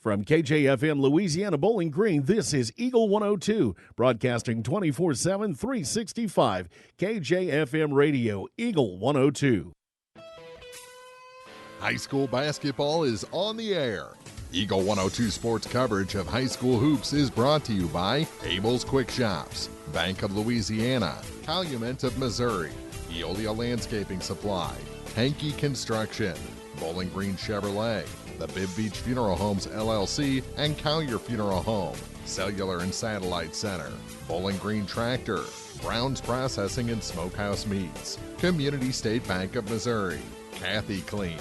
From KJFM Louisiana Bowling Green, this is Eagle 102, broadcasting 24/7, 365. KJFM Radio, Eagle 102. High school basketball is on the air. Eagle 102 sports coverage of high school hoops is brought to you by Abel's Quick Shops, Bank of Louisiana, Calumet of Missouri, Eolia Landscaping Supply, Hankey Construction, Bowling Green Chevrolet, the Bibb Beach Funeral Homes LLC, and Collier Funeral Home, Cellular and Satellite Center, Bowling Green Tractor, Brown's Processing and Smokehouse Meats, Community State Bank of Missouri, Kathy Clean,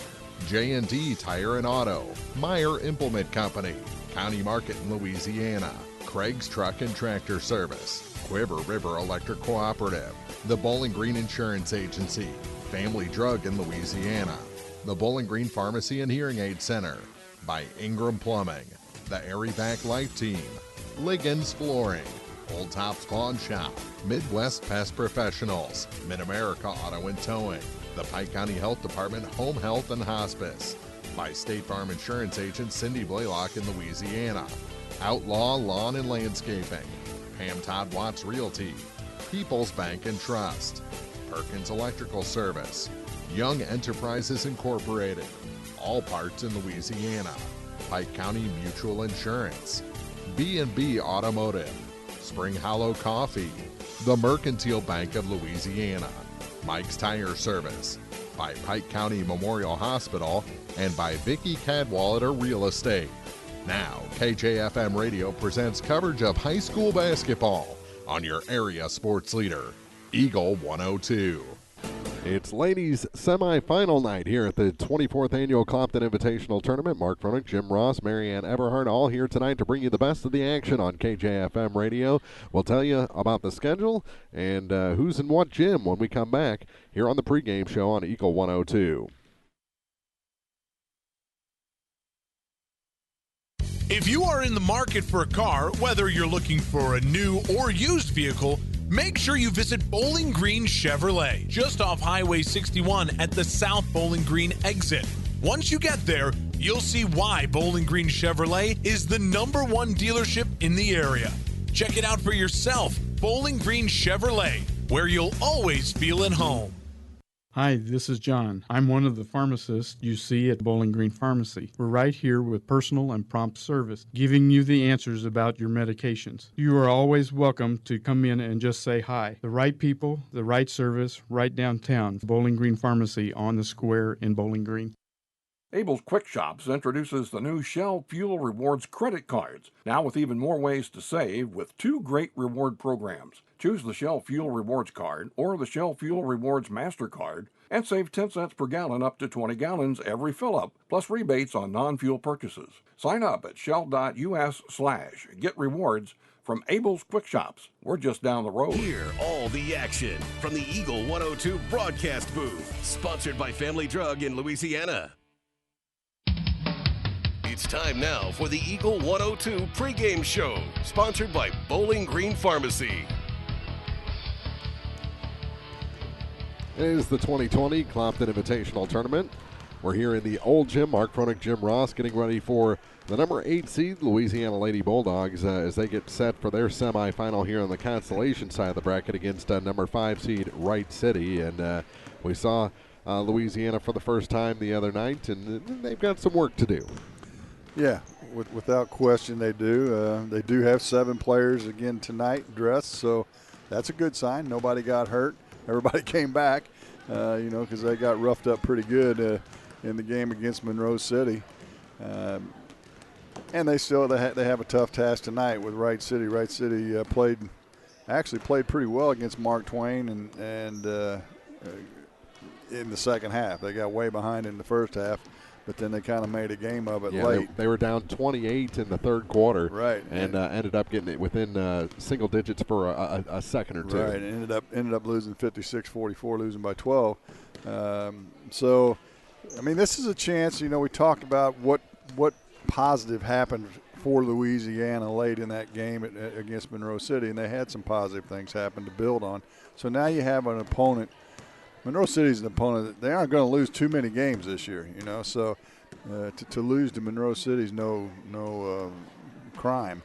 J&D Tire and Auto, Meyer Implement Company, County Market in Louisiana, Craig's Truck and Tractor Service, Quiver River Electric Cooperative, the Bowling Green Insurance Agency, Family Drug in Louisiana, the Bowling Green Pharmacy and Hearing Aid Center, by Ingram Plumbing, the Airyback Life Team, Liggins Flooring, Old Tops Pawn Shop, Midwest Pest Professionals, Mid-America Auto and Towing, the Pike County Health Department Home Health and Hospice, by State Farm Insurance Agent Cindy Blaylock in Louisiana, Outlaw Lawn and Landscaping, Pam Todd Watts Realty, People's Bank and Trust, Perkins Electrical Service, Young Enterprises Incorporated, All Parts in Louisiana, Pike County Mutual Insurance, B&B Automotive, Spring Hollow Coffee, the Mercantile Bank of Louisiana, Mike's Tire Service, by Pike County Memorial Hospital, and by Vicky Cadwallader Real Estate. Now, KJFM Radio presents coverage of high school basketball on your area sports leader, Eagle 102. It's ladies semifinal night here at the 24th Annual Clopton Invitational Tournament. Mark Froelich, Jim Ross, Marianne Everhart, all here tonight to bring you the best of the action on KJFM Radio. We'll tell you about the schedule and who's in what gym when we come back here on the pregame show on Eagle 102. If you are in the market for a car, whether you're looking for a new or used vehicle, make sure you visit Bowling Green Chevrolet, just off Highway 61 at the South Bowling Green exit. Once you get there, you'll see why Bowling Green Chevrolet is the #1 dealership in the area. Check it out for yourself, Bowling Green Chevrolet, where you'll always feel at home. Hi, this is John. I'm one of the pharmacists you see at Bowling Green Pharmacy. We're right here with personal and prompt service, giving you the answers about your medications. You are always welcome to come in and just say hi. The right people, the right service, right downtown. Bowling Green Pharmacy on the square in Bowling Green. Abel's Quick Shops introduces the new Shell Fuel Rewards credit cards, now with even more ways to save with 2 great reward programs. Choose the Shell Fuel Rewards card or the Shell Fuel Rewards MasterCard and save 10 cents per gallon up to 20 gallons every fill-up, plus rebates on non-fuel purchases. Sign up at shell.us/get rewards from Abel's Quick Shops. We're just down the road. Hear all the action from the Eagle 102 broadcast booth, sponsored by Family Drug in Louisiana. It's time now for the Eagle 102 pregame show, sponsored by Bowling Green Pharmacy. It is the 2020 Clopton Invitational Tournament. We're here in the old gym. Mark Froelich, Jim Ross getting ready for the number 8 seed Louisiana Lady Bulldogs as they get set for their semifinal here on the Consolation side of the bracket against number 5 seed Wright City. And we saw Louisiana for the first time the other night, and they've got some work to do. Yeah, without question they do. They do have 7 players again tonight dressed, so that's a good sign. Nobody got hurt. Everybody came back, because they got roughed up pretty good in the game against Monroe City. And they have a tough task tonight with Wright City. Wright City played pretty well against Mark Twain and in the second half. They got way behind in the first half, but then they kind of made a game of it late. They were down 28 in the third quarter, right, and ended up getting it within single digits for a second or two. Right, and ended up losing 56-44, losing by 12. So, I mean, this is a chance. We talked about what positive happened for Louisiana late in that game against Monroe City, and they had some positive things happen to build on. So now you have an opponent. Monroe City's an opponent that they aren't going to lose too many games this year, so to lose to Monroe City is no crime.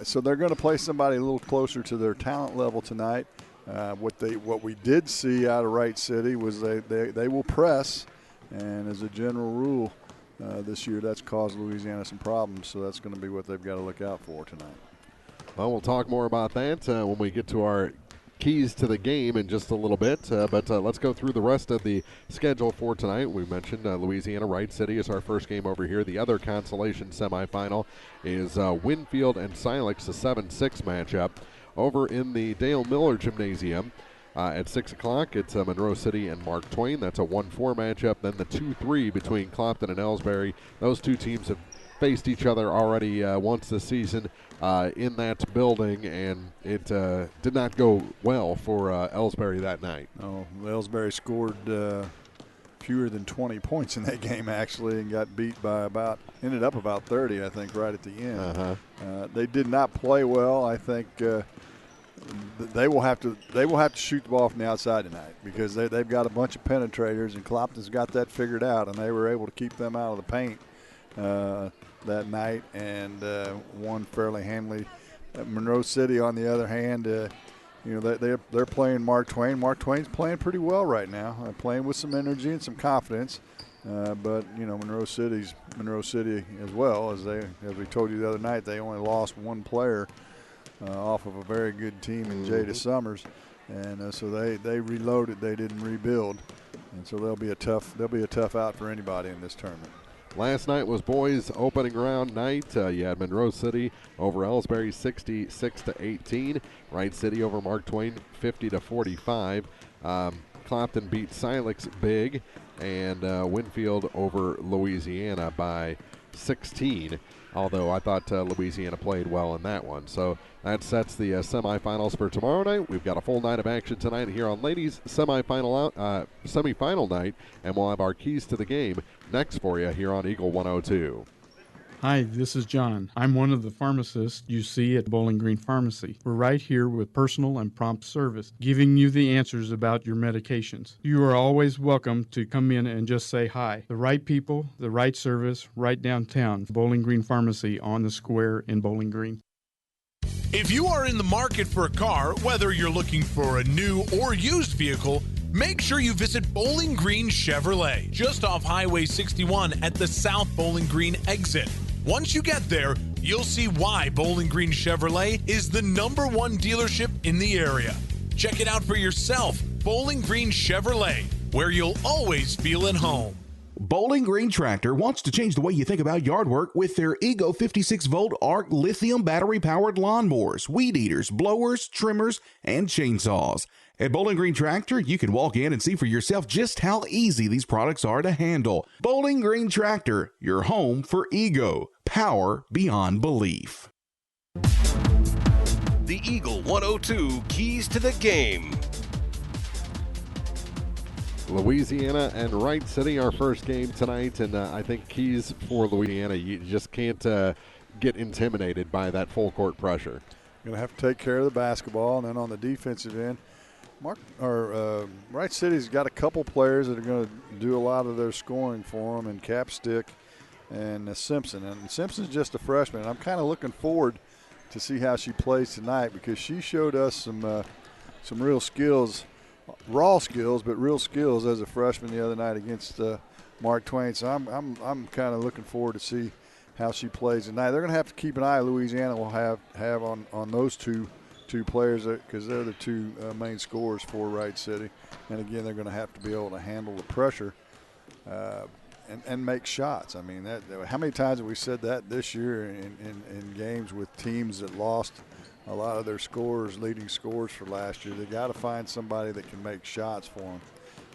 So they're going to play somebody a little closer to their talent level tonight. What we did see out of Wright City was they will press, and as a general rule this year, that's caused Louisiana some problems. So that's going to be what they've got to look out for tonight. Well, we'll talk more about that when we get to our keys to the game in just a little bit, but let's go through the rest of the schedule for tonight. We mentioned Louisiana Wright City is our first game over here. The other Consolation semifinal is Winfield and Silex, a 7-6 matchup over in the Dale Miller Gymnasium. At 6 o'clock, it's Monroe City and Mark Twain. That's a 1-4 matchup. Then the 2-3 between Clopton and Ellsbury. Those two teams have faced each other already once this season in that building, and it did not go well for Ellsbury that night. Oh, Ellsbury scored fewer than 20 points in that game, actually, and got beat by ended up about 30, I think, right at the end. They did not play well. I think they will have to shoot the ball from the outside tonight, because they've got a bunch of penetrators, and Clopton's got that figured out, and they were able to keep them out of the paint that night and won fairly handily. Monroe City, on the other hand, they're playing Mark Twain. Mark Twain's playing pretty well right now, playing with some energy and some confidence. But Monroe City as well. As we told you the other night, they only lost one player off of a very good team in Jada Summers, and so they reloaded. They didn't rebuild, and so they'll be a tough out for anybody in this tournament. Last night was boys' opening round night. You had Monroe City over Ellsbury 66-18. Wright City over Mark Twain 50-45. Clopton beat Silex big, and Winfield over Louisiana by 16. Although I thought Louisiana played well in that one. So that sets the semifinals for tomorrow night. We've got a full night of action tonight here on ladies' semifinal night, and we'll have our keys to the game next for you here on Eagle 102. Hi, this is John. I'm one of the pharmacists you see at Bowling Green Pharmacy. We're right here with personal and prompt service, giving you the answers about your medications. You are always welcome to come in and just say hi. The right people, the right service, right downtown. Bowling Green Pharmacy on the square in Bowling Green. If you are in the market for a car, whether you're looking for a new or used vehicle, make sure you visit Bowling Green Chevrolet, just off Highway 61 at the South Bowling Green exit. Once you get there, you'll see why Bowling Green Chevrolet is the #1 dealership in the area. Check it out for yourself. Bowling Green Chevrolet, where you'll always feel at home. Bowling Green Tractor wants to change the way you think about yard work with their Ego 56-volt ARC lithium battery-powered lawnmowers, weed eaters, blowers, trimmers, and chainsaws. At Bowling Green Tractor, you can walk in and see for yourself just how easy these products are to handle. Bowling Green Tractor, your home for Ego. Power beyond belief. The Eagle 102 keys to the game. Louisiana and Wright City, our first game tonight, and I think keys for Louisiana, you just can't get intimidated by that full court pressure. Going to have to take care of the basketball, and then on the defensive end, Wright City's got a couple players that are going to do a lot of their scoring for them, and Capstick and Simpson. And Simpson's just a freshman. And I'm kind of looking forward to see how she plays tonight, because she showed us some real skills, raw skills, but real skills as a freshman the other night against Mark Twain. So I'm kind of looking forward to see how she plays tonight. They're going to have to keep an eye. Louisiana will have on those two players, because they're the two main scorers for Wright City. And again, they're going to have to be able to handle the pressure and make shots. I mean, how many times have we said that this year in games with teams that lost a lot of their leading scorers for last year? They got to find somebody that can make shots for them,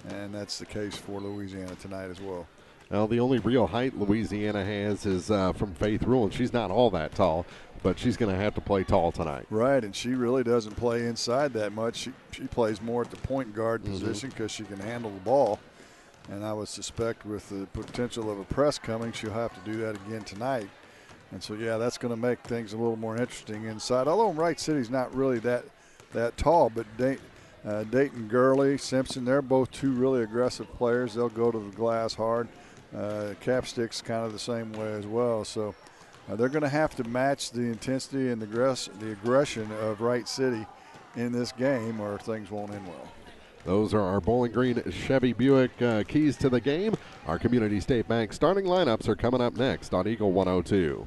and that's the case for Louisiana tonight as well. Well, the only real height Louisiana has is from Faith Rule, and she's not all that tall, but she's going to have to play tall tonight. Right, and she really doesn't play inside that much. She plays more at the point guard position because she can handle the ball. And I would suspect with the potential of a press coming, she'll have to do that again tonight. And so, yeah, that's going to make things a little more interesting inside. Although Wright City's not really that tall, but Dayton Gurley, Simpson, they're both two really aggressive players. They'll go to the glass hard. Capstick's kind of the same way as well. So they're going to have to match the intensity and the aggression of Wright City in this game, or things won't end well. Those are our Bowling Green Chevy Buick keys to the game. Our Community State Bank starting lineups are coming up next on Eagle 102.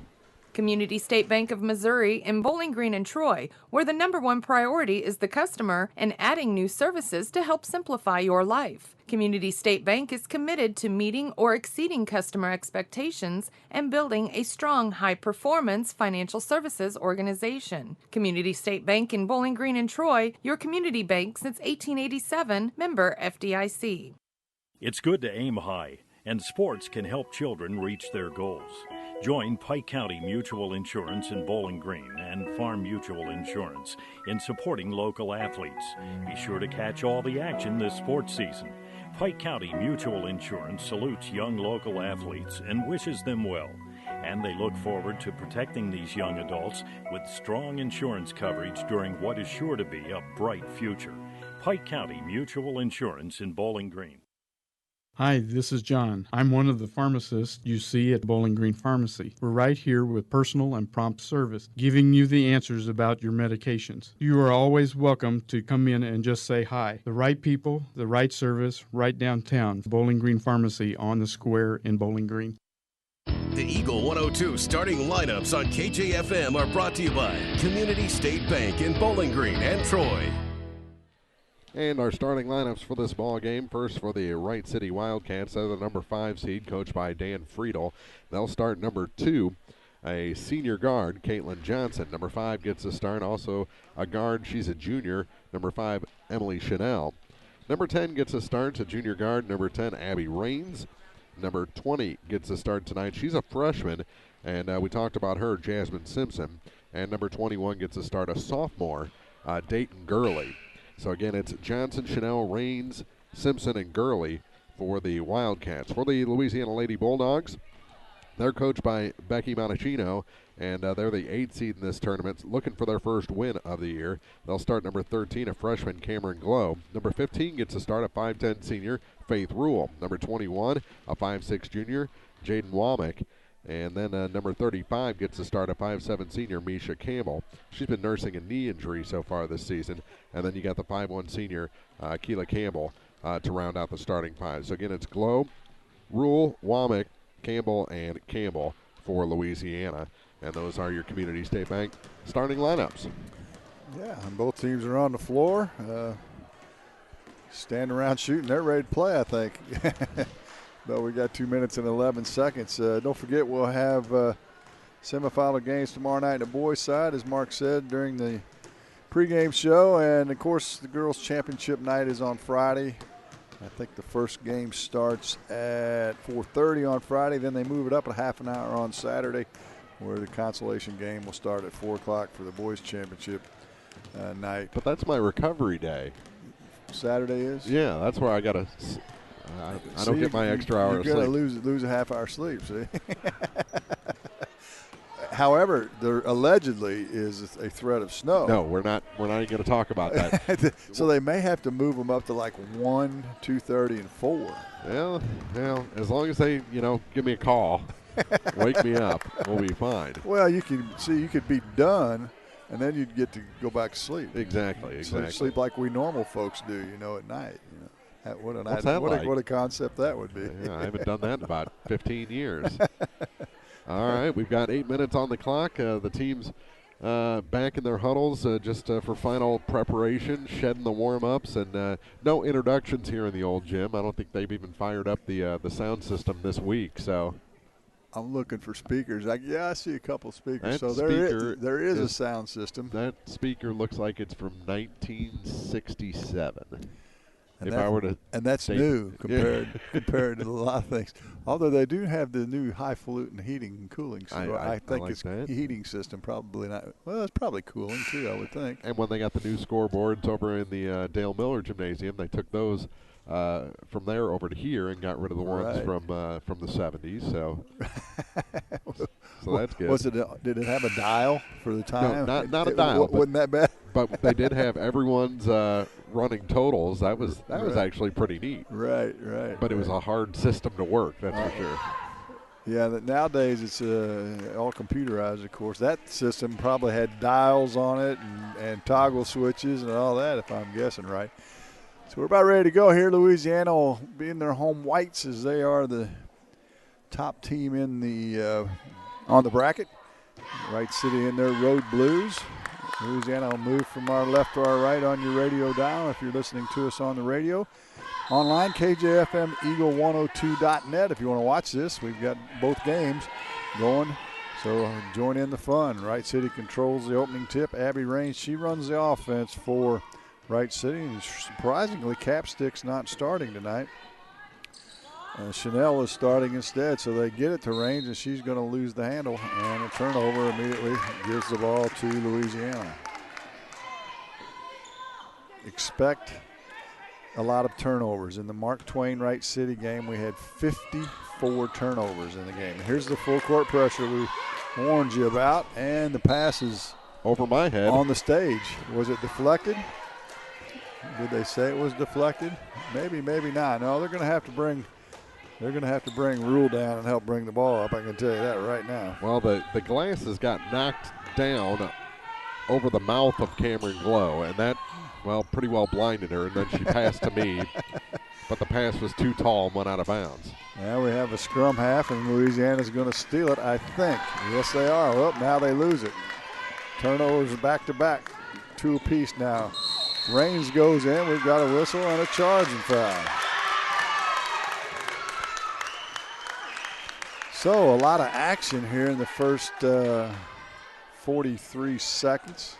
Community State Bank of Missouri in Bowling Green and Troy, where the #1 priority is the customer and adding new services to help simplify your life. Community State Bank is committed to meeting or exceeding customer expectations and building a strong, high-performance financial services organization. Community State Bank in Bowling Green and Troy, your community bank since 1887, member FDIC. It's good to aim high, and sports can help children reach their goals. Join Pike County Mutual Insurance in Bowling Green and Farm Mutual Insurance in supporting local athletes. Be sure to catch all the action this sports season. Pike County Mutual Insurance salutes young local athletes and wishes them well. And they look forward to protecting these young adults with strong insurance coverage during what is sure to be a bright future. Pike County Mutual Insurance in Bowling Green. Hi, this is John. I'm one of the pharmacists you see at Bowling Green Pharmacy. We're right here with personal and prompt service, giving you the answers about your medications. You are always welcome to come in and just say hi. The right people, the right service, right downtown. Bowling Green Pharmacy on the square in Bowling Green. The Eagle 102 starting lineups on KJFM are brought to you by Community State Bank in Bowling Green and Troy. And our starting lineups for this ball game. First for the Wright City Wildcats, they're the #5 seed, coached by Dan Friedel. They'll start #2, a senior guard, Caitlin Johnson. #5 gets a start, also a guard, she's a junior, #5, Emily Chanel. #10 gets a start, a junior guard, #10, Abby Rains. #20 gets a start tonight. She's a freshman, and we talked about her, Jasmine Simpson. And #21 gets a start, a sophomore, Dayton Gurley. So again, it's Johnson, Chanel, Rains, Simpson, and Gurley for the Wildcats. For the Louisiana Lady Bulldogs, they're coached by Becky Monachino, and they're the 8th seed in this tournament, looking for their first win of the year. They'll start #13, a freshman, Cameron Glow. #15 gets a start, a 5'10 senior, Faith Rule. #21, a 5'6 junior, Jaden Womack. And then #35 gets to start, a 5'7 senior, Misha Campbell. She's been nursing a knee injury so far this season. And then you got the 5'1 senior, Keela Campbell, to round out the starting five. So again, it's Glow, Rule, Womack, Campbell, and Campbell for Louisiana. And those are your Community State Bank starting lineups. Yeah, and both teams are on the floor. Standing around shooting. They're ready to play, I think. But we got 2 minutes and 11 seconds. Don't forget, we'll have semifinal games tomorrow night on the boys' side, as Mark said during the pregame show. And, of course, the girls' championship night is on Friday. I think the first game starts at 4:30 on Friday. Then they move it up a half an hour on Saturday, where the Consolation game will start at 4 o'clock for the boys' championship night. But that's my recovery day. Saturday is? Yeah, that's where I got to I don't get my extra hour of sleep. You're going to lose a half hour sleep, see? However, there allegedly is a threat of snow. No, we're not even going to talk about that. So they may have to move them up to like 1, 2:30, and 4. Well, as long as they, give me a call, wake me up, we'll be fine. Well, you could be done, and then you'd get to go back to sleep. Exactly. So sleep like we normal folks do, at night. What a concept that would be. Yeah, I haven't done that in about 15 years. All right, we've got 8 minutes on the clock. The team's back in their huddles just for final preparation, shedding the warm-ups, and no introductions here in the old gym. I don't think they've even fired up the sound system this week. So I'm looking for speakers. I see a couple speakers. That so there is a sound system. That speaker looks like it's from 1967. And that's new compared to a lot of things. Although they do have the new highfalutin heating and cooling, so I think like it's that. Heating system probably not. Well, it's probably cooling too, I would think. And when they got the new scoreboards over in the Dale Miller Gymnasium, they took those from there over to here and got rid of the ones Right. from the 70s. So that's good. Did it have a dial for the time? No, not a dial. Wasn't that bad? But they did have everyone's running totals. That was actually pretty neat. Right. But it was a hard system to work, that's for sure. Yeah, nowadays it's all computerized, of course. That system probably had dials on it and toggle switches and all that, if I'm guessing right. So we're about ready to go here. Louisiana will be in their home whites as they are the top team in the on the bracket. Wright City in their road blues. Louisiana will move from our left to our right on your radio dial if you're listening to us on the radio. Online, KJFM Eagle102.net. If you want to watch this, we've got both games going. So join in the fun. Wright City controls the opening tip. Abby Raines, she runs the offense for Wright City. And surprisingly, Capstick's not starting tonight. Chanel is starting instead, so they get it to Raines, and she's going to lose the handle. And a turnover immediately gives the ball to Louisiana. Expect a lot of turnovers. In the Mark Twain Wright City game, we had 54 turnovers in the game. Here's the full court pressure we warned you about, and the pass is over my head on the stage. Was it deflected? Did they say it was deflected? Maybe, maybe not. No, they're going to have to bring Rule down and help bring the ball up. I can tell you that right now. Well, the glasses got knocked down over the mouth of Cameron Glow, and that, pretty well blinded her, and then she passed to me, but the pass was too tall and went out of bounds. Now we have a scrum half, and Louisiana's going to steal it, I think. Yes, they are. Well, now they lose it. Turnovers back-to-back, 2 apiece now. Raines goes in. We've got a whistle and a charging foul. So a lot of action here in the first 43 seconds.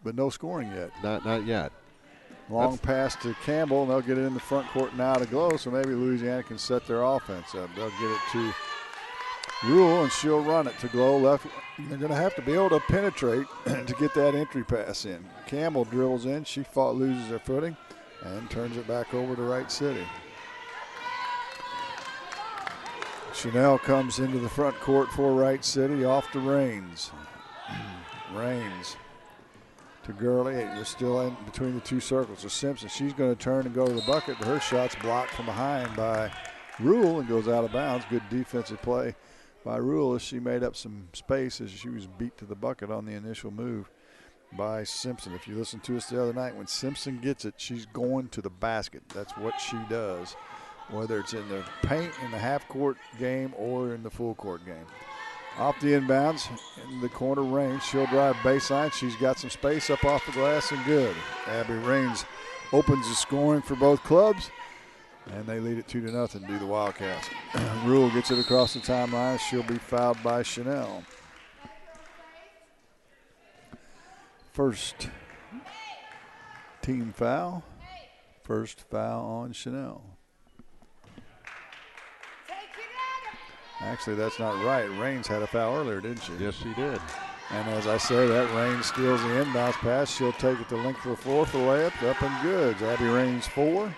But no scoring yet. Not yet. Long pass to Campbell, and they'll get it in the front court now to Glow, so maybe Louisiana can set their offense up. They'll get it to Rule, and she'll run it to Glow left. They're going to have to be able to penetrate to get that entry pass in. Campbell drills in. She loses her footing and turns it back over to Wright City. Chanel comes into the front court for Wright City, off to Raines. Raines to Gurley. They're still in between the two circles. So Simpson, she's going to turn and go to the bucket, but her shot's blocked from behind by Rule and goes out of bounds. Good defensive play by Rule as she made up some space as she was beat to the bucket on the initial move by Simpson. If you listened to us the other night, when Simpson gets it, she's going to the basket. That's what she does, whether it's in the paint in the half-court game or in the full-court game. Off the inbounds, in the corner Raines. She'll drive baseline. She's got some space up off the glass and good. Abby Raines opens the scoring for both clubs, and they lead it 2-0 to the Wildcats. Rule gets it across the timeline. She'll be fouled by Chanel. First team foul. First foul on Chanel. Actually, that's not right. Raines had a foul earlier, didn't she? Yes, she did. And as I say, that Raines steals the inbounds pass. She'll take it the length of the floor for the layup. Up and good. Abby Raines 4.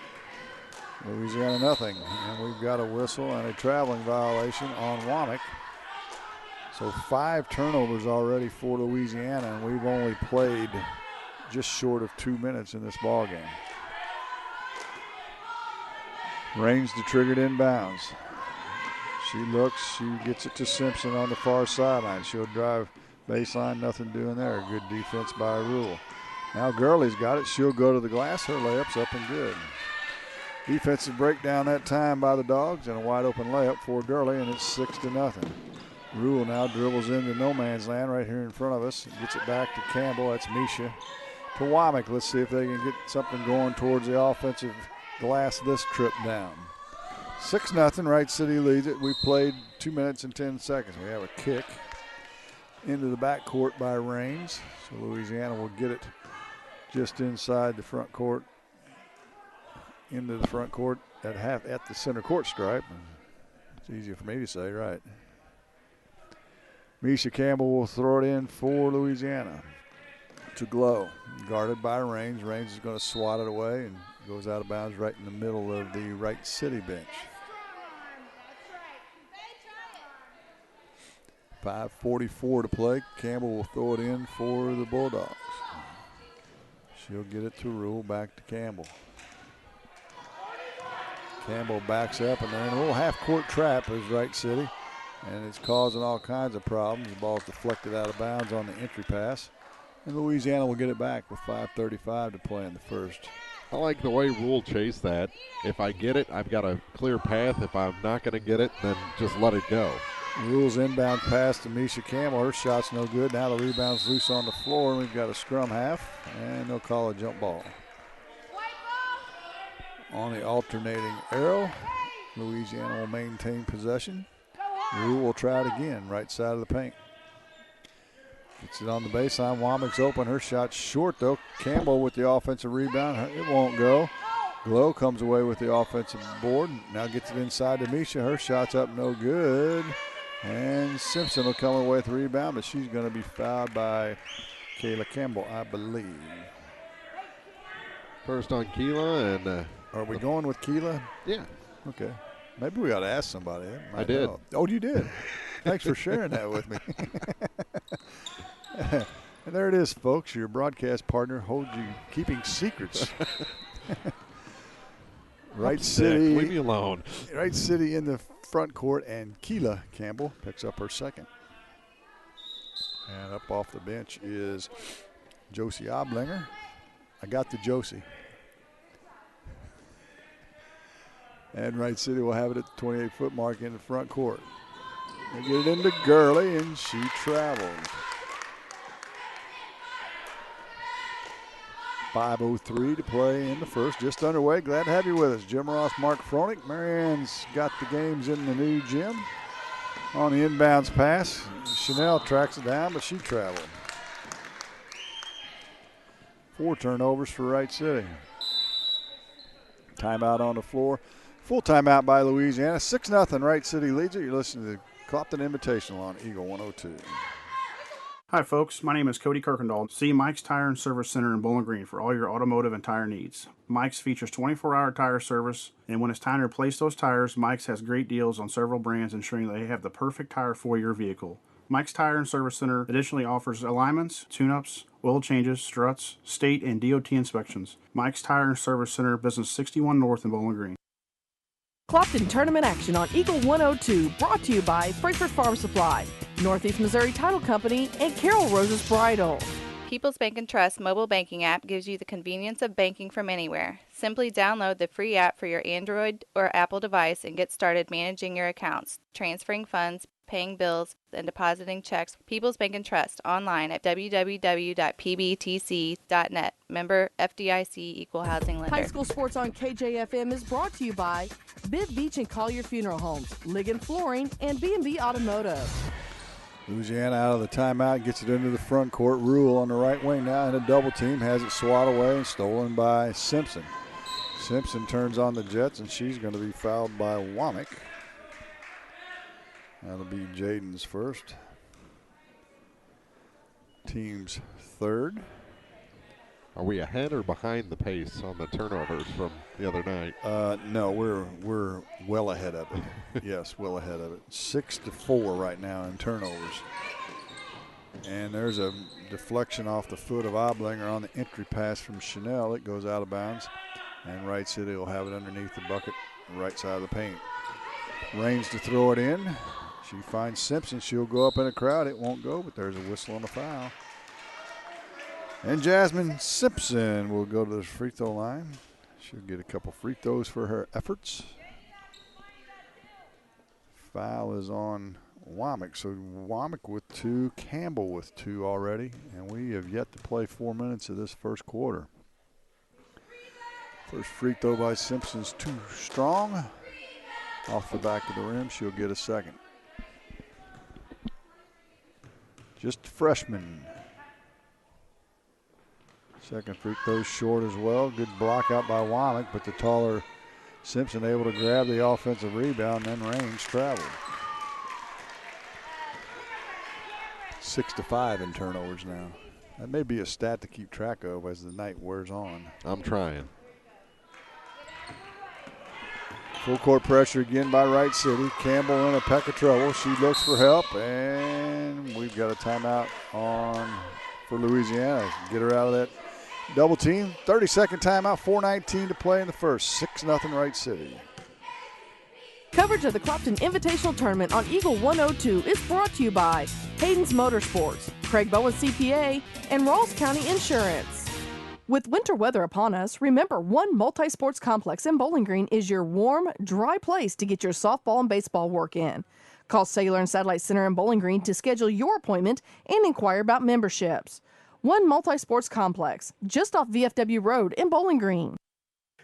Louisiana nothing. And we've got a whistle and a traveling violation on Womack. So 5 turnovers already for Louisiana, and we've only played just short of 2 minutes in this ball game. Raines the triggered inbounds. She looks, she gets it to Simpson on the far sideline. She'll drive baseline, nothing doing there. Good defense by Rule. Now Gurley's got it. She'll go to the glass. Her layup's up and good. Defensive breakdown that time by the Dogs and a wide open layup for Gurley, and it's 6-0. Rule now dribbles into no man's land right here in front of us. Gets it back to Campbell. That's Misha. To Womack. Let's see if they can get something going towards the offensive glass this trip down. 6-0, Wright City leads it. We played 2 minutes and 10 seconds. We have a kick into the backcourt by Raines. So Louisiana will get it just inside the front court, into the front court at the center court stripe. It's easier for me to say, right. Misha Campbell will throw it in for Louisiana. to Glow. Guarded by Raines. Raines is going to swat it away and goes out of bounds right in the middle of the Wright City bench. 5:44 to play. Campbell will throw it in for the Bulldogs. She'll get it to Rule, back to Campbell. Campbell backs up, and then a little half-court trap is Wright City, and it's causing all kinds of problems. The ball's deflected out of bounds on the entry pass, and Louisiana will get it back with 5:35 to play in the first. I like the way Rule chased that. If I get it, I've got a clear path. If I'm not going to get it, then just let it go. Rule's inbound pass to Misha Campbell. Her shot's no good. Now the rebound's loose on the floor, and we've got a scrum half, and they'll call a jump ball. On the alternating arrow, Louisiana will maintain possession. Rule will try it again, right side of the paint. Gets it on the baseline. Womack's open. Her shot's short, though. Campbell with the offensive rebound. It won't go. Glow comes away with the offensive board. Now gets it inside to Misha. Her shot's up, no good. And Simpson will come away with the rebound, but she's going to be fouled by Kayla Campbell, I believe. First on Keela, and are we going with Keela? Yeah. Okay. Maybe we ought to ask somebody. I did. Know. Oh, you did? Thanks for sharing that with me. And there it is, folks. Your broadcast partner holds you keeping secrets. Wright City. Leave me alone. Wright City in the front court, and Keela Campbell picks up her second. And up off the bench is Josie Oblinger. I got the Josie. And Wright City will have it at the 28-foot mark in the front court. They get it into Gurley, and she travels. 5:03 to play in the first. Just underway. Glad to have you with us. Jim Ross, Mark Froelich. Marianne's got the games in the new gym. On the inbounds pass, Chanel tracks it down, but she traveled. 4 turnovers for Wright City. Timeout on the floor. Full timeout by Louisiana. 6-0 Wright City leads it. You're listening to the Clopton Invitational on Eagle 102. Hi folks, my name is Cody Kirkendall. See Mike's Tire and Service Center in Bowling Green for all your automotive and tire needs. Mike's features 24-hour tire service, and when it's time to replace those tires, Mike's has great deals on several brands, ensuring they have the perfect tire for your vehicle. Mike's Tire and Service Center additionally offers alignments, tune-ups, oil changes, struts, state and DOT inspections. Mike's Tire and Service Center, Business 61 North in Bowling Green. Clopton Tournament action on Eagle 102, brought to you by Frankfort Farm Supply, Northeast Missouri Title Company, and Carol Rose's Bridal. People's Bank & Trust mobile banking app gives you the convenience of banking from anywhere. Simply download the free app for your Android or Apple device and get started managing your accounts, transferring funds, paying bills, and depositing checks. People's Bank & Trust online at www.pbtc.net. Member FDIC Equal Housing Lender. High school sports on KJFM is brought to you by Bibb Beach and Collier Funeral Homes, Ligon Flooring, and B&B Automotive. Louisiana out of the timeout, gets it into the front court. Rule on the right wing now in a double team, has it swat away and stolen by Simpson. Simpson turns on the Jets, and she's going to be fouled by Womack. That'll be Jaden's first. Team's third. Are we ahead or behind the pace on the turnovers from the other night? No, we're well ahead of it. Yes, well ahead of it. 6-4 right now in turnovers. And there's a deflection off the foot of Oblinger on the entry pass from Chanel. It goes out of bounds, and Wright City will have it underneath the bucket, right side of the paint. Raines to throw it in. She finds Simpson. She'll go up in a crowd. It won't go, but there's a whistle on the foul. And Jasmine Simpson will go to the free throw line. She'll get a couple free throws for her efforts. Foul is on Womack. So Womack with 2, Campbell with 2 already. And we have yet to play 4 minutes of this first quarter. First free throw by Simpson's too strong. Off the back of the rim, she'll get a second. Just a freshman. Second free throw short as well. Good block out by Womack, but the taller Simpson able to grab the offensive rebound, and then Raines traveled. 6-5 in turnovers now. That may be a stat to keep track of as the night wears on. I'm trying. Full court pressure again by Wright City. Campbell in a peck of trouble. She looks for help, and we've got a timeout on for Louisiana. Get her out of that double team. 30-second timeout, 4:19 to play in the first. 6-0 Wright City. Coverage of the Clopton Invitational Tournament on Eagle 102 is brought to you by Hayden's Motorsports, Craig Bowen CPA, and Rawls County Insurance. With winter weather upon us, remember One Multi-Sports Complex in Bowling Green is your warm, dry place to get your softball and baseball work in. Call Cellular and Satellite Center in Bowling Green to schedule your appointment and inquire about memberships. One Multi-Sports Complex, just off VFW Road in Bowling Green.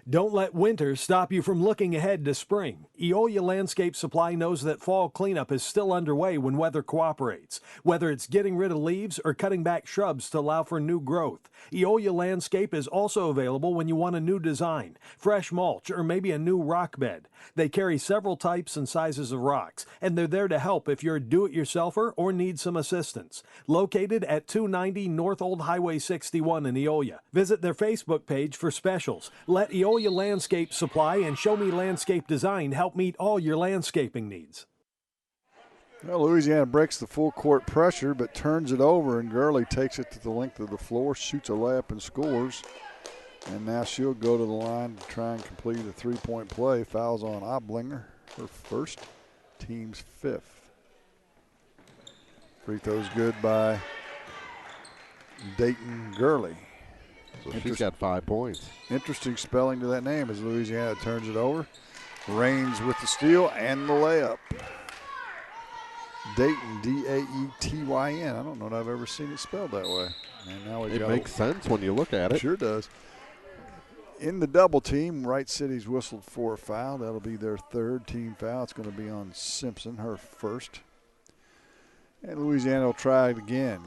Don't let winter stop you from looking ahead to spring. Eolia Landscape Supply knows that fall cleanup is still underway when weather cooperates. Whether it's getting rid of leaves or cutting back shrubs to allow for new growth, Eolia Landscape is also available when you want a new design, fresh mulch, or maybe a new rock bed. They carry several types and sizes of rocks, and they're there to help if you're a do-it-yourselfer or need some assistance. Located at 290 North Old Highway 61 in Eolia. Visit their Facebook page for specials. Let Eolia Landscape Supply and Show Me Landscape Design help meet all your landscaping needs. Well, Louisiana breaks the full court pressure but turns it over, and Gurley takes it to the length of the floor, shoots a layup and scores. And now she'll go to the line to try and complete a three-point play. Fouls on Oblinger, her first, team's fifth. Free throw's good by Dayton Gurley. So she's got 5 points. Interesting spelling to that name as Louisiana turns it over. Raines with the steal and the layup. Dayton, D-A-E-T-Y-N. I don't know that I've ever seen it spelled that way. And now it makes sense when you look at it. Sure does. In the double team, Wright City's whistled for a foul. That'll be their third team foul. It's going to be on Simpson, her first. And Louisiana will try it again.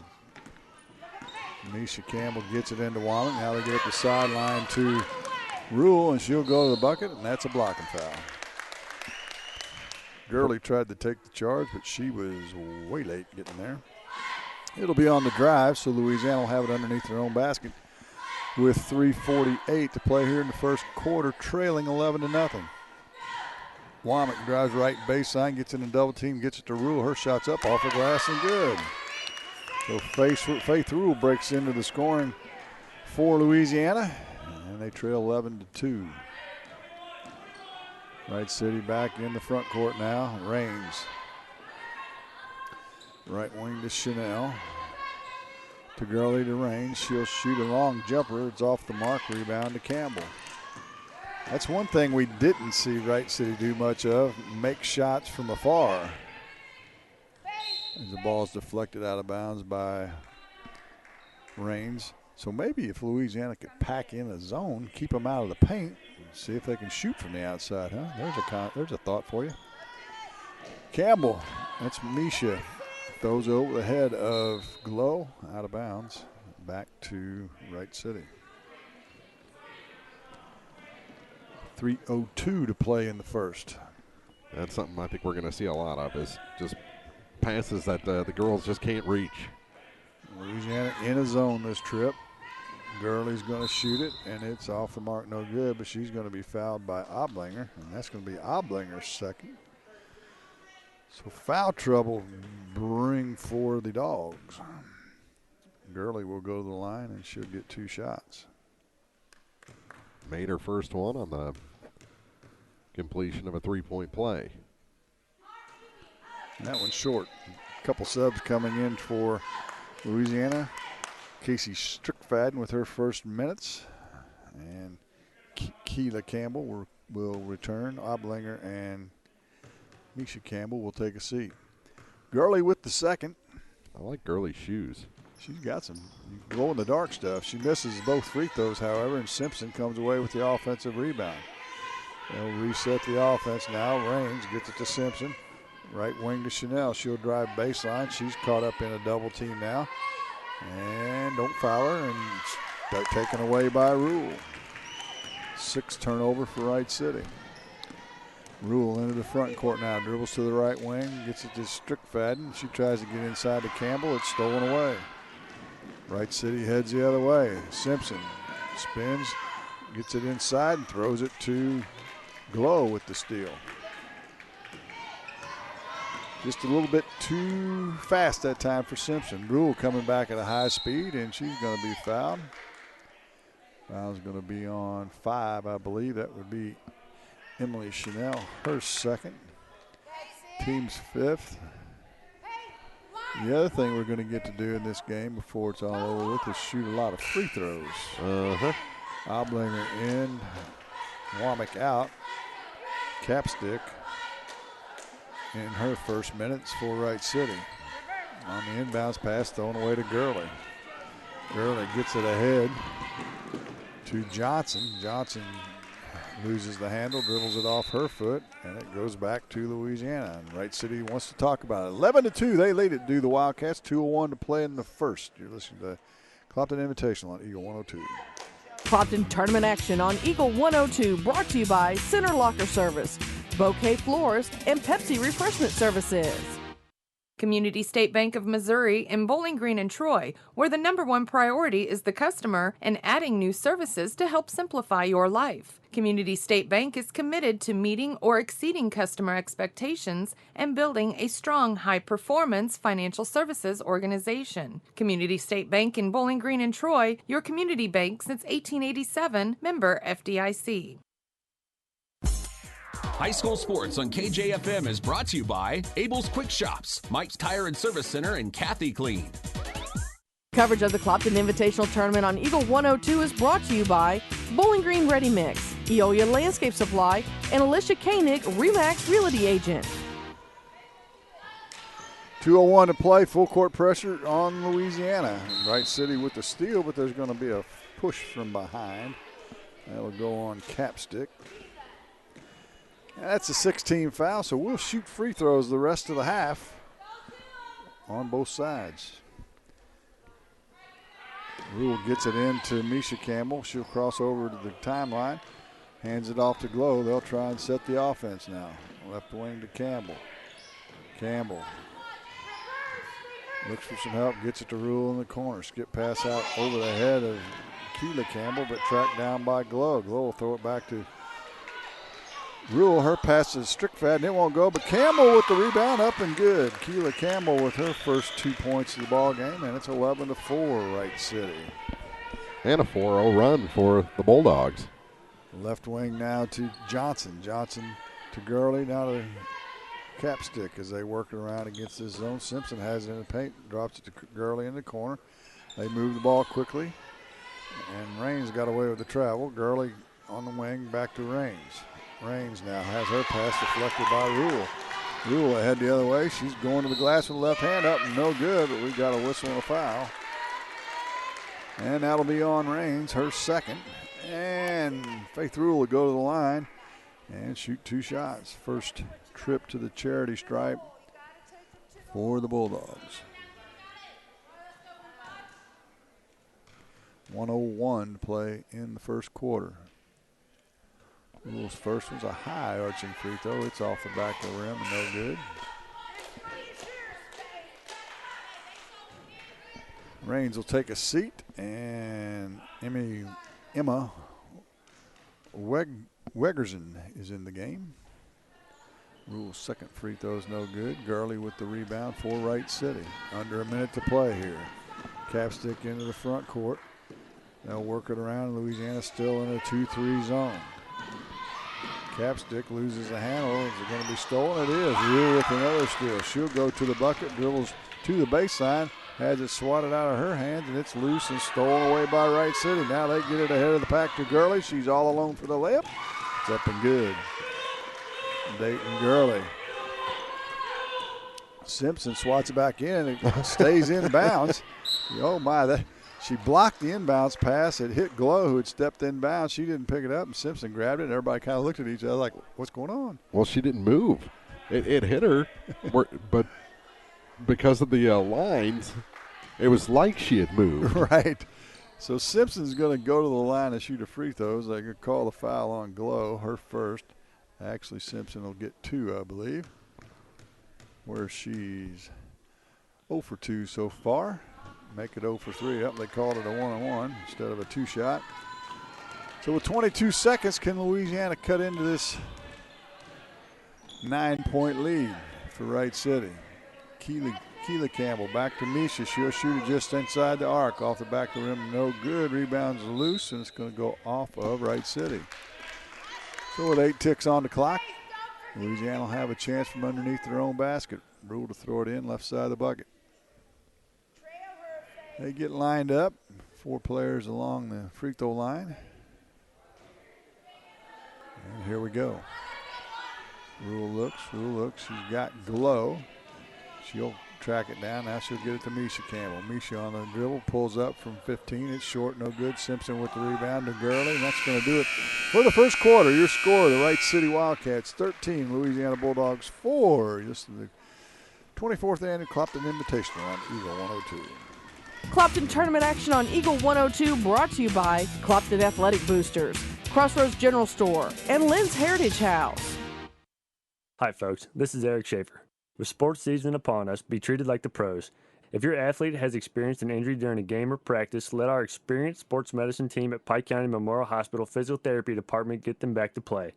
Misha Campbell gets it into Womack. Now they get up the sideline to Rule, and she'll go to the bucket, and that's a blocking foul. Gurley tried to take the charge, but she was way late getting there. It'll be on the drive, so Louisiana will have it underneath their own basket with 3:48 to play here in the first quarter, trailing 11-0. Womack drives right baseline, gets in a double team, gets it to Rule. Her shot's up off the glass and good. So Faith Rule breaks into the scoring for Louisiana, and they trail 11-2. Wright City back in the front court now. Raines. Right wing to Chanel. To Gurley to Raines. She'll shoot a long jumper. It's off the mark. Rebound to Campbell. That's one thing we didn't see Wright City do much of. Make shots from afar. As the ball is deflected out of bounds by Raines. So maybe if Louisiana could pack in a zone, keep them out of the paint, see if they can shoot from the outside, huh? There's a thought for you. Campbell, that's Misha. Throws it over the head of Glow, out of bounds, back to Wright City. 3:02 to play in the first. That's something I think we're going to see a lot of, is just passes that the girls just can't reach. Louisiana in a zone this trip. Gurley's going to shoot it, and it's off the mark, no good, but she's going to be fouled by Oblinger, and that's going to be Oblinger's second. So foul trouble bring for the Dogs. Gurley will go to the line, and she'll get 2 shots. Made her first one on the completion of a three-point play. And that one's short. A couple subs coming in for Louisiana. Casey Strickfaden with her first minutes. And Keela Campbell will return. Oblinger and Misha Campbell will take a seat. Gurley with the second. I like Gurley's shoes. She's got some glow-in-the-dark stuff. She misses both free throws, however, and Simpson comes away with the offensive rebound. They'll reset the offense now. Raines gets it to Simpson. Right wing to Chanel. She'll drive baseline. She's caught up in a double team now. And don't foul her, and taken away by Rule. 6 turnover for Wright City. Rule into the front court now. Dribbles to the right wing. Gets it to Strickfaden. She tries to get inside to Campbell. It's stolen away. Wright City heads the other way. Simpson spins, gets it inside, and throws it to Glow with the steal. Just a little bit too fast that time for Simpson. Rule coming back at a high speed, and she's going to be fouled. Foul's going to be on 5, I believe. That would be Emily Chanel, her second. Team's 5th. The other thing we're going to get to do in this game before it's all over with is shoot a lot of free throws. Oblinger in, Womack out. Capstick in her first minutes for Wright City. On the inbounds pass thrown away to Gurley. Gurley gets it ahead to Johnson. Johnson loses the handle, dribbles it off her foot, and it goes back to Louisiana. And Wright City wants to talk about it. 11-2, they lead it to the Wildcats. 2:01 to play in the first. You're listening to Clopton Invitational on Eagle 102. Clopton Tournament action on Eagle 102, brought to you by Center Locker Service, Bouquet Florist, and Pepsi Refreshment Services. Community State Bank of Missouri in Bowling Green and Troy, where the #1 priority is the customer and adding new services to help simplify your life. Community State Bank is committed to meeting or exceeding customer expectations and building a strong, high-performance financial services organization. Community State Bank in Bowling Green and Troy, your community bank since 1887, member FDIC. High school sports on KJFM is brought to you by Abel's Quick Shops, Mike's Tire and Service Center, and Kathy Clean. Coverage of the Clopton Invitational Tournament on Eagle 102 is brought to you by Bowling Green Ready Mix, Eolia Landscape Supply, and Alicia Koenig, RE/MAX Realty Agent. 2:01 to play, full court pressure on Louisiana. Wright City with the steal, but there's going to be a push from behind. That'll go on Capstick. That's a 16 foul, so we'll shoot free throws the rest of the half on both sides. Rule gets it into Misha Campbell. She'll cross over to the timeline, hands it off to Glow. They'll try and set the offense now. Left wing to Campbell. Campbell looks for some help, gets it to Rule in the corner. Skip pass out over the head of Keela Campbell, but tracked down by Glow. Glow will throw it back to Rule. Her pass is Strickfad, and it won't go, but Campbell with the rebound, up and good. Keela Campbell with her first 2 points of the ball game, and it's 11-4 Wright City. And a 4-0 run for the Bulldogs. Left wing now to Johnson. Johnson to Gurley, now to Capstick as they work it around against this zone. Simpson has it in the paint, drops it to Gurley in the corner. They move the ball quickly, and Raines got away with the travel. Gurley on the wing, back to Raines. Raines now has her pass deflected by Rule. Rule ahead the other way. She's going to the glass with the left hand up, no good, but we got a whistle and a foul. And that'll be on Raines, her second. And Faith Rule will go to the line and shoot 2 shots. First trip to the charity stripe for the Bulldogs. 1:01 to play in the first quarter. Rule's first one's a high arching free throw. It's off the back of the rim and no good. Raines will take a seat, and Emma Wegerson is in the game. Rule's second free throw is no good. Gurley with the rebound for Wright City. Under a minute to play here. Capstick into the front court. They'll work it around. Louisiana still in a 2-3 zone. Capstick loses the handle. Is it going to be stolen? It is. Rule with another steal. She'll go to the bucket, dribbles to the baseline, has it swatted out of her hands, and it's loose and stolen away by Wright City. Now they get it ahead of the pack to Gurley. She's all alone for the layup. It's up and good. Dayton Gurley. Simpson swats it back in. It stays in bounds. Oh, my. She blocked the inbounds pass. It hit Glow, who had stepped inbounds. She didn't pick it up, and Simpson grabbed it, and everybody kind of looked at each other like, what's going on? Well, she didn't move. It hit her, but because of the lines, it was like she had moved. Right. So Simpson's going to go to the line and shoot a free throws. They're going to call the foul on Glow, her first. Actually, Simpson will get 2, I believe, where she's 0 for 2 so far. make it 0 for 3. Up, they called it a 1-on-1 instead of a 2-shot. So with 22 seconds, can Louisiana cut into this 9-point lead for Wright City? Keely Campbell back to Misha. She'll shoot it just inside the arc. Off the back of the rim, no good. Rebound's loose, and it's going to go off of Wright City. So with 8 ticks on the clock, Louisiana will have a chance from underneath their own basket. Rule to throw it in, left side of the bucket. They get lined up. 4 players along the free throw line. And here we go. Rule looks. She's got Glow. She'll track it down. Now she'll get it to Misha Campbell. Misha on the dribble, pulls up from 15. It's short, no good. Simpson with the rebound to Gurley, and that's going to do it for the first quarter. Your score, the Wright City Wildcats 13, Louisiana Bulldogs 4. This is the 24th annual Clopton Invitational on Eagle 102. Clopton tournament action on Eagle 102 brought to you by Clopton Athletic Boosters, Crossroads General Store, and Lynn's Heritage House. Hi folks, this is Eric Schaefer. With sports season upon us, be treated like the pros. If your athlete has experienced an injury during a game or practice, let our experienced sports medicine team at Pike County Memorial Hospital Physiotherapy Department get them back to play.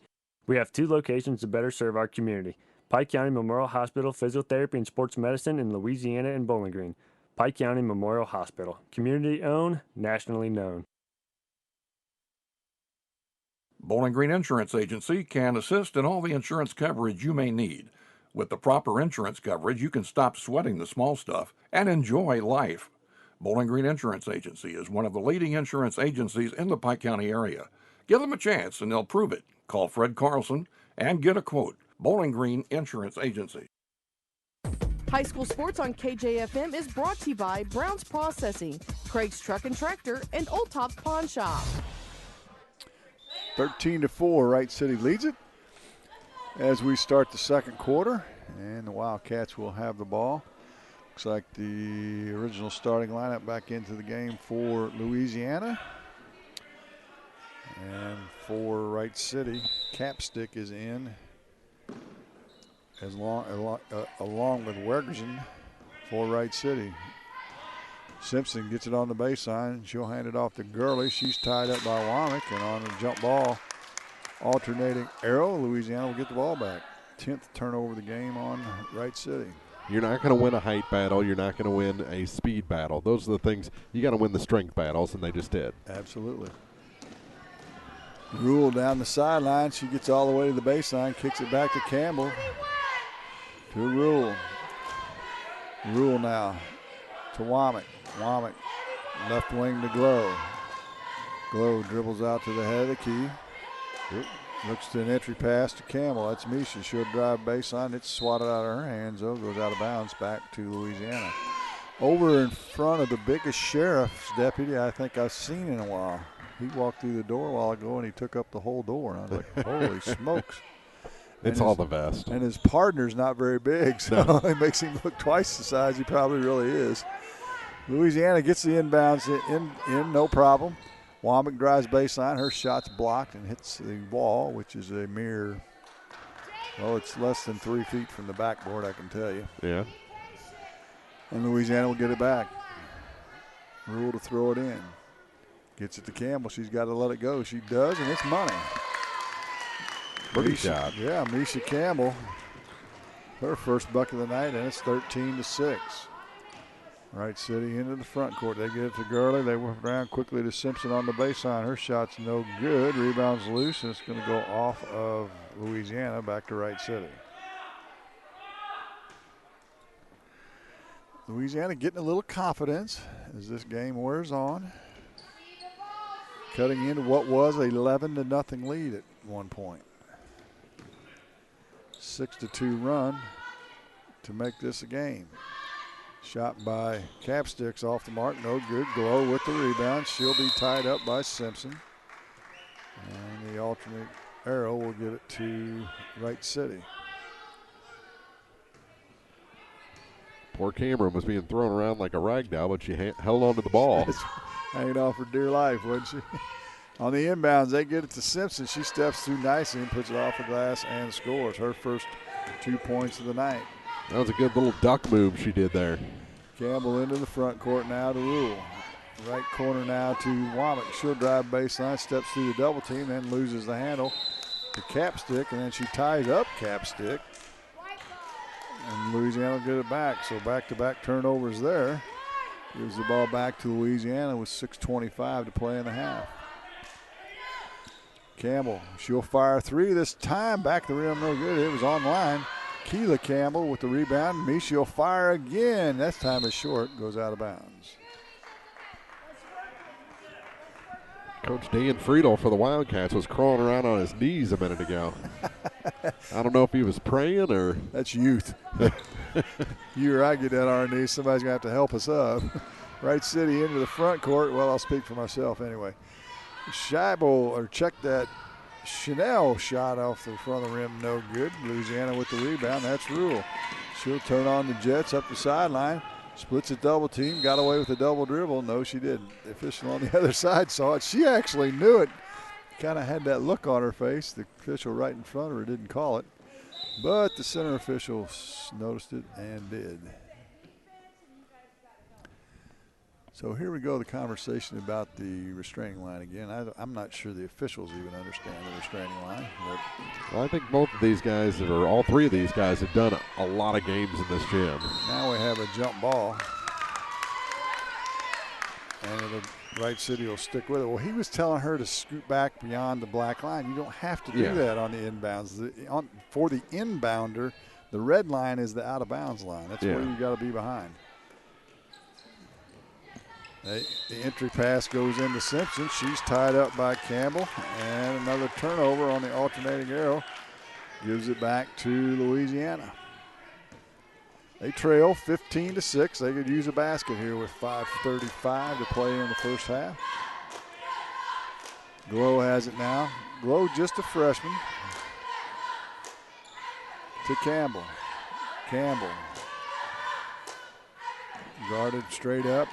We have 2 locations to better serve our community: Pike County Memorial Hospital Physiotherapy and Sports Medicine in Louisiana and Bowling Green. Pike County Memorial Hospital. Community owned, nationally known. Bowling Green Insurance Agency can assist in all the insurance coverage you may need. With the proper insurance coverage, you can stop sweating the small stuff and enjoy life. Bowling Green Insurance Agency is one of the leading insurance agencies in the Pike County area. Give them a chance and they'll prove it. Call Fred Carlson and get a quote. Bowling Green Insurance Agency. High school sports on KJFM is brought to you by Brown's Processing, Craig's Truck and Tractor, and Old Tops Pawn Shop. 13-4, Wright City leads it as we start the second quarter, and the Wildcats will have the ball. Looks like the original starting lineup back into the game for Louisiana. And for Wright City, Capstick is in along with Wergerson for Wright City. Simpson gets it on the baseline. She'll hand it off to Gurley. She's tied up by Womack, and on a jump ball, alternating arrow, Louisiana will get the ball back. 10th turnover of the game on Wright City. You're not going to win a height battle. You're not going to win a speed battle. Those are the things you got to win the strength battles, and they just did. Absolutely. Rule down the sideline. She gets all the way to the baseline, kicks it back to Campbell. To Rule. Rule now to Womack. Womack left wing to Glow. Glow dribbles out to the head of the key. Looks to an entry pass to Campbell. That's Misha. She'll drive baseline. It's swatted out of her hands. Though goes out of bounds back to Louisiana. Over in front of the biggest sheriff's deputy I think I've seen in a while. He walked through the door a while ago and he took up the whole door. And I was like, holy smokes. It's all the best. And his partner's not very big, so it makes him look twice the size he probably really is. Louisiana gets the inbounds in no problem. Womack drives baseline. Her shot's blocked and hits the wall, which is a mere, well, it's less than 3 feet from the backboard, I can tell you. Yeah. And Louisiana will get it back. Rule to throw it in. Gets it to Campbell. She's got to let it go. She does, and it's money. Pretty shot. Yeah, Misha Campbell, her first bucket of the night, and it's 13-6. Wright City into the front court. They get it to Gurley. They work around quickly to Simpson on the baseline. Her shot's no good. Rebound's loose, and it's going to go off of Louisiana back to Wright City. Louisiana getting a little confidence as this game wears on. Cutting into what was a 11-0 lead at one point. 6-2 run to make this a game. Shot by Capsticks off the mark, no good. Glow with the rebound. She'll be tied up by Simpson. And the alternate arrow will get it to Wright City. Poor Cameron was being thrown around like a rag doll, but she held on to the ball. Hanging off for dear life, wasn't she? On the inbounds, they get it to Simpson. She steps through nicely and puts it off the glass and scores her first 2 points of the night. That was a good little duck move she did there. Campbell into the front court now to Rule. Right corner now to Womack. She'll drive baseline, steps through the double team, then loses the handle to Capstick, and then she ties up Capstick. And Louisiana will get it back. So back-to-back turnovers there. Gives the ball back to Louisiana with 6:25 to play in the half. Campbell, she'll fire a three this time. Back the rim, no good. It was on line. Keela Campbell with the rebound. Misha will fire again. This time is short, goes out of bounds. Coach Dan Friedel for the Wildcats was crawling around on his knees a minute ago. I don't know if he was praying or. That's youth. You or I get down on our knees, somebody's going to have to help us up. Wright City into the front court. Well, I'll speak for myself anyway. Scheibel, or check that Chanel shot off the front of the rim, no good. Louisiana with the rebound. That's Rule. She'll turn on the Jets up the sideline. Splits a double team, got away with a double dribble. No, she didn't. The official on the other side saw it. She actually knew it. Kind of had that look on her face. The official right in front of her didn't call it. But the center official noticed it and did. So here we go, the conversation about the restraining line again. I'm not sure the officials even understand the restraining line. Well, I think both of these guys, or all three of these guys, have done a lot of games in this gym. Now we have a jump ball. And Wright City will stick with it. Well, he was telling her to scoot back beyond the black line. You don't have to do that on the inbounds. For the inbounder, the red line is the out-of-bounds line. That's where you got to be behind. The entry pass goes into Simpson. She's tied up by Campbell. And another turnover on the alternating arrow gives it back to Louisiana. They trail 15-6. They could use a basket here with 5:35 to play in the first half. Glow has it now. Glow just a freshman. To Campbell. Campbell. Guarded straight up.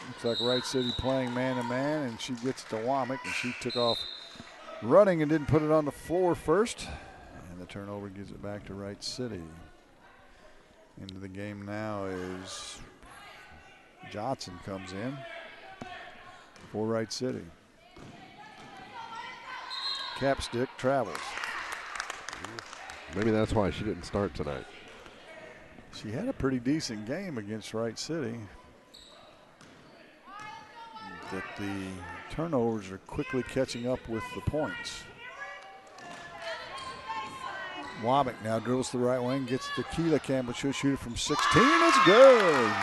Looks like Wright City playing man-to-man, and she gets to Womack, and she took off running and didn't put it on the floor first. And the turnover gives it back to Wright City. Into the game now is Johnson comes in for Wright City. Capstick travels. Maybe that's why she didn't start tonight. She had a pretty decent game against Wright City. That the turnovers are quickly catching up with the points. Womack now dribbles to the right wing, gets to Keela Campbell. She'll shoot it from 16. It's good.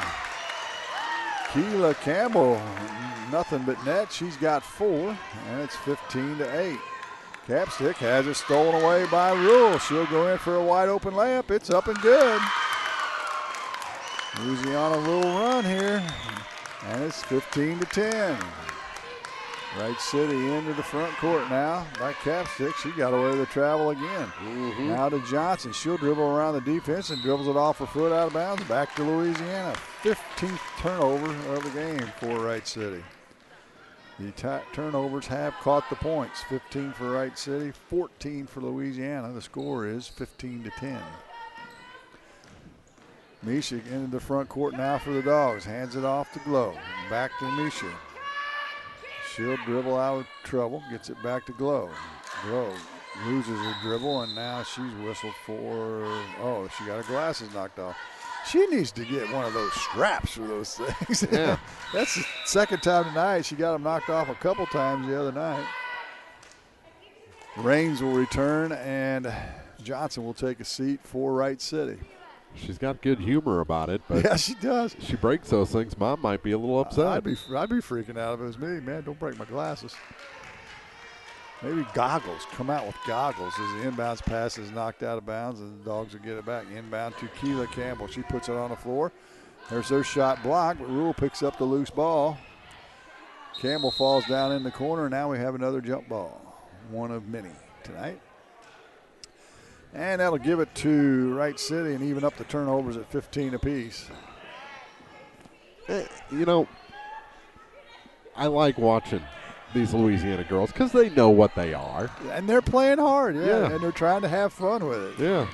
Keela Campbell, nothing but net. She's got 4, and it's 15-8. Capstick has it stolen away by Rule. She'll go in for a wide open layup. It's up and good. Louisiana will run here, and it's 15-10. Wright City into the front court now by Capstick. She got away with the travel again. Now to Johnson. She'll dribble around the defense and dribbles it off her foot out of bounds. Back to Louisiana. 15th turnover of the game for Wright City. The turnovers have caught the points. 15 for Wright City, 14 for Louisiana. The score is 15-10. Misha into the front court now for the Dogs. Hands it off to Glow. Back to Misha. She'll dribble out of trouble, gets it back to Glow. Glow loses her dribble, and now she's whistled for, she got her glasses knocked off. She needs to get one of those straps for those things. Yeah. That's the second time tonight. She got them knocked off a couple times the other night. Raines will return, and Johnson will take a seat for Wright City. She's got good humor about it, but yeah, she does. She breaks those things. Mom might be a little upset. I'd be freaking out if it was me. Man, don't break my glasses. Maybe goggles. Come out with goggles as the inbounds pass is knocked out of bounds, and the Dogs will get it back. Inbound to Keela Campbell. She puts it on the floor. There's their shot blocked, but Rule picks up the loose ball. Campbell falls down in the corner. Now we have another jump ball. One of many tonight. And that'll give it to Wright City and even up the turnovers at 15 apiece. You know, I like watching these Louisiana girls because they know what they are. And they're playing hard, yeah, and they're trying to have fun with it. Yeah.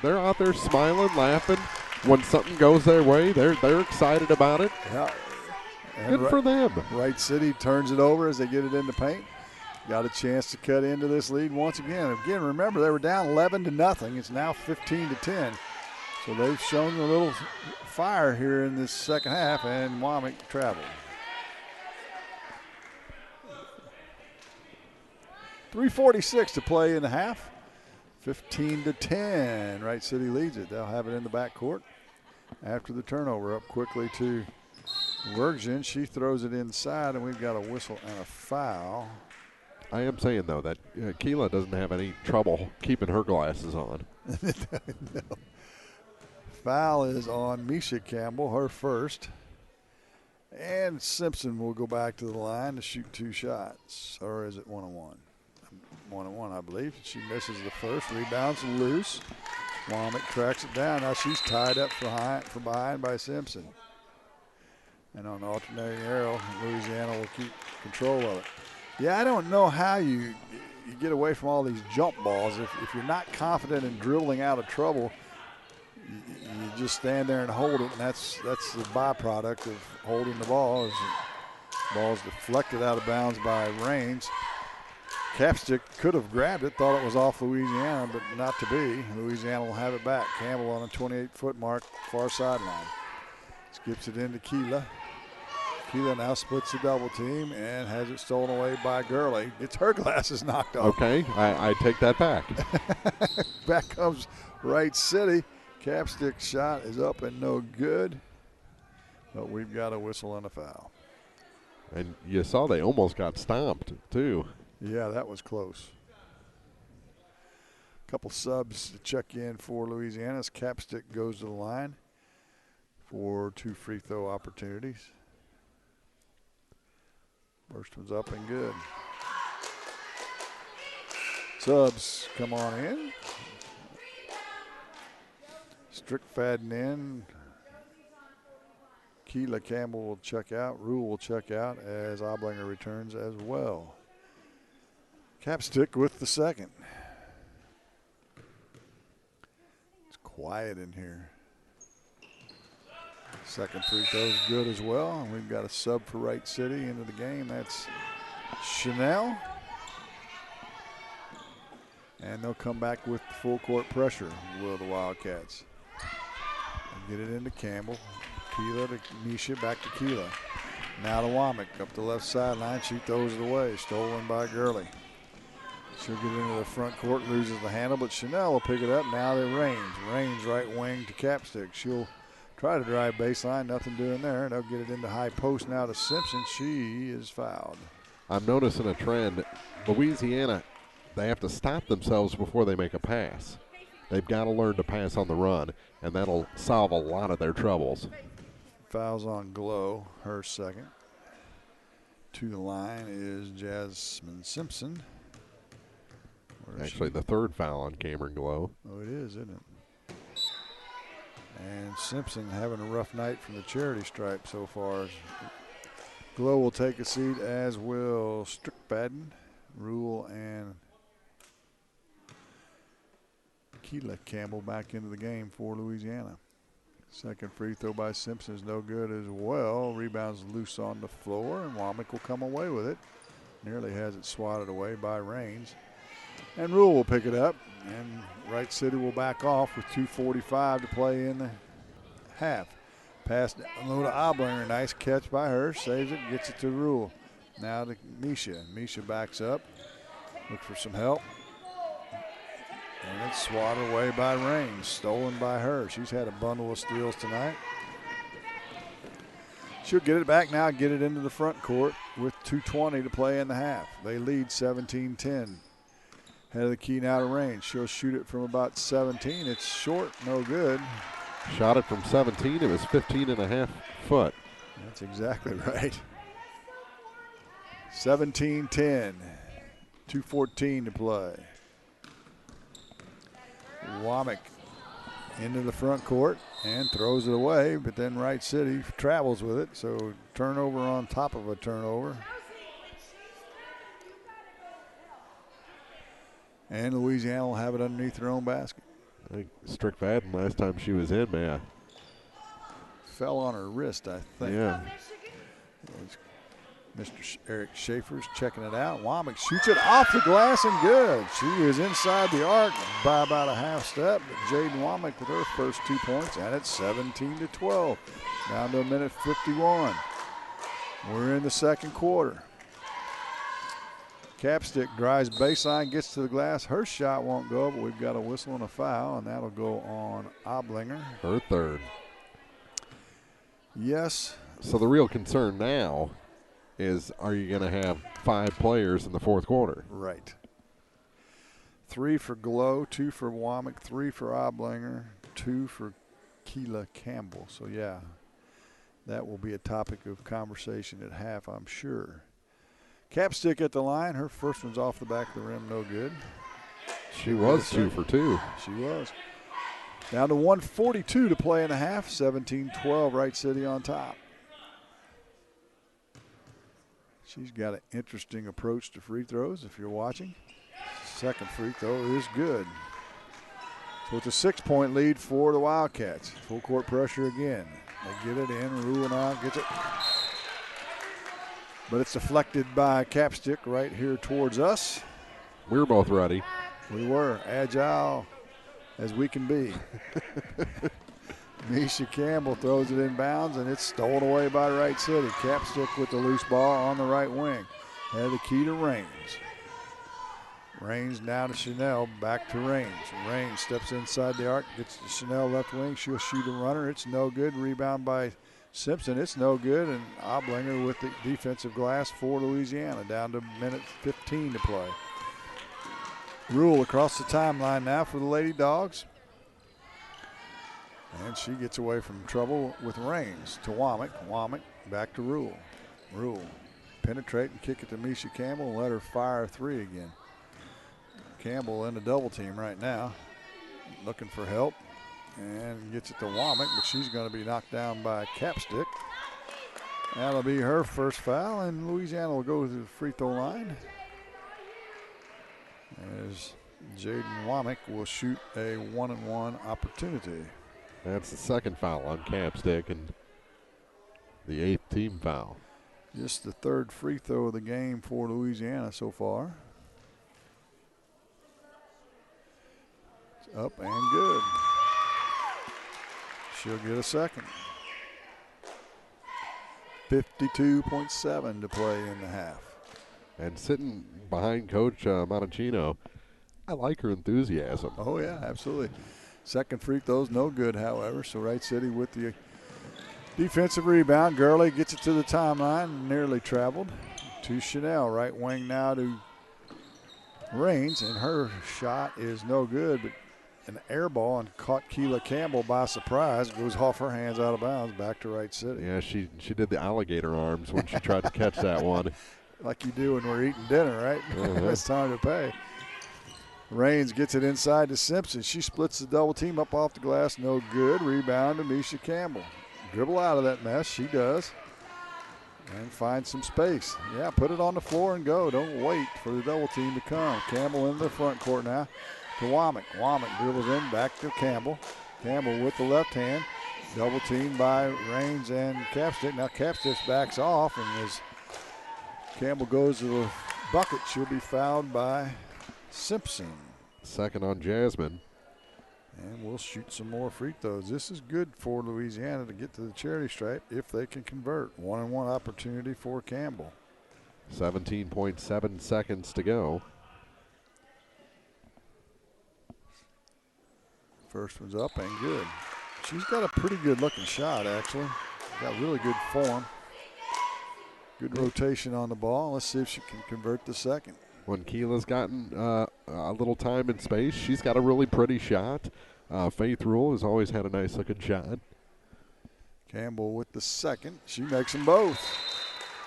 They're out there smiling, laughing. when something goes their way, they're excited about it. Yeah. Good for them. Wright City turns it over as they get it in the paint. Got a chance to cut into this lead once again. Again, remember, they were down 11-0. It's now 15-10. So they've shown a little fire here in this second half, and Womack traveled. 3:46 to play in the half. 15-10. Wright City leads it. They'll have it in the backcourt after the turnover. Up quickly to Bergjen. She throws it inside, and we've got a whistle and a foul. I am saying, though, that Keela doesn't have any trouble keeping her glasses on. No. Foul is on Misha Campbell, her first. And Simpson will go back to the line to shoot 2 shots. Or is it 1-on-1? 1-on-1, I believe. She misses the first. Rebounds loose. Womack tracks it down. Now she's tied up from behind by Simpson. And on alternating arrow, Louisiana will keep control of it. Yeah, I don't know how you get away from all these jump balls. If you're not confident in dribbling out of trouble, you just stand there and hold it, and that's the byproduct of holding the ball. As the ball's deflected out of bounds by Raines. Capstick could have grabbed it, thought it was off Louisiana, but not to be. Louisiana will have it back. Campbell on a 28-foot mark, far sideline. Skips it into Keela. Keela now splits the double team and has it stolen away by Gurley. Gets her glasses knocked off. Okay, I take that back. Back comes Wright City. Capstick's shot is up and no good. But we've got a whistle and a foul. And you saw they almost got stomped, too. Yeah, that was close. A couple subs to check in for Louisiana's. Capstick goes to the line for 2 free throw opportunities. First one's up and good. Subs come on in. Strickfadden in. Keela Campbell will check out. Rule will check out as Oblinger returns as well. Capstick with the second. It's quiet in here. Second free throw is good as well. And we've got a sub for Wright City into the game. That's Chanel. And they'll come back with full court pressure, will the Wildcats. Get it into Campbell. Keela to Misha, back to Keela. Now to Womack, up the left sideline. She throws it away. Stolen by Gurley. She'll get into the front court, loses the handle, but Chanel will pick it up. Now to Raines. Raines right wing to Capstick. She'll try to drive baseline. Nothing doing there. They'll get it into high post now to Simpson. She is fouled. I'm noticing a trend. Louisiana, they have to stop themselves before they make a pass. They've got to learn to pass on the run, and that'll solve a lot of their troubles. Fouls on Glow, her second. To the line is Jasmine Simpson. Actually, the third foul on Cameron Glow. Oh, it is, isn't it? And Simpson having a rough night from the charity stripe so far. Glow will take a seat, as will Strickfadden, Rule, and Keela Campbell back into the game for Louisiana. Second free throw by Simpson is no good as well. Rebounds loose on the floor, and Womack will come away with it. Nearly has it swatted away by Raines. And Rule will pick it up, and Wright City will back off with 2:45 to play in the half. Pass down low to Oblinger. Nice catch by her. Saves it, gets it to Rule. Now to Misha. Misha backs up. Looks for some help. And it's swatted away by Raines. Stolen by her. She's had a bundle of steals tonight. She'll get it back now, get it into the front court with 2:20 to play in the half. They lead 17-10. Head of the key now to Raines. She'll shoot it from about 17. It's short, no good. Shot it from 17. It was 15.5 foot. That's exactly right. 17-10. 2:14 to play. Womack into the front court and throws it away, but then Wright City travels with it, so turnover on top of a turnover. And Louisiana will have it underneath their own basket. I think Strickfadden, last time she was in, may I fell on her wrist, I think. Yeah. Mr. Eric Schaefer's checking it out. Womack shoots it off the glass and good. She is inside the arc by about a half step. But Jaden Womack with her first 2 points, and it's 17-12. Down to a minute 51. We're in the second quarter. Capstick drives baseline, gets to the glass. Her shot won't go, but we've got a whistle and a foul, and that'll go on Oblinger. Her third. Yes. So the real concern now is, are you going to have 5 players in the fourth quarter? Right. 3 for Glow, 2 for Womack, 3 for Oblinger, 2 for Keela Campbell. So, yeah, that will be a topic of conversation at half, I'm sure. Capstick at the line. Her first one's off the back of the rim, no good. She was 2 for 2. She was. Down to 1:42 to play in the half. 17-12, Wright City on top. She's got an interesting approach to free throws if you're watching. Second free throw is good. So it's a 6-point lead for the Wildcats. Full court pressure again. They get it in. Rule now gets it. But it's deflected by Capstick right here towards us. We were both ready. We were agile as we can be. Misha Campbell throws it in bounds, and it's stolen away by Wright City. Capstick with the loose ball on the right wing. Had the key to Raines. Raines now to Chanel, back to Raines. Raines steps inside the arc, gets to Chanel left wing. She'll shoot a runner. It's no good. Rebound by Simpson. It's no good. And Oblinger with the defensive glass for Louisiana. Down to minute 15 to play. Rule across the timeline now for the Lady Dogs. And she gets away from trouble with Raines to Womack. Womack back to Rule. Rule penetrate and kick it to Misha Campbell and let her fire a three again. Campbell in a double team right now, looking for help, and gets it to Womack, but she's going to be knocked down by Capstick. That'll be her first foul, and Louisiana will go to the free throw line as Jaden Womack will shoot a 1-and-1 opportunity. That's the second foul on Capstick and the 8th team foul. Just the third free throw of the game for Louisiana so far. It's up and good. She'll get a second. 52.7 to play in the half. And sitting behind Coach Monticino, I like her enthusiasm. Oh, yeah, absolutely. Second free throw's no good, however, so Wright City with the defensive rebound. Gurley gets it to the timeline, nearly traveled to Chanel. Right wing now to Raines, and her shot is no good, but an air ball and caught Keela Campbell by surprise. Goes off her hands out of bounds, back to Wright City. Yeah, she did the alligator arms when she tried to catch that one. Like you do when we're eating dinner, right? It's time to pay. Raines gets it inside to Simpson. She splits the double team up off the glass. No good. Rebound to Misha Campbell. Dribble out of that mess. She does. And find some space. Yeah, put it on the floor and go. Don't wait for the double team to come. Campbell in the front court now to Womack. Womack dribbles in back to Campbell. Campbell with the left hand. Double team by Raines and Capstick. Now Capstick backs off, and as Campbell goes to the bucket, she'll be fouled by Simpson. Second on Jasmine. And we'll shoot some more free throws. This is good for Louisiana to get to the charity stripe if they can convert. 1-and-1 opportunity for Campbell. 17.7 seconds to go. First one's up and good. She's got a pretty good looking shot, actually. Got really good form. Good rotation on the ball. Let's see if she can convert the second. When Keela's gotten a little time and space, she's got a really pretty shot. Faith Rule has always had a nice looking shot. Campbell with the second. She makes them both.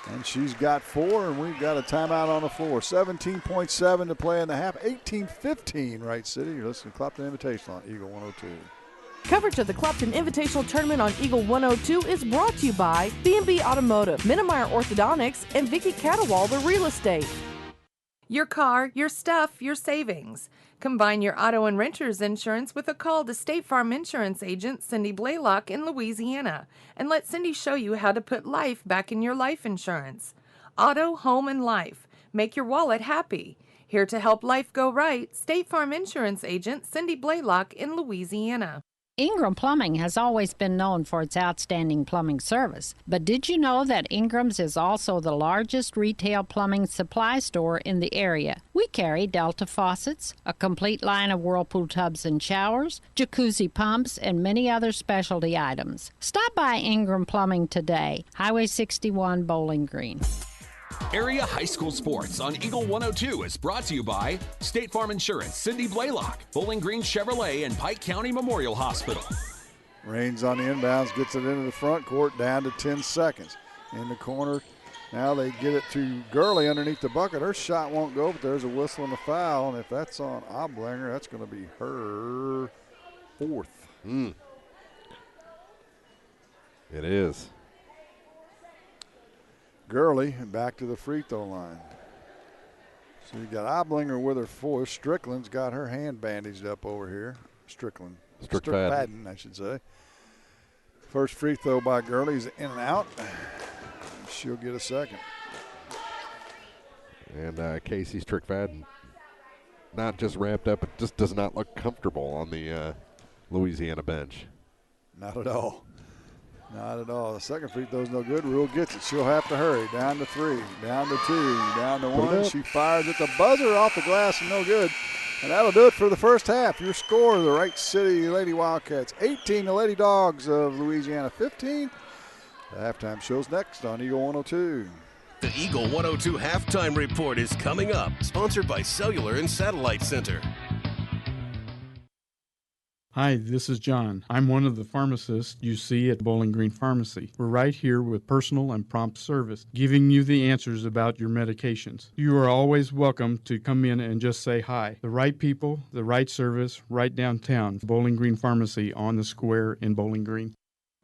And she's got 4, and we've got a timeout on the floor. 17.7 to play in the half. 18-15, Wright City. You're listening to Clopton Invitational on Eagle 102. Coverage of the Clopton Invitational Tournament on Eagle 102 is brought to you by B&B Automotive, Minnemeyer Orthodontics, and Vicky Catterwall, the Real Estate. Your car, your stuff, your savings. Combine your auto and renter's insurance with a call to State Farm Insurance agent Cindy Blaylock in Louisiana, and let Cindy show you how to put life back in your life insurance. Auto, home, and life. Make your wallet happy. Here to help life go right, State Farm Insurance agent Cindy Blaylock in Louisiana. Ingram Plumbing has always been known for its outstanding plumbing service. But did you know that Ingram's is also the largest retail plumbing supply store in the area? We carry Delta faucets, a complete line of Whirlpool tubs and showers, jacuzzi pumps, and many other specialty items. Stop by Ingram Plumbing today, Highway 61, Bowling Green. Area high school sports on Eagle 102 is brought to you by State Farm Insurance, Cindy Blaylock, Bowling Green Chevrolet, and Pike County Memorial Hospital. Rains on the inbounds, gets it into the front court, down to 10 seconds. In the corner, now they get it to Gurley underneath the bucket. Her shot won't go, but there's a whistle and a foul, and if that's on Oblinger, that's going to be her fourth. It is. Gurley back to the free throw line. So you got Oblinger with her fourth. Strickland's got her hand bandaged up over here. Strickfadden, I should say. First free throw by Gurley's in and out. She'll get a second. And Casey Strickfadden not just ramped up, but just does not look comfortable on the Louisiana bench. Not at all. Not at all. The second free throw's no good. Rule gets it. She'll have to hurry. Down to 3, down to 2, down to 1. She fires at the buzzer off the glass and no good. And that'll do it for the first half. Your score, the Wright City Lady Wildcats 18, the Lady Dogs of Louisiana 15. The halftime show's next on Eagle 102. The Eagle 102 halftime report is coming up, sponsored by Cellular and Satellite Center. Hi, this is John. I'm one of the pharmacists you see at Bowling Green Pharmacy. We're right here with personal and prompt service, giving you the answers about your medications. You are always welcome to come in and just say hi. The right people, the right service, right downtown. Bowling Green Pharmacy on the square in Bowling Green.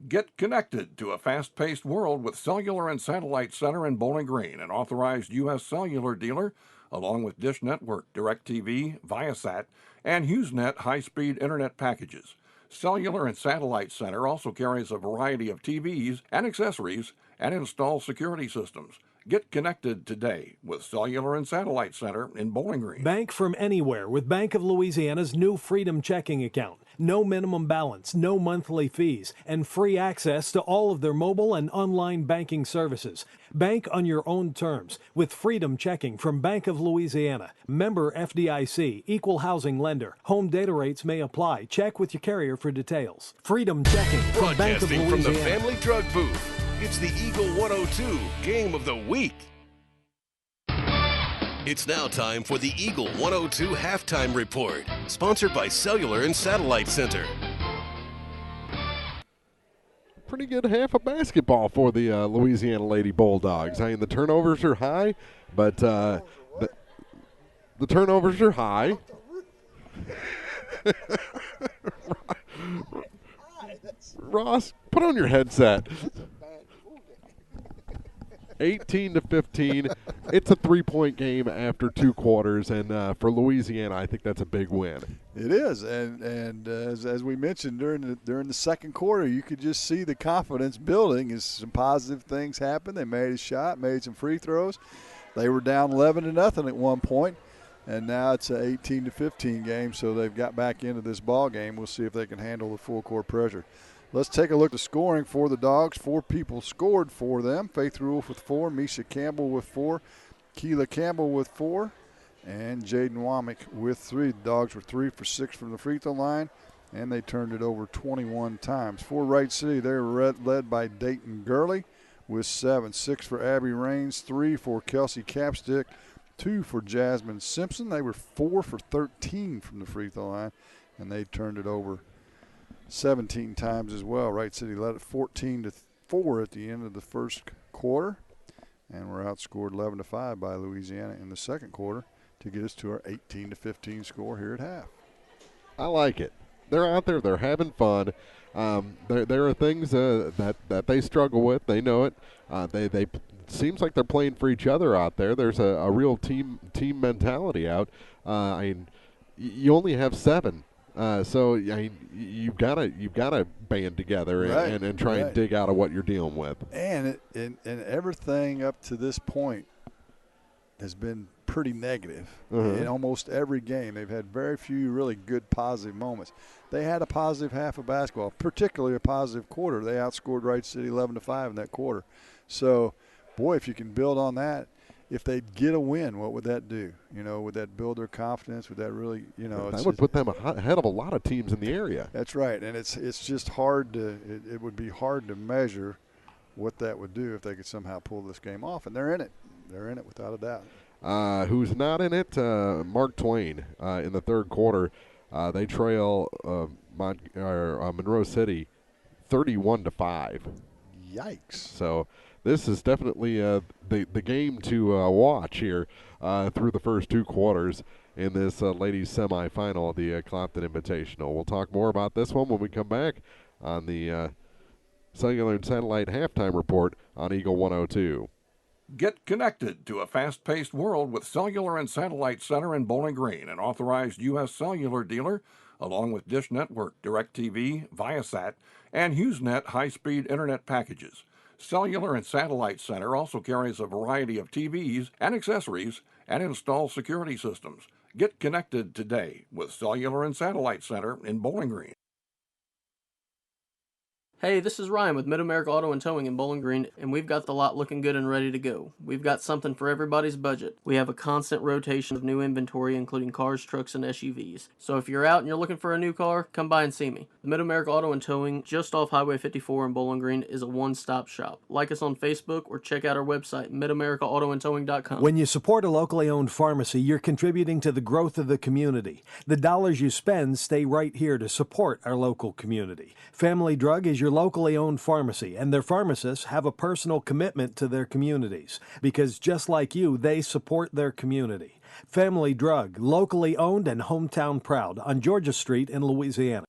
Get connected to a fast-paced world with Cellular and Satellite Center in Bowling Green, an authorized U.S. cellular dealer, along with Dish Network, DirecTV, Viasat, and HughesNet high-speed internet packages. Cellular and Satellite Center also carries a variety of TVs and accessories and installs security systems. Get connected today with Cellular and Satellite Center in Bowling Green. Bank from anywhere with Bank of Louisiana's new Freedom Checking account. No minimum balance, no monthly fees, and free access to all of their mobile and online banking services. Bank on your own terms with Freedom Checking from Bank of Louisiana. Member FDIC, equal housing lender. Home data rates may apply. Check with your carrier for details. Freedom Checking from Bank of Broadcasting Louisiana. from the Family Drug Booth, it's the Eagle 102 Game of the Week. It's now time for the Eagle 102 Halftime Report, sponsored by Cellular and Satellite Center. Pretty good half of basketball for the Louisiana Lady Bulldogs. I mean, the turnovers are high, but the turnovers are high. Ross, put on your headset. 18-15. It's a 3-point game after 2 quarters, and for Louisiana, I think that's a big win. It is, and as we mentioned during the second quarter, you could just see the confidence building as some positive things happened. They made a shot, made some free throws. They were down 11-0 at one point, and now it's an 18-15 game. So they've got back into this ball game. We'll see if they can handle the full court pressure. Let's take a look at the scoring for the Dogs. 4 people scored for them. Faith Rulf with 4, Misha Campbell with 4, Keela Campbell with 4, and Jaden Womack with 3. The Dogs were 3 for 6 from the free throw line, and they turned it over 21 times. For Wright City, they're led by Dayton Gurley with 7. 6 for Abby Raines, 3 for Kelsey Capstick, 2 for Jasmine Simpson. They were 4 for 13 from the free throw line, and they turned it over 17 times as well. Wright City led it 14-4 at the end of the first quarter, and we're outscored 11-5 by Louisiana in the second quarter to get us to our 18-15 score here at half. I like it. They're out there. They're having fun. There are things that they struggle with. They know it. seems like they're playing for each other out there. There's a real team mentality out. I mean, you only have 7. So I mean, you've got to band together and try and dig out of what you're dealing with. And everything up to this point has been pretty negative. In almost every game, they've had very few really good positive moments. They had a positive half of basketball, particularly a positive quarter. They outscored Wright City 11-5 in that quarter. So, boy, if you can build on that. If they get a win, what would that do? Would that build their confidence? Would that really, that would put them ahead of a lot of teams in the area. That's right, and it's just hard to. It would be hard to measure what that would do if they could somehow pull this game off, and they're in it. They're in it without a doubt. Who's not in it? Mark Twain in the third quarter. They trail Monroe City 31-5. Yikes! So. This is definitely the game to watch here through the first 2 quarters in this ladies semifinal of the Clopton Invitational. We'll talk more about this one when we come back on the Cellular and Satellite Halftime Report on Eagle 102. Get connected to a fast-paced world with Cellular and Satellite Center in Bowling Green, an authorized U.S. cellular dealer, along with Dish Network, DirecTV, Viasat, and HughesNet high-speed internet packages. Cellular and Satellite Center also carries a variety of TVs and accessories and installs security systems. Get connected today with Cellular and Satellite Center in Bowling Green. Hey, this is Ryan with Mid-America Auto and Towing in Bowling Green, and we've got the lot looking good and ready to go. We've got something for everybody's budget. We have a constant rotation of new inventory, including cars, trucks, and SUVs. So if you're out and you're looking for a new car, come by and see me. The Mid-America Auto and Towing, just off Highway 54 in Bowling Green, is a one-stop shop. Like us on Facebook or check out our website, midamericaautoandtowing.com. When you support a locally owned pharmacy, you're contributing to the growth of the community. The dollars you spend stay right here to support our local community. Family Drug is your locally owned pharmacy, and their pharmacists have a personal commitment to their communities because just like you, they support their community. Family Drug, locally owned and hometown proud on Georgia Street in Louisiana.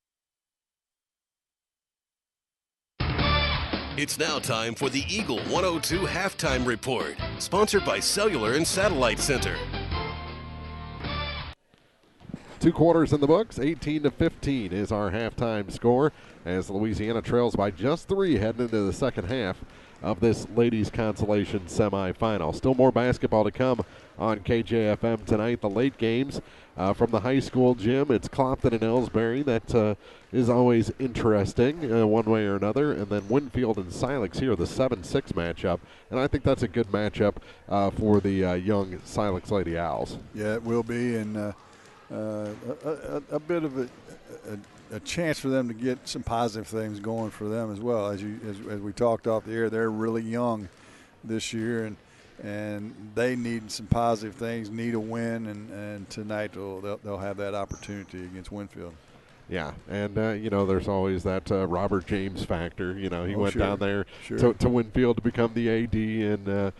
It's now time for the Eagle 102 Halftime Report, sponsored by Cellular and Satellite Center. 2 quarters in the books, 18-15 is our halftime score as Louisiana trails by just 3 heading into the second half of this ladies consolation semifinal. Still more basketball to come on KJFM tonight. The late games from the high school gym. It's Clopton and Ellsbury. That is always interesting one way or another. And then Winfield and Silex here, the 7-6 matchup. And I think that's a good matchup for the young Silex Lady Owls. Yeah, it will be. And a bit of a chance for them to get some positive things going for them as well. As we talked off the air, they're really young this year, and they need some positive things, need a win, and tonight they'll have that opportunity against Winfield. Yeah, and, there's always that Robert James factor. He went down there to Winfield to become the AD, and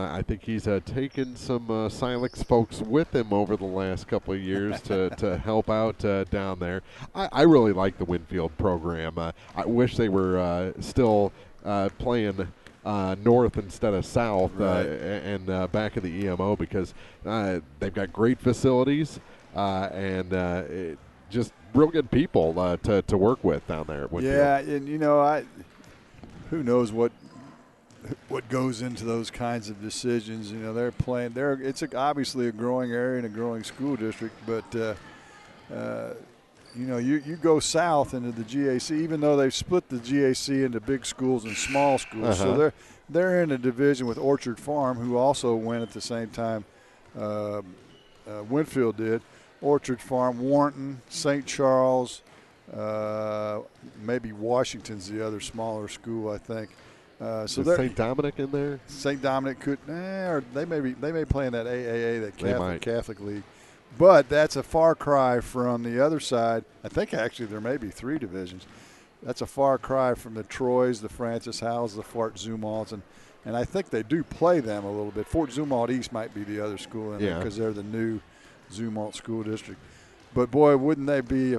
I think he's taken some Silex folks with him over the last couple of years to help out down there. I really like the Winfield program. I wish they were still playing north instead of south and back in the EMO because they've got great facilities and just real good people to work with down there at Winfield. Yeah, and who knows what goes into those kinds of decisions. They're playing there. It's obviously a growing area and a growing school district, but you go south into the GAC, even though they've split the GAC into big schools and small schools. So they're in a division with Orchard Farm, who also went at the same time Winfield did. Orchard Farm, Warrenton, St. Charles, maybe Washington's the other smaller school, I think. So is St. Dominic in there? St. Dominic could, or they may play in that AAA, that Catholic League. But that's a far cry from the other side. I think actually there may be 3 divisions. That's a far cry from the Troys, the Francis Howells, the Fort Zumalls, and I think they do play them a little bit. Fort Zumwalt East might be the other school in there because they're the new Zumwalt School District. But boy, wouldn't they be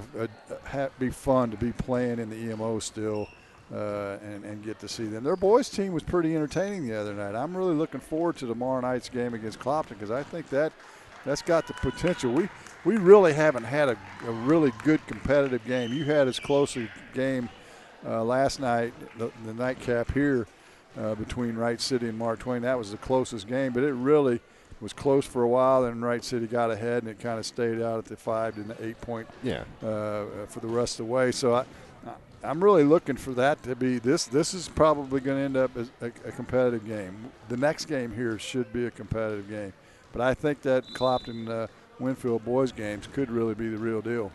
fun to be playing in the EMO still and get to see them. Their boys team was pretty entertaining the other night. I'm really looking forward to tomorrow night's game against Clopton because I think that's got the potential. We really haven't had a really good competitive game. You had as close a game last night, the nightcap here between Wright City and Mark Twain. That was the closest game, but it really was close for a while. Then Wright City got ahead, and it kind of stayed out at the 5 to 8 point for the rest of the way. So I'm really looking for that to be this. This is probably going to end up as a competitive game. The next game here should be a competitive game. But I think that Clopton Winfield boys games could really be the real deal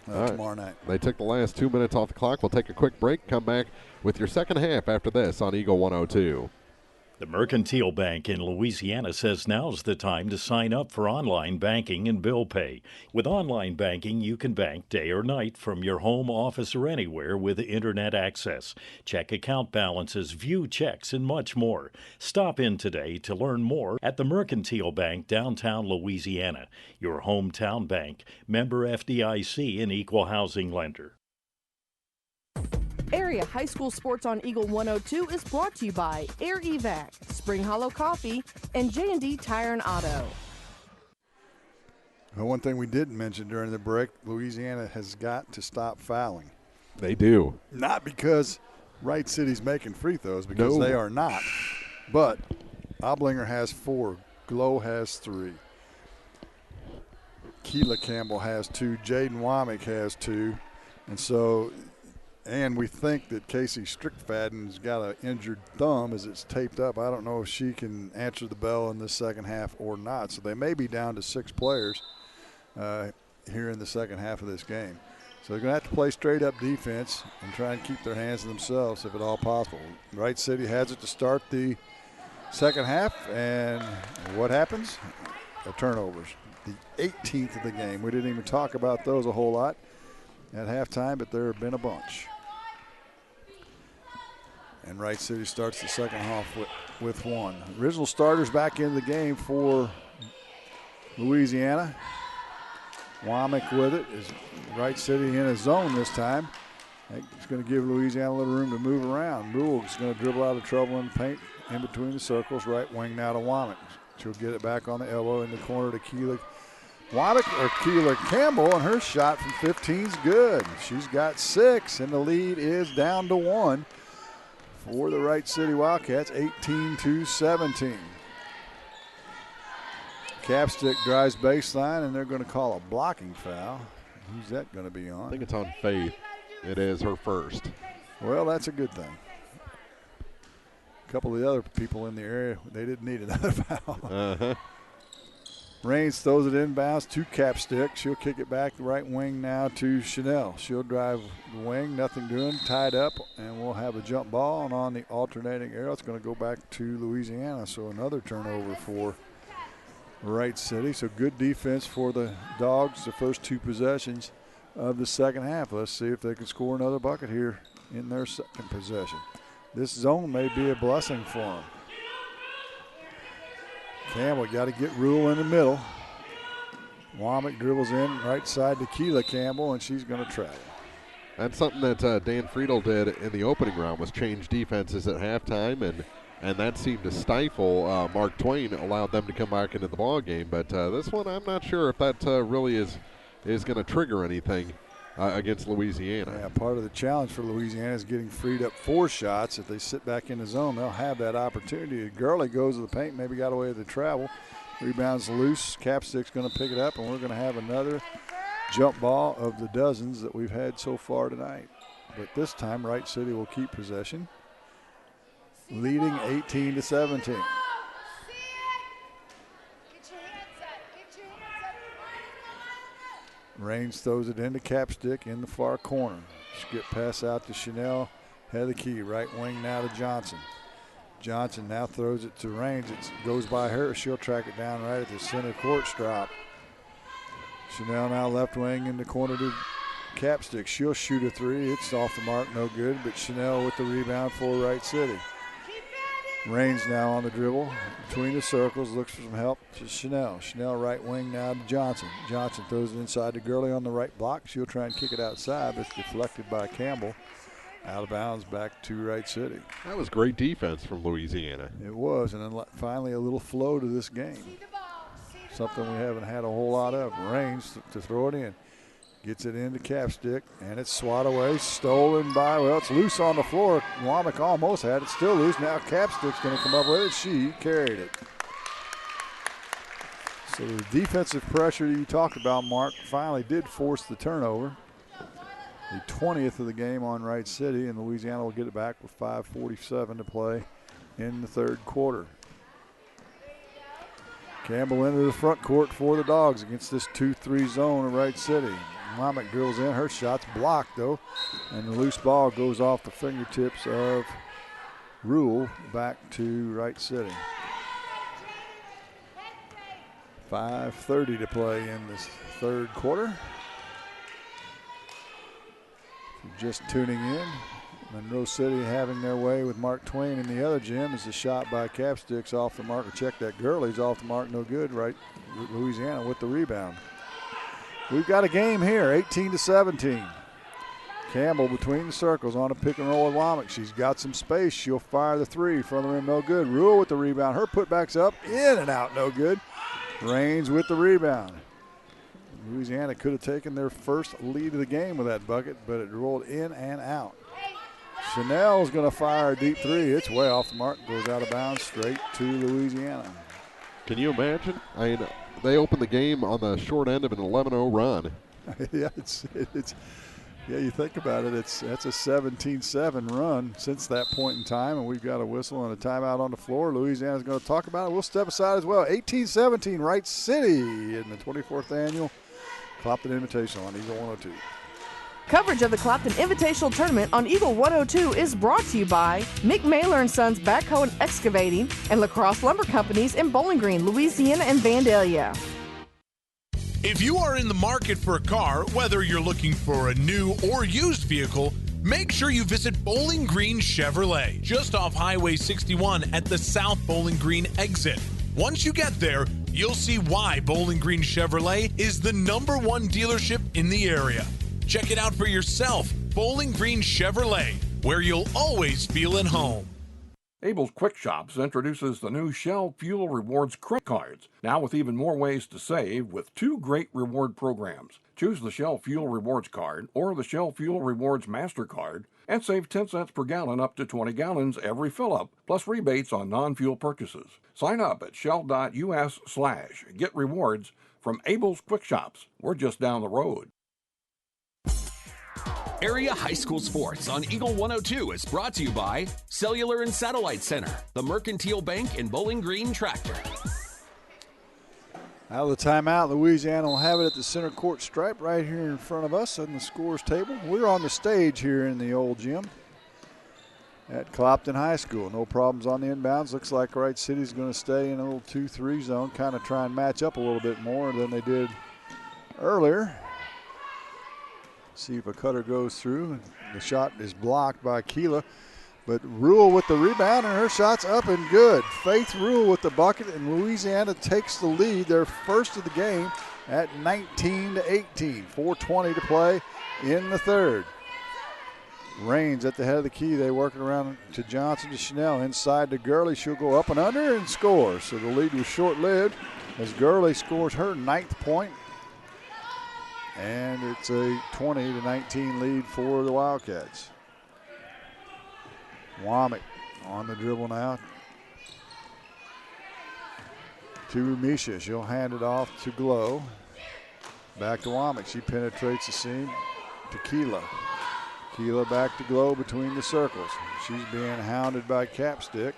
tomorrow night. They took the last 2 minutes off the clock. We'll take a quick break, come back with your second half after this on Eagle 102. The Mercantile Bank in Louisiana says now's the time to sign up for online banking and bill pay. With online banking, you can bank day or night from your home, office, or anywhere with internet access. Check account balances, view checks, and much more. Stop in today to learn more at the Mercantile Bank, downtown Louisiana. Your hometown bank, member FDIC, and equal housing lender. Area High School Sports on Eagle 102 is brought to you by Air Evac, Spring Hollow Coffee, and J&D Tire and Auto. Well, one thing we didn't mention during the break, Louisiana has got to stop fouling. They do. Not because Wright City's making free throws, because they are not. But Oblinger has 4. Glow has 3. Keela Campbell has 2. Jaden Womack has 2. And so – and we think that Casey Strickfadden's got an injured thumb as it's taped up. I don't know if she can answer the bell in the second half or not. So they may be down to 6 players here in the second half of this game. So they're going to have to play straight-up defense and try and keep their hands to themselves if at all possible. Wright City has it to start the second half, and what happens? The turnovers. The 18th of the game. We didn't even talk about those a whole lot at halftime, but there have been a bunch. And Wright City starts the second half with 1. Original starters back in the game for Louisiana. Womack with it. Is Wright City in a zone this time. It's going to give Louisiana a little room to move around. Rule is going to dribble out of trouble in the paint in between the circles. Right wing now to Womack. She'll get it back on the elbow in the corner to Keela Campbell, and her shot from 15 is good. She's got 6, and the lead is down to 1 for the Wright City Wildcats, 18-17. Capstick drives baseline, and they're going to call a blocking foul. Who's that going to be on? I think it's on Faith. It is her first. Well, that's a good thing. A couple of the other people in the area, they didn't need another foul. Uh-huh. Raines throws it inbounds to Capstick. She'll kick it back the right wing now to Chanel. She'll drive the wing, nothing doing, tied up, and we'll have a jump ball. And on the alternating arrow, it's going to go back to Louisiana. So another turnover for Wright City. So good defense for the Dogs the first 2 possessions of the second half. Let's see if they can score another bucket here in their second possession. This zone may be a blessing for them. Campbell got to get Rule in the middle. Womack dribbles in right side to Keela Campbell, and she's going to travel. That's something that Dan Friedel did in the opening round, was change defenses at halftime, and that seemed to stifle Mark Twain, allowed them to come back into the ball game. But this one, I'm not sure if that really is going to trigger anything against Louisiana. Yeah, part of the challenge for Louisiana is getting freed up 4 shots. If they sit back in the zone, they'll have that opportunity. Gurley goes to the paint, maybe got away with the travel. Rebounds loose. Capstick's going to pick it up, and we're going to have another jump ball of the dozens that we've had so far tonight. But this time, Wright City will keep possession, leading 18-17. Raines throws it into Capstick in the far corner. Skip pass out to Chanel. Head of the key. Right wing now to Johnson. Johnson now throws it to Raines. It goes by her. She'll track it down right at the center court strop. Chanel now left wing in the corner to Capstick. She'll shoot a 3. It's off the mark, no good. But Chanel with the rebound for Wright City. Raines now on the dribble between the circles, looks for some help to Chanel. Chanel right wing now to Johnson. Johnson throws it inside to Gurley on the right block. She'll try and kick it outside, but it's deflected by Campbell. Out of bounds back to Wright City. That was great defense from Louisiana. It was, and then finally a little flow to this game. Something we haven't had a whole lot of. Range to throw it in. Gets it into Capstick, and it's swat away. Stolen by, well, it's loose on the floor. Womack almost had it. Still loose. Now Capstick's going to come up with it. She carried it. So the defensive pressure you talked about, Mark, finally did force the turnover. The 20th of the game on Wright City, and Louisiana will get it back with 5:47 to play in the third quarter. Campbell into the front court for the Dogs against this 2-3 zone of Wright City. Womack drills in. Her shot's blocked, though, and the loose ball goes off the fingertips of Rule back to Wright City. 5:30 to play in this third quarter. If you're just tuning in, Monroe City having their way with Mark Twain in the other gym as a shot by Capsticks off the mark. Check that. Gurley's off the mark, no good. Right, Louisiana with the rebound. We've got a game here, 18-17. Campbell between the circles on a pick and roll with Womack. She's got some space. She'll fire the three from the rim, no good. Rule with the rebound. Her putback's up, in and out, no good. Raines with the rebound. Louisiana could have taken their first lead of the game with that bucket, but it rolled in and out. Chanel's going to fire a deep three. It's way off the mark. Goes out of bounds straight to Louisiana. Can you imagine? I mean, they opened the game on the short end of an 11-0 run. Yeah, yeah, you think about it, that's a 17-7 run since that point in time, and we've got a whistle and a timeout on the floor. Louisiana's going to talk about it. We'll step aside as well. 18-17, Wright City in the 24th annual Clopton Invitational on Eagle 102. Coverage of the Clopton Invitational Tournament on Eagle 102 is brought to you by Mick Mailer & Sons Backhoe and Excavating and Lacrosse Lumber Companies in Bowling Green, Louisiana and Vandalia. If you are in the market for a car, whether you're looking for a new or used vehicle, make sure you visit Bowling Green Chevrolet, just off Highway 61 at the South Bowling Green exit. Once you get there, you'll see why Bowling Green Chevrolet is the #1 dealership in the area. Check it out for yourself, Bowling Green Chevrolet, where you'll always feel at home. Abel's Quick Shops introduces the new Shell Fuel Rewards credit cards, now with even more ways to save with 2 great reward programs. Choose the Shell Fuel Rewards card or the Shell Fuel Rewards MasterCard and save 10 cents per gallon up to 20 gallons every fill-up, plus rebates on non-fuel purchases. Sign up at shell.us/get rewards from Abel's Quick Shops. We're just down the road. Area High School Sports on Eagle 102 is brought to you by Cellular and Satellite Center, the Mercantile Bank, and Bowling Green Tractor. Out of the timeout, Louisiana will have it at the center court stripe right here in front of us on the scores table. We're on the stage here in the old gym at Clopton High School. No problems on the inbounds. Looks like Wright City's going to stay in a little 2-3 zone, kind of try and match up a little bit more than they did earlier. See if a cutter goes through. The shot is blocked by Keela, but Rule with the rebound, and her shot's up and good. Faith Rule with the bucket, and Louisiana takes the lead, their first of the game, at 19-18. 4:20 to play in the third. Raines at the head of the key. They work it around to Johnson to Chanel. Inside to Gurley. She'll go up and under and score. So the lead was short-lived as Gurley scores her 9th point. And it's a 20-19 lead for the Wildcats. Womack on the dribble now to Misha. She'll hand it off to Glow. Back to Womack. She penetrates the seam to Keela. Keela back to Glow between the circles. She's being hounded by Capstick,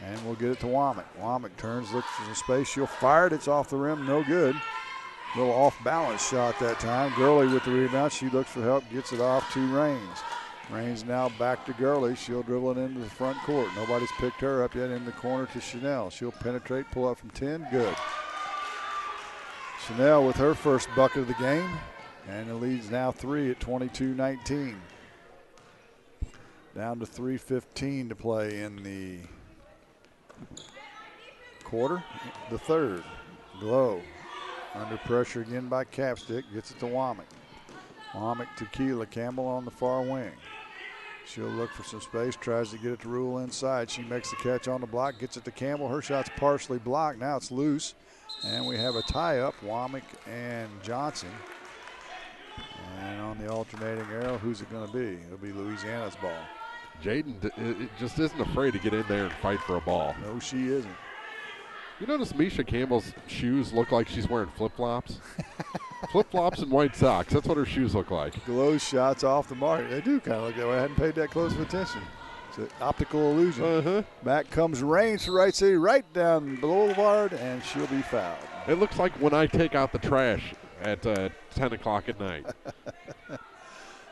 and we'll get it to Womack. Womack turns, looks for some space. She'll fire it. It's off the rim. No good. Little off-balance shot that time. Gurley with the rebound. She looks for help, gets it off to Raines. Raines now back to Gurley. She'll dribble it into the front court. Nobody's picked her up yet in the corner to Chanel. She'll penetrate, pull up from 10. Good. Chanel with her first bucket of the game. And the lead's now 3 at 22-19. Down to 3:15 to play in the quarter. The third. Glow. Under pressure again by Capstick. Gets it to Womack. Womack to Keela. Campbell on the far wing. She'll look for some space, tries to get it to Rule inside. She makes the catch on the block, gets it to Campbell. Her shot's partially blocked. Now it's loose. And we have a tie-up, Womack and Johnson. And on the alternating arrow, who's it going to be? It'll be Louisiana's ball. Jaden just isn't afraid to get in there and fight for a ball. No, she isn't. You notice Misha Campbell's shoes look like she's wearing flip-flops? Flip-flops and white socks. That's what her shoes look like. Glow shots off the mark. They do kind of look that way. I hadn't paid that close of attention. It's an optical illusion. Back comes Raines to Wright City, right down the boulevard, and she'll be fouled. It looks like when I take out the trash at 10 o'clock at night.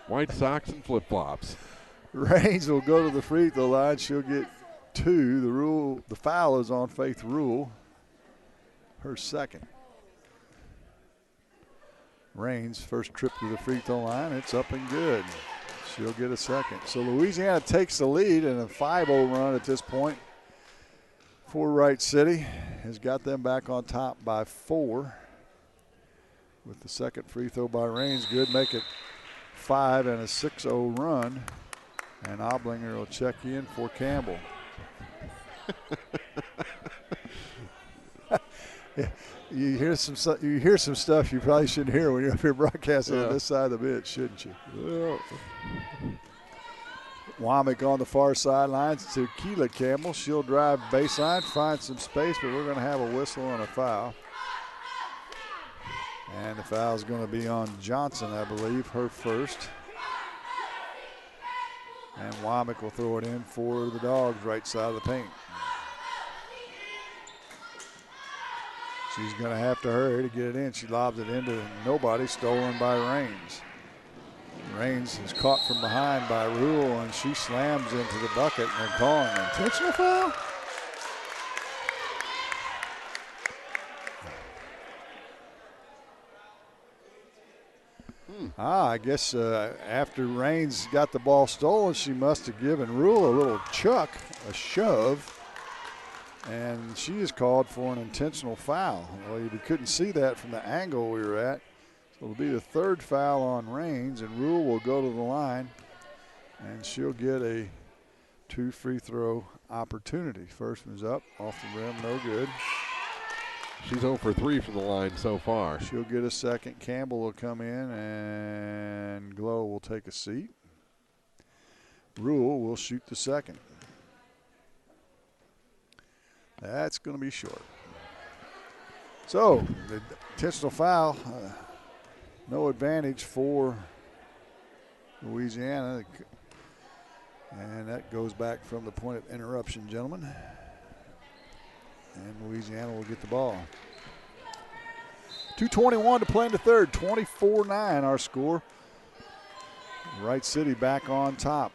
White socks and flip-flops. Raines will go to the free throw line. She'll get 2. The foul is on Faith Rule. Her second. Raines, first trip to the free throw line. It's up and good. She'll get a second. So Louisiana takes the lead in a 5-0 run at this point for Wright City. Has got them back on top by 4. With the second free throw by Raines, good. Make it 5 and a 6-0 run. And Oblinger will check in for Campbell. Yeah, you hear some stuff you probably shouldn't hear when you're up here broadcasting on this side of the bench, shouldn't you? Yeah. Womack on the far sidelines to Keela Campbell. She'll drive baseline, find some space, but we're going to have a whistle and a foul. And the foul is going to be on Johnson, I believe, her first. And Womack will throw it in for the Dogs, right side of the paint. She's going to have to hurry to get it in. She lobs it into nobody, stolen by Raines. Raines is caught from behind by Rule, and she slams into the bucket, and they're calling an intentional foul? I guess after Raines got the ball stolen, she must have given Rule a little chuck, a shove, and she is called for an intentional foul. Well, we couldn't see that from the angle we were at. So it'll be the third foul on Raines, and Rule will go to the line, and she'll get a 2 free throw opportunity. First one's up, off the rim, no good. She's 0 for 3 from the line so far. She'll get a second. Campbell will come in, and Glow will take a seat. Rule will shoot the second. That's going to be short. So, the intentional foul, no advantage for Louisiana. And that goes back from the point of interruption, gentlemen. And Louisiana will get the ball. 2:21 to play in the third. 24-9 our score. Wright City back on top.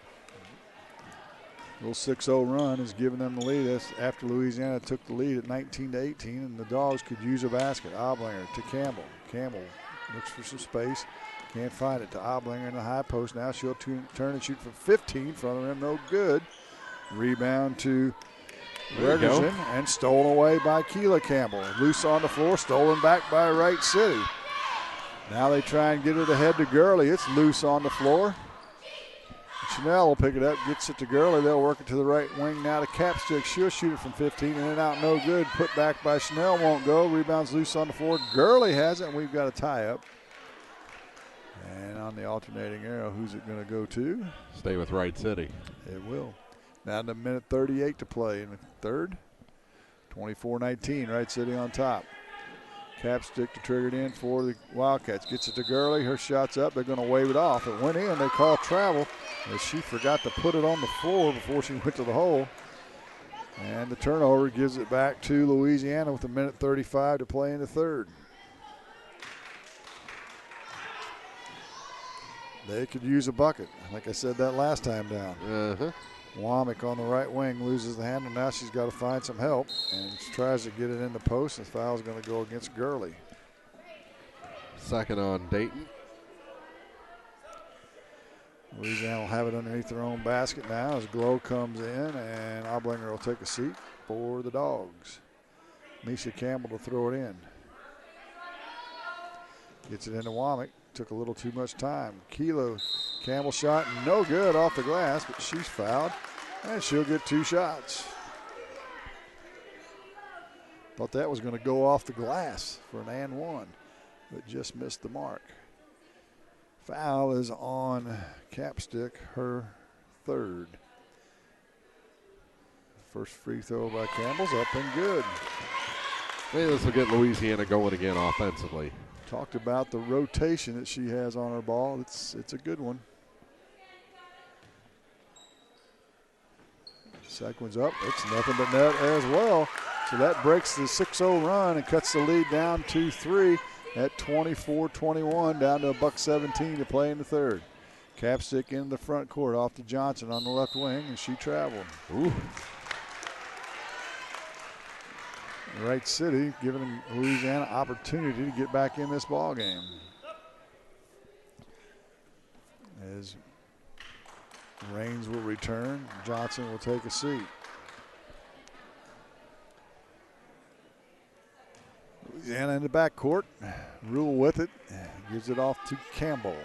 Little 6-0 run has given them the lead. That's after Louisiana took the lead at 19-18, and the Dogs could use a basket. Oblinger to Campbell. Campbell looks for some space. Can't find it to Oblinger in the high post. Now she'll turn and shoot from 15. Front of him, no good. Rebound to Regerson, and stolen away by Keela Campbell. Loose on the floor, stolen back by Wright City. Now they try and get it ahead to Gurley. It's loose on the floor. Chanel will pick it up, gets it to Gurley. They'll work it to the right wing now to Capstick. She'll shoot it from 15, in and out, no good. Put back by Chanel, won't go. Rebounds loose on the floor. Gurley has it, and we've got a tie-up. And on the alternating arrow, who's it going to go to? Stay with Wright City. It will. Now to minute 38 to play in the third. 24-19, Wright City on top. Capstick to trigger it in for the Wildcats. Gets it to Gurley. Her shot's up. They're going to wave it off. It went in. They call travel as she forgot to put it on the floor before she went to the hole. And the turnover gives it back to Louisiana with a minute 35 to play in the third. They could use a bucket. Like I said that last time down. Womack on the right wing loses the handle. Now she's got to find some help, and she tries to get it in the post. The foul's going to go against Gurley. Second on Dayton. Louisiana will have it underneath their own basket now as Glow comes in, and Oblinger will take a seat for the Dogs. Misha Campbell to throw it in. Gets it into Womack took a little too much time. Kilo Campbell shot no good off the glass, but she's fouled, and she'll get 2 shots. Thought that was going to go off the glass for an and one, but just missed the mark. Foul is on Capstick, her 3rd. First free throw by Campbell's up and good. Hey, this will get Louisiana going again offensively. Talked about the rotation that she has on her ball. It's a good one. Second one's up. It's nothing but net as well. So that breaks the 6-0 run and cuts the lead down to 3 at 24-21, down to $1:17 to play in the 3rd. Capstick in the front court off to Johnson on the left wing, and she traveled. Ooh. Wright City giving Louisiana opportunity to get back in this ball game. As Raines will return, Johnson will take a seat. Louisiana in the backcourt. Rule with it. Gives it off to Campbell.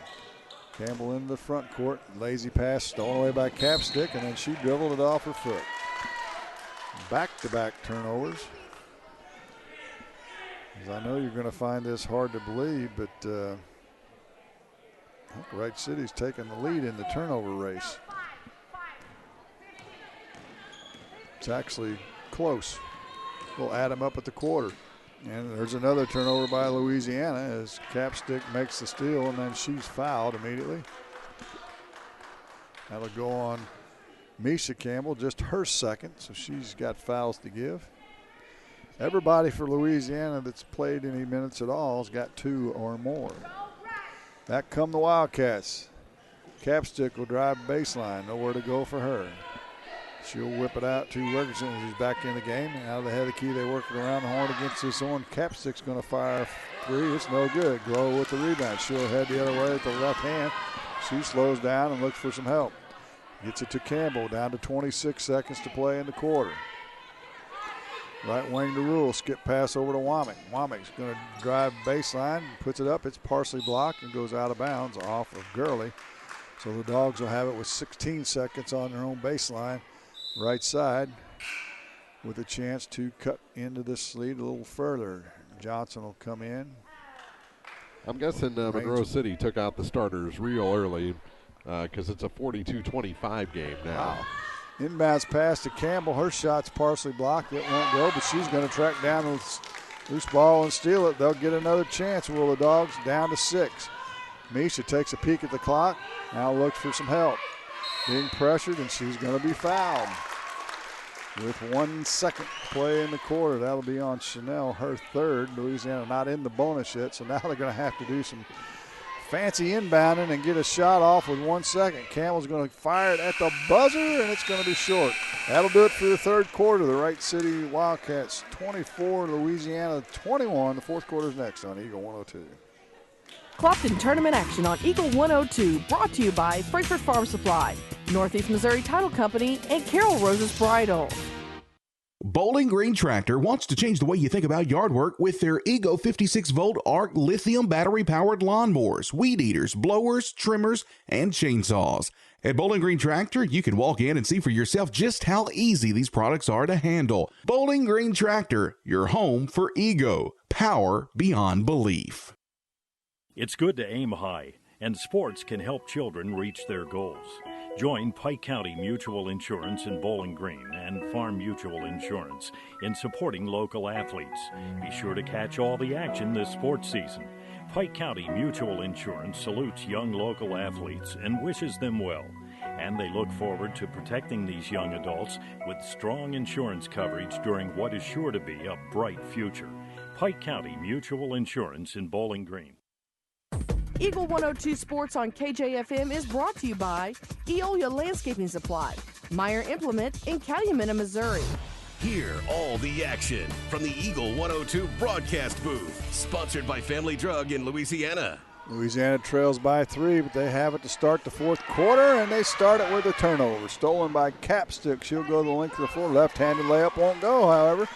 Campbell in the front court. Lazy pass stolen away by Capstick, and then she dribbled it off her foot. Back-to-back turnovers. As I know you're going to find this hard to believe, but I think Wright City's taking the lead in the turnover race. It's actually close. We'll add them up at the quarter. And there's another turnover by Louisiana as Capstick makes the steal, and then she's fouled immediately. That'll go on Misha Campbell, just her 2nd, so she's got fouls to give. Everybody for Louisiana that's played any minutes at all has got 2 or more. Back come the Wildcats. Capstick will drive baseline, nowhere to go for her. She'll whip it out to Wergerson, who's back in the game. Out of the head of the key, they work it around the horn against this one. Capstick's going to fire 3. It's no good. Glow with the rebound. She'll head the other way with the left hand. She slows down and looks for some help. Gets it to Campbell, down to 26 seconds to play in the quarter. Right wing to Rule, skip pass over to Womack. Womack's going to drive baseline, puts it up. It's partially blocked and goes out of bounds off of Gurley. So the Dogs will have it with 16 seconds on their own baseline. Right side with a chance to cut into this lead a little further. Johnson will come in. I'm guessing Monroe City took out the starters real early because it's a 42-25 game now. Wow. Inbounds pass to Campbell. Her shot's partially blocked. It won't go, but she's going to track down the loose ball and steal it. They'll get another chance. Will the Dogs down to 6. Misha takes a peek at the clock. Now looks for some help. Being pressured, and she's going to be fouled. With 1 second to play in the quarter, that'll be on Chanel, her 3rd. Louisiana not in the bonus yet, so now they're going to have to do some fancy inbounding and get a shot off with 1 second. Campbell's going to fire it at the buzzer, and it's going to be short. That'll do it for the 3rd quarter. The Wright City Wildcats 24, Louisiana 21. The 4th quarter's next on Eagle 102. Clopton tournament action on Eagle 102, brought to you by Frankfort Farm Supply, Northeast Missouri Title Company, and Carol Rose's Bridal. Bowling Green Tractor wants to change the way you think about yard work with their Ego 56-volt ARC lithium battery-powered lawnmowers, weed eaters, blowers, trimmers, and chainsaws. At Bowling Green Tractor, you can walk in and see for yourself just how easy these products are to handle. Bowling Green Tractor, your home for Ego. Power beyond belief. It's good to aim high, and sports can help children reach their goals. Join Pike County Mutual Insurance in Bowling Green and Farm Mutual Insurance in supporting local athletes. Be sure to catch all the action this sports season. Pike County Mutual Insurance salutes young local athletes and wishes them well. And they look forward to protecting these young adults with strong insurance coverage during what is sure to be a bright future. Pike County Mutual Insurance in Bowling Green. Eagle 102 Sports on KJFM is brought to you by Eolia Landscaping Supply, Meyer Implement in Calumet, Missouri. Hear all the action from the Eagle 102 broadcast booth. Sponsored by Family Drug in Louisiana. Louisiana trails by 3, but they have it to start the 4th quarter, and they start it with a turnover. Stolen by Capstick. She'll go the length of the floor. Left-handed layup won't go, however.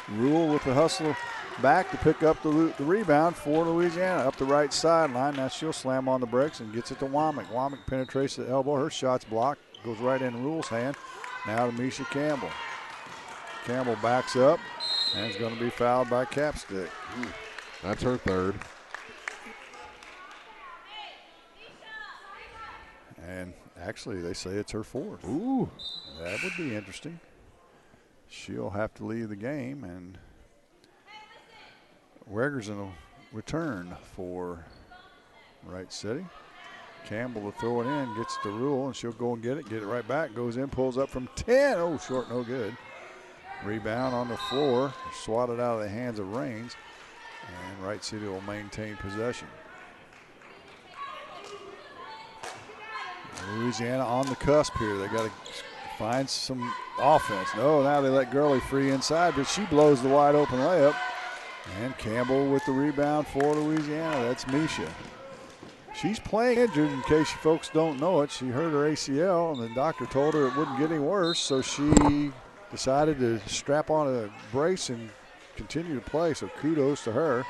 Rule with the hustle back to pick up the rebound for Louisiana up the right sideline. Now she'll slam on the brakes and gets it to Womack. Womack penetrates the elbow. Her shot's blocked. Goes right in Rule's hand. Now to Misha Campbell. Campbell backs up and is going to be fouled by Capstick. That's her third. And actually, they say it's her fourth. Ooh. That would be interesting. She'll have to leave the game, and Wegerson will return for Wright City. Campbell will throw it in, gets the Rule, and she'll go and get it right back, goes in, pulls up from 10. Oh, short, no good. Rebound on the floor, swatted out of the hands of Raines, and Wright City will maintain possession. Louisiana on the cusp here. They got to find some offense. No, now they let Gurley free inside, but she blows the wide open layup. And Campbell with the rebound for Louisiana. That's Misha. She's playing injured, in case you folks don't know it. She hurt her ACL, and the doctor told her it wouldn't get any worse, so she decided to strap on a brace and continue to play, so kudos to her.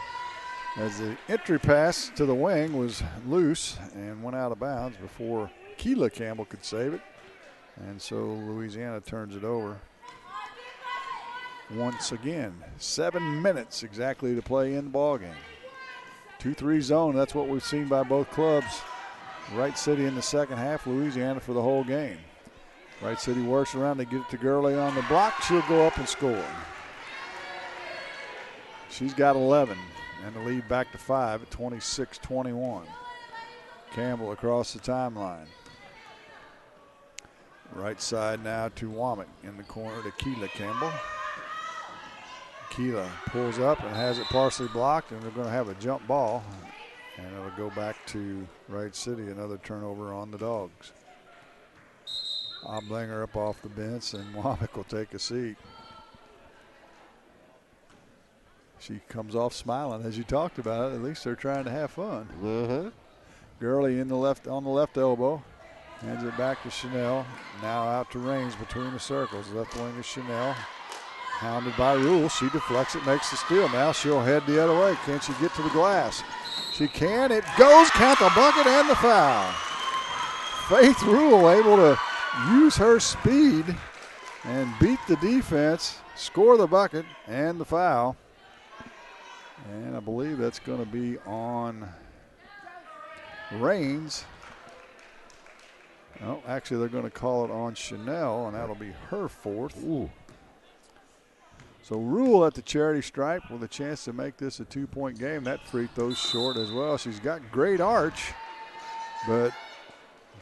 As the entry pass to the wing was loose and went out of bounds before Keela Campbell could save it. And so Louisiana turns it over. Once again, 7 minutes exactly to play in the ballgame. 2-3 zone, that's what we've seen by both clubs. Wright City in the second half, Louisiana for the whole game. Wright City works around to get it to Gurley on the block. She'll go up and score. She's got 11, and the lead back to 5 at 26-21. Campbell across the timeline. Right side now to Womack in the corner to Keela Campbell. Keela pulls up and has it partially blocked, and they're going to have a jump ball, and it'll go back to Wright City. Another turnover on the Dogs. Oblinger up off the bench, and Womack will take a seat. She comes off smiling as you talked about it. At least they're trying to have fun. Gurley on the left elbow. Hands it back to Chanel. Now out to Raines between the circles. Left wing is Chanel. Hounded by Rule. She deflects it, makes the steal. Now she'll head the other way. Can she get to the glass? She can. It goes. Count the bucket and the foul. Faith Rule able to use her speed and beat the defense, score the bucket and the foul. And I believe that's going to be on Raines. No, actually, they're going to call it on Chanel, and that'll be her fourth. Ooh. So Rule at the charity stripe with a chance to make this a 2-point game. That free throw's short as well. She's got great arch, but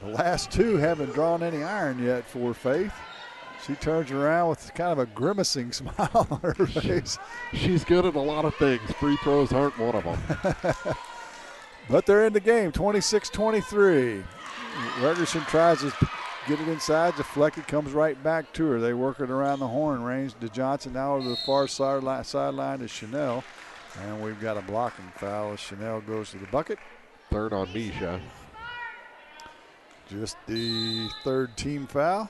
the last two haven't drawn any iron yet for Faith. She turns around with kind of a grimacing smile on her face. She's good at a lot of things. Free throws aren't one of them. But they're in the game, 26-23. Regerson tries to get it inside, deflected, comes right back to her. They work it around the horn range to Johnson. Now over the far sideline to Chanel. And we've got a blocking foul as Chanel goes to the bucket. Third on Misha. Just the third team foul.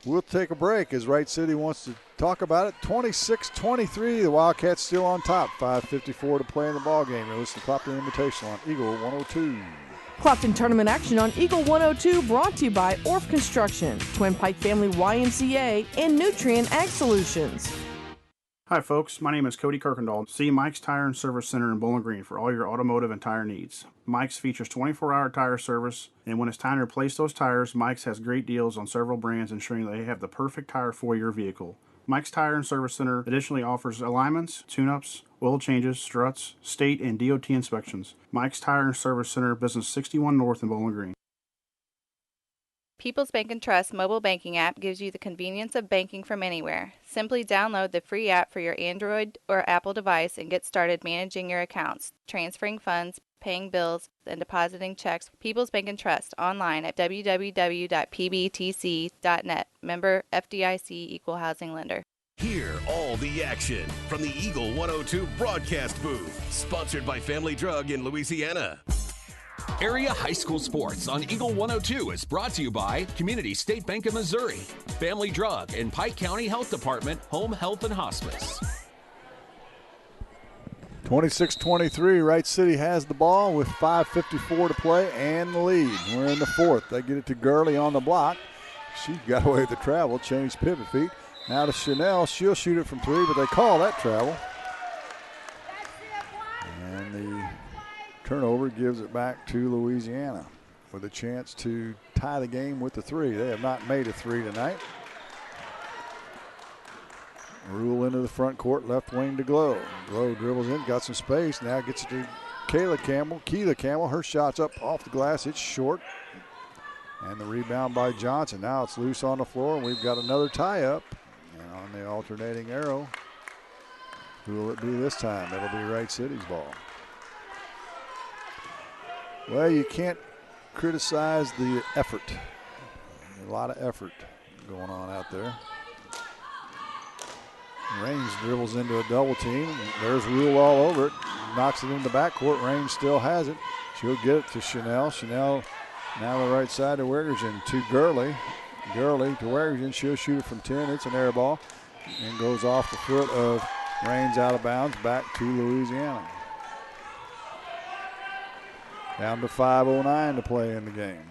We'll take a break as Wright City wants to talk about it. 26-23, the Wildcats still on top. 5:54 to play in the ballgame. You're listening to Clopton Invitational on Eagle 102. Clopton tournament action on Eagle 102 brought to you by Orff Construction, Twin Pike Family YMCA, and Nutrient Ag Solutions. Hi folks, my name is Cody Kirkendall. See Mike's Tire and Service Center in Bowling Green for all your automotive and tire needs. Mike's features 24-hour tire service, and when it's time to replace those tires, Mike's has great deals on several brands, ensuring they have the perfect tire for your vehicle. Mike's Tire and Service Center additionally offers alignments, tune-ups, oil changes, struts, state and DOT inspections. Mike's Tire and Service Center, Business 61 North in Bowling Green. People's Bank and Trust mobile banking app gives you the convenience of banking from anywhere. Simply download the free app for your Android or Apple device and get started managing your accounts, transferring funds, paying bills, and depositing checks. People's Bank and Trust online at www.pbtc.net. Member FDIC Equal Housing Lender. Hear all the action from the Eagle 102 broadcast booth. Sponsored by Family Drug in Louisiana. Area High School Sports on Eagle 102 is brought to you by Community State Bank of Missouri, Family Drug, and Pike County Health Department, Home Health and Hospice. 26-23, Wright City has the ball with 5:54 to play and the lead. We're in the fourth. They get it to Gurley on the block. She got away with the travel, changed pivot feet. Now to Chanel. She'll shoot it from three, but they call that travel. And the turnover gives it back to Louisiana with a chance to tie the game with the three. They have not made a three tonight. Rule into the front court, left wing to Glow. Glow dribbles in, got some space. Now gets it to Keela Campbell. Her shot's up off the glass. It's short. And the rebound by Johnson. Now it's loose on the floor, and we've got another tie-up. And on the alternating arrow, who will it be this time? It'll be Wright City's ball. Well, you can't criticize the effort. A lot of effort going on out there. Raines dribbles into a double team. There's Rule all over it. Knocks it into the backcourt. Raines still has it. She'll get it to Chanel. Chanel now the right side to Wergergen to Gurley. Gurley to Wergergen. She'll shoot it from 10. It's an air ball. And goes off the foot of Raines out of bounds back to Louisiana. Down to 5:09 to play in the game.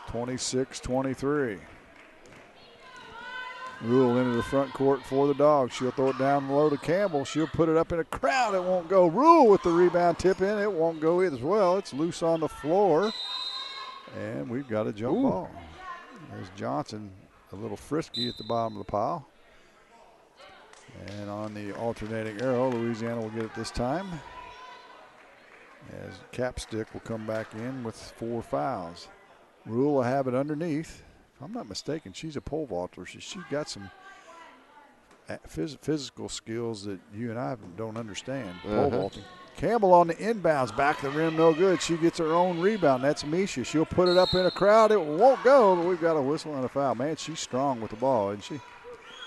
26-23. Rule into the front court for the Dogs. She'll throw it down low to Campbell. She'll put it up in a crowd. It won't go. Rule with the rebound tip in. It won't go either as well. It's loose on the floor. And we've got a jump ball. There's Johnson a little frisky at the bottom of the pile. And on the alternating arrow, Louisiana will get it this time. As Capstick will come back in with 4 fouls. Rule will have it underneath. If I'm not mistaken, she's a pole vaulter. She's got some physical skills that you and I don't understand. Pole vaulting. Campbell on the inbounds, back of the rim, no good. She gets her own rebound. That's Misha. She'll put it up in a crowd. It won't go, but we've got a whistle and a foul. Man, she's strong with the ball, isn't she?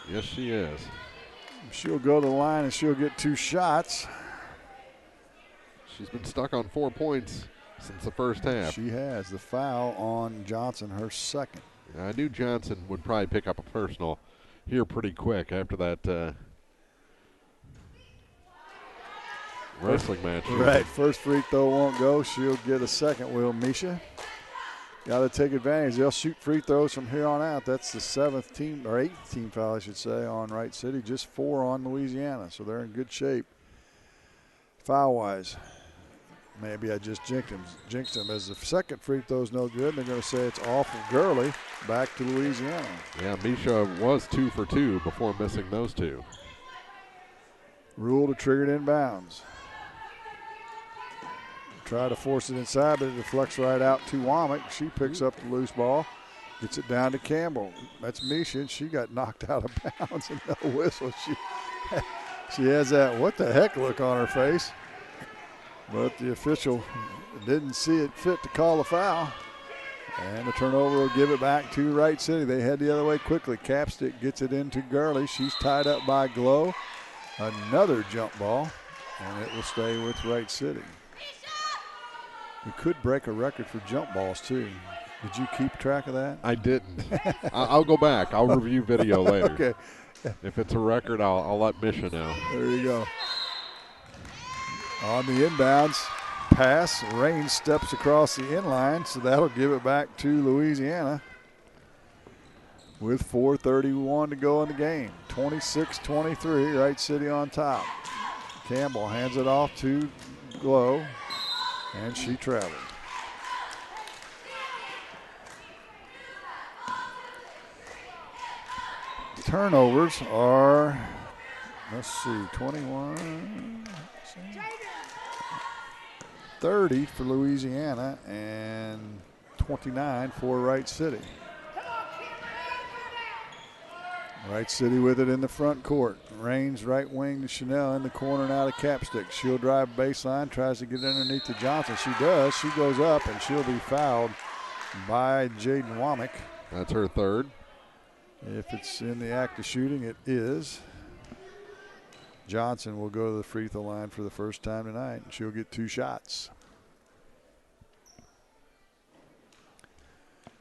Yes, she is. She'll go to the line and she'll get 2 shots. She's been stuck on 4 points since the first half. She has. The foul on Johnson, her second. I knew Johnson would probably pick up a personal here pretty quick after that wrestling match. Right, first free throw won't go. She'll get a second, will Misha. Got to take advantage. They'll shoot free throws from here on out. That's the 7th team, or 8th team foul, I should say, on Wright City. Just 4 on Louisiana, so they're in good shape. Foul-wise. Maybe I just jinxed him. As the second free throw's no good, they're going to say it's off of Gurley, back to Louisiana. Yeah, Misha was 2 for 2 before missing those 2. Rule to trigger it inbounds. Try to force it inside, but it deflects right out to Womack. She picks up the loose ball, gets it down to Campbell. That's Misha, and she got knocked out of bounds and no whistle. She has that what the heck look on her face. But the official didn't see it fit to call a foul. And the turnover will give it back to Wright City. They head the other way quickly. Capstick gets it into Gurley. She's tied up by Glow. Another jump ball, and it will stay with Wright City. We could break a record for jump balls, too. Did you keep track of that? I didn't. I'll go back. I'll review video later. Okay. If it's a record, I'll let Misha know. There you go. On the inbounds pass, Raines steps across the inline, so that'll give it back to Louisiana with 4:31 to go in the game. 26-23, Wright City on top. Campbell hands it off to Glow, and she traveled. Turnovers are, let's see, 21, 30 for Louisiana and 29 for Wright City. Wright City with it in the front court. Raines right wing to Chanel in the corner now to Capstick. She'll drive baseline, tries to get underneath to Johnson. She does. She goes up, and she'll be fouled by Jaden Womack. That's her third. If it's in the act of shooting, it is. Johnson will go to the free throw line for the first time tonight, and she'll get 2 shots.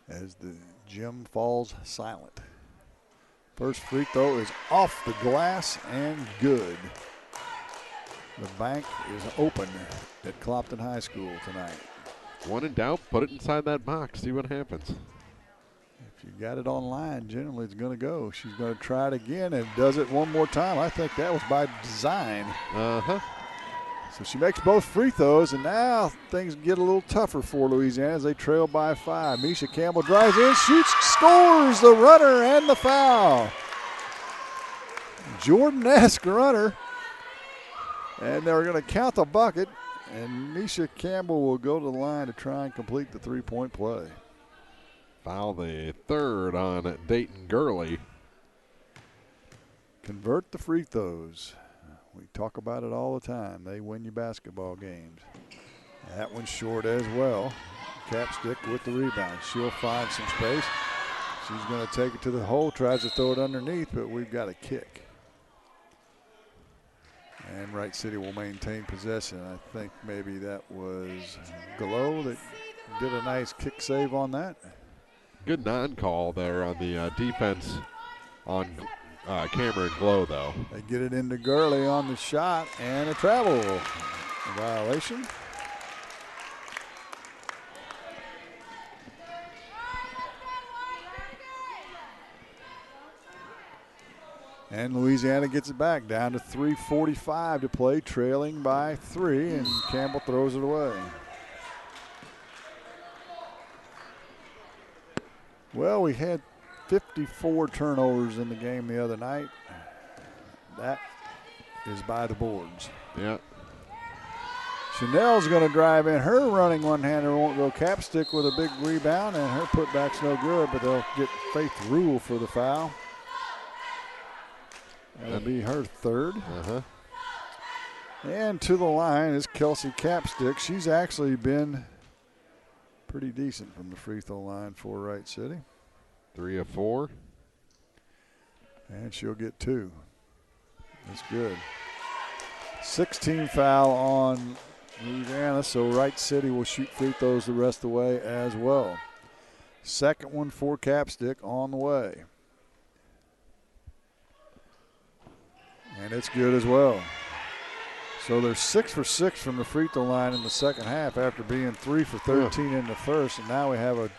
As the gym falls silent. First free throw is off the glass and good. The bank is open at Clopton High School tonight. When in doubt, put it inside that box. See what happens. If you got it online, generally it's going to go. She's going to try it again and does it one more time. I think that was by design. Uh-huh. So she makes both free throws, and now things get a little tougher for Louisiana as they trail by 5. Misha Campbell drives in, shoots, scores the runner and the foul. Jordan-esque runner. And they're going to count the bucket, and Misha Campbell will go to the line to try and complete the three-point play. Foul the third on Dayton Gurley. Convert the free throws. We talk about it all the time. They win you basketball games. That one's short as well. Capstick with the rebound. She'll find some space. She's going to take it to the hole, tries to throw it underneath, but we've got a kick. And Wright City will maintain possession. I think maybe that was Glow that did a nice kick save on that. Good non-call there on the defense on Cameron Glow, though. They get it into Gurley on the shot, and a travel violation. And Louisiana gets it back down to 3:45 to play, trailing by 3, and Campbell throws it away. Well, we had 54 turnovers in the game the other night. That is by the boards. Yeah. Chanel's going to drive in. Her running one-hander won't go. Capstick with a big rebound, and her putback's no good, but they'll get Faith Rule for the foul. That'll be her third. Uh-huh. And to the line is Kelsey Capstick. She's actually been pretty decent from the free throw line for Wright City. 3 of 4. And she'll get 2. That's good. 16 foul on Louisiana, so Wright City will shoot free throws the rest of the way as well. Second one for Capstick on the way. And it's good as well. So they're 6 for 6 from the free throw line in the second half after being 3 for 13 in the first. And now we have a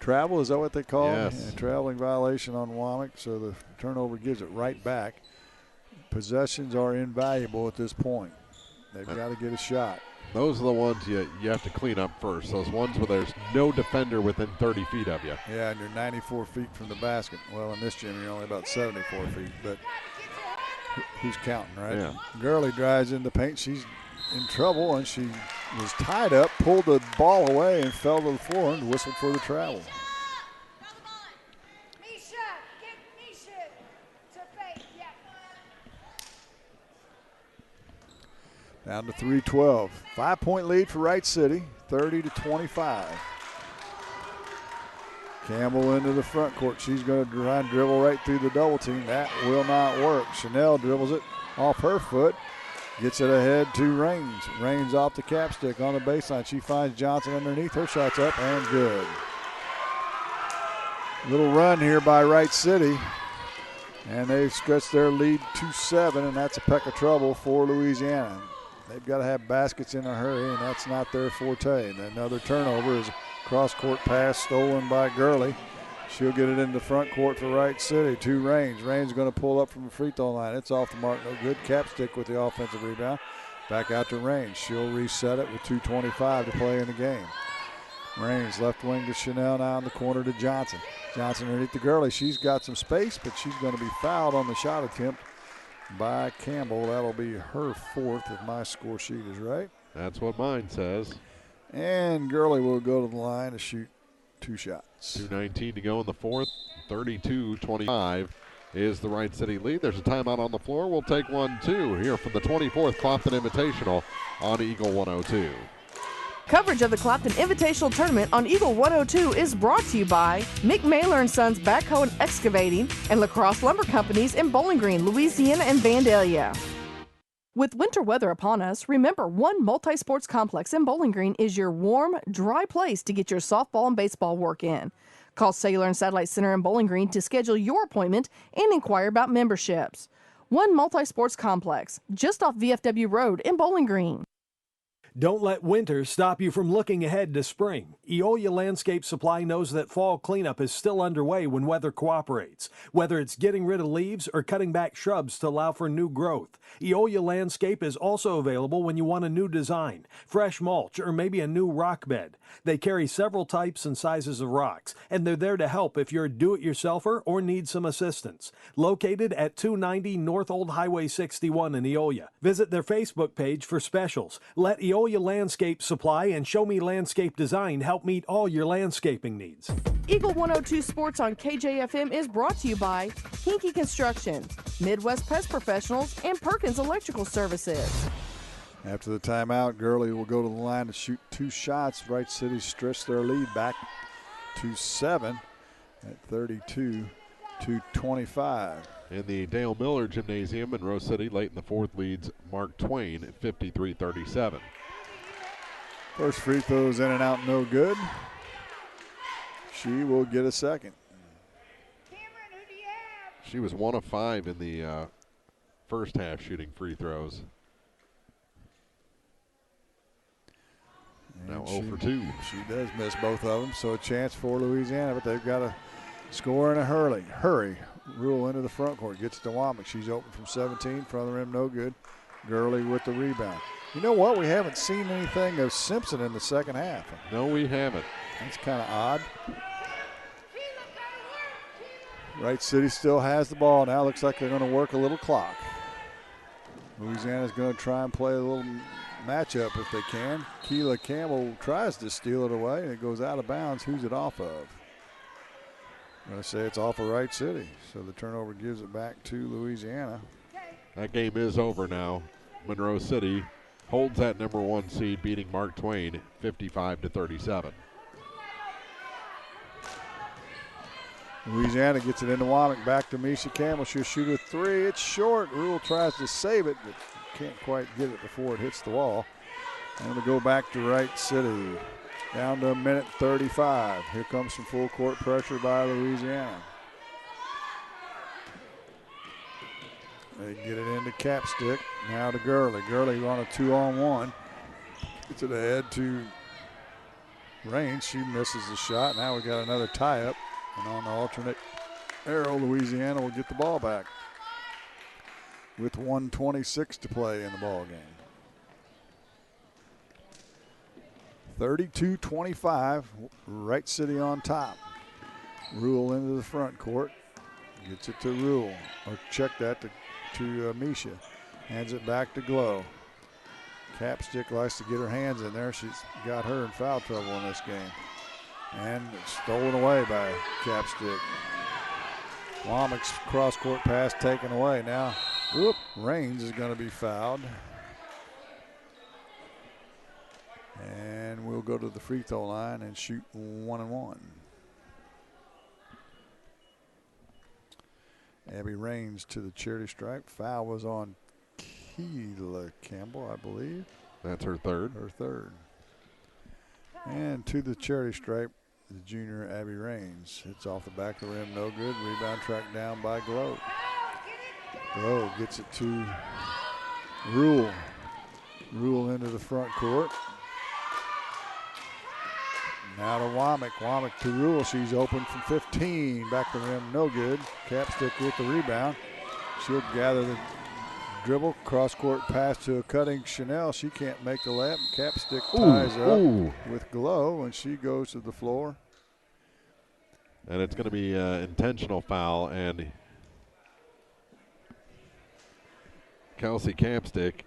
travel, is that what they call it? Yes. A traveling violation on Womack, so the turnover gives it right back. Possessions are invaluable at this point. They've got to get a shot. Those are the ones you have to clean up first. Those ones where there's no defender within 30 feet of you. Yeah, and you're 94 feet from the basket. Well, in this gym, you're only about 74 feet, but who's counting, right? Yeah. Gurley drives in the paint. She's in trouble, and she was tied up, pulled the ball away, and fell to the floor and whistled for the travel. Down to 3:12. 5-point lead for Wright City, 30-25. Campbell into the front court. She's going to try and dribble right through the double team. That will not work. Chanel dribbles it off her foot. Gets it ahead to Raines. Raines off the Capstick on the baseline. She finds Johnson underneath. Her shot's up and good. Little run here by Wright City. And they've stretched their lead to 7, and that's a peck of trouble for Louisiana. They've got to have baskets in a hurry, and that's not their forte. And another turnover is cross-court pass stolen by Gurley. She'll get it into front court for Wright City to Raines. Raines going to pull up from the free throw line. It's off the mark, no good. Capstick with the offensive rebound. Back out to Raines. She'll reset it with 2:25 to play in the game. Raines left wing to Chanel, now in the corner to Johnson. Johnson underneath the Gurley. She's got some space, but she's going to be fouled on the shot attempt by Campbell. That'll be her 4th if my score sheet is right. That's what mine says. And Gurley will go to the line to shoot 2 shots. 2:19 to go in the 4th. 32-25 is the Wright City lead. There's a timeout on the floor. We'll take one, too, here from the 24th Clopton Invitational on Eagle 102. Coverage of the Clopton Invitational Tournament on Eagle 102 is brought to you by Mick Mailer & Sons Backhoe and Excavating and La Crosse Lumber Companies in Bowling Green, Louisiana and Vandalia. With winter weather upon us, remember one multi-sports complex in Bowling Green is your warm, dry place to get your softball and baseball work in. Call Cellular and Satellite Center in Bowling Green to schedule your appointment and inquire about memberships. One multi-sports complex, just off VFW Road in Bowling Green. Don't let winter stop you from looking ahead to spring. Eolia Landscape Supply knows that fall cleanup is still underway when weather cooperates. Whether it's getting rid of leaves or cutting back shrubs to allow for new growth, Eolia Landscape is also available when you want a new design, fresh mulch, or maybe a new rock bed. They carry several types and sizes of rocks, and they're there to help if you're a do-it-yourselfer or need some assistance. Located at 290 North Old Highway 61 in Eolia. Visit their Facebook page for specials. Let Eolia Landscape Supply and Show Me Landscape Design help meet all your landscaping needs. Eagle 102 Sports on KJFM is brought to you by Hinky Construction, Midwest Pest Professionals, and Perkins Electrical Services. After the timeout, Gurley will go to the line to shoot 2 shots. Wright City stretched their lead back to 7 at 32-25. In the Dale Miller Gymnasium in Rose City, late in the fourth, leads Mark Twain at 53-37. First free throw's in and out, no good. She will get a second. She was 1 of 5 in the first half shooting free throws. And now 0 for 2. She does miss both of them, so a chance for Louisiana, but they've got to score in a hurry. Rule into the front court, gets to Womack. She's open from 17, front of the rim, no good. Gurley with the rebound. You know what? We haven't seen anything of Simpson in the second half. No, we haven't. That's kind of odd. Wright City still has the ball now. Looks like they're going to work a little clock. Louisiana's going to try and play a little matchup if they can. Keela Campbell tries to steal it away, and it goes out of bounds. Who's it off of? I'm going to say it's off of Wright City. So the turnover gives it back to Louisiana. That game is over now. Monroe City holds that number 1 seed, beating Mark Twain 55-37. Louisiana gets it into Womack, back to Misha Campbell. She'll shoot a 3. It's short. Rule tries to save it, but can't quite get it before it hits the wall. And it'll go back to Wright City. Down to 1:35. Here comes some full court pressure by Louisiana. They get it into Capstick. Now to Gurley. Gurley on a 2-on-1. Gets it ahead to Raines. She misses the shot. Now we got another tie-up. And on the alternate arrow, Louisiana will get the ball back with 1:26 to play in the ball game. 32-25, Wright City on top. Rule into the front court. Gets it to Rule, or check that to Misha. Hands it back to Glow. Capstick likes to get her hands in there. She's got her in foul trouble in this game. And it's stolen away by Capstick. Womack's cross-court pass taken away. Now, Raines is going to be fouled. And we'll go to the free throw line and shoot 1-and-1. Abby Raines to the charity stripe. Foul was on Keela Campbell, I believe. That's her third. Her third. And to the charity stripe, the junior Abby Raines. Hits off the back of the rim, no good. Rebound tracked down by Glow. Glow gets it to Rule. Rule into the front court. Now to Womack. Womack to Rule. She's open from 15. Back to the rim, no good. Capstick with the rebound. She'll gather the dribble. Cross-court pass to a cutting Chanel. She can't make the layup. Capstick ties up with Glow, and she goes to the floor. And it's going to be an intentional foul, and Kelsey Capstick,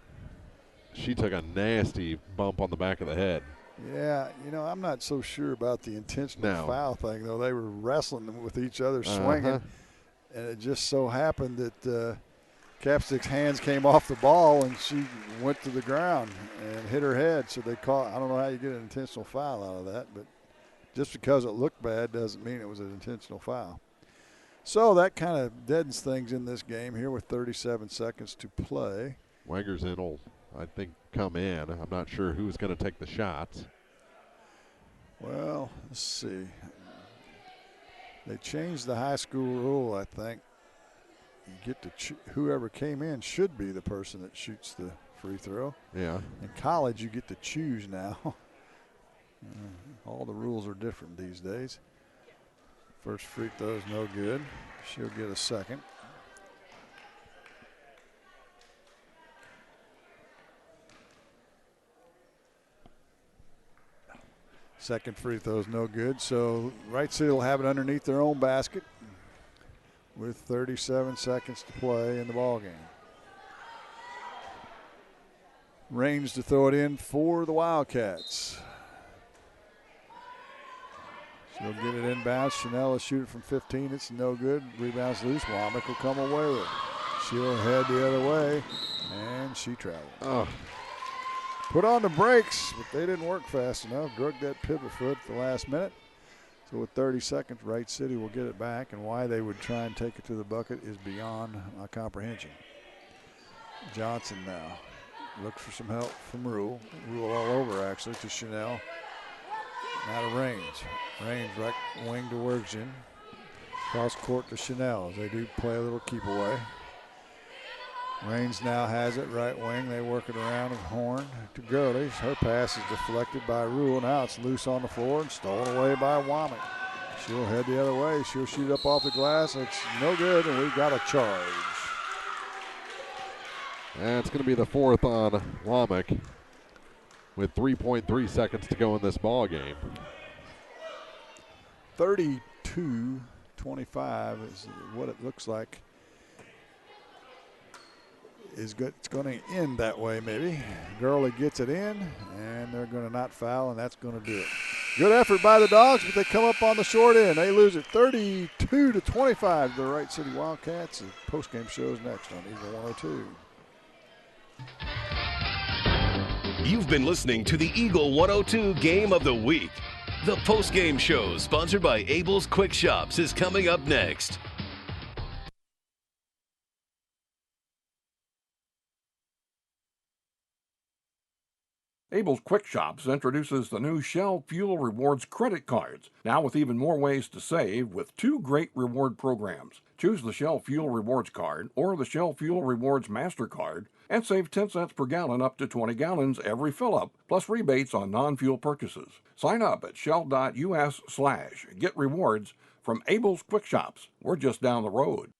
she took a nasty bump on the back of the head. Yeah, you know, I'm not so sure about the intentional foul thing, though. They were wrestling with each other, swinging, and it just so happened that Capstick's hands came off the ball, and she went to the ground and hit her head. So they caught. I don't know how you get an intentional foul out of that, but just because it looked bad doesn't mean it was an intentional foul. So that kind of deadens things in this game here with 37 seconds to play. Wagerson will, I think, come in. I'm not sure who's going to take the shots. Well, let's see. They changed the high school rule, I think, get to whoever came in should be the person that shoots the free throw. Yeah. In college, you get to choose now. All the rules are different these days. First free throw is no good. She'll get a second. Second free throw is no good. So Wright City will have it underneath their own basket with 37 seconds to play in the ballgame. Range to throw it in for the Wildcats. She'll get it inbounds. Chanel will shoot it from 15. It's no good. Rebounds loose. Womack will come away with it. She'll head the other way, and she traveled. Oh. Put on the brakes, but they didn't work fast enough. Drug that pivot foot at the last minute. So with 30 seconds, Wright City will get it back, and why they would try and take it to the bucket is beyond my comprehension. Johnson now looks for some help from Rule. Rule all over, actually, to Chanel. Out of range. Range right wing to Wergin. Cross court to Chanel. They do play a little keep away. Raines now has it, right wing. They work it around with Horn to Gurley. Her pass is deflected by Rule. Now it's loose on the floor and stolen away by Womack. She'll head the other way. She'll shoot up off the glass. It's no good, and we've got a charge. And it's going to be the fourth on Womack with 3.3 seconds to go in this ball game. 32-25 is what it looks like. Is good. It's going to end that way, maybe. Gurley gets it in, and they're going to not foul, and that's going to do it. Good effort by the Dogs, but they come up on the short end. They lose it 32-25 to the Wright City Wildcats. The postgame show is next on Eagle 102. You've been listening to the Eagle 102 Game of the Week. The postgame show, sponsored by Abel's Quick Shops, is coming up next. Abel's Quick Shops introduces the new Shell Fuel Rewards credit cards, now with even more ways to save with 2 great reward programs. Choose the Shell Fuel Rewards card or the Shell Fuel Rewards MasterCard and save 10 cents per gallon up to 20 gallons every fill-up, plus rebates on non-fuel purchases. Sign up at shell.us/get rewards from Abel's Quick Shops. We're just down the road.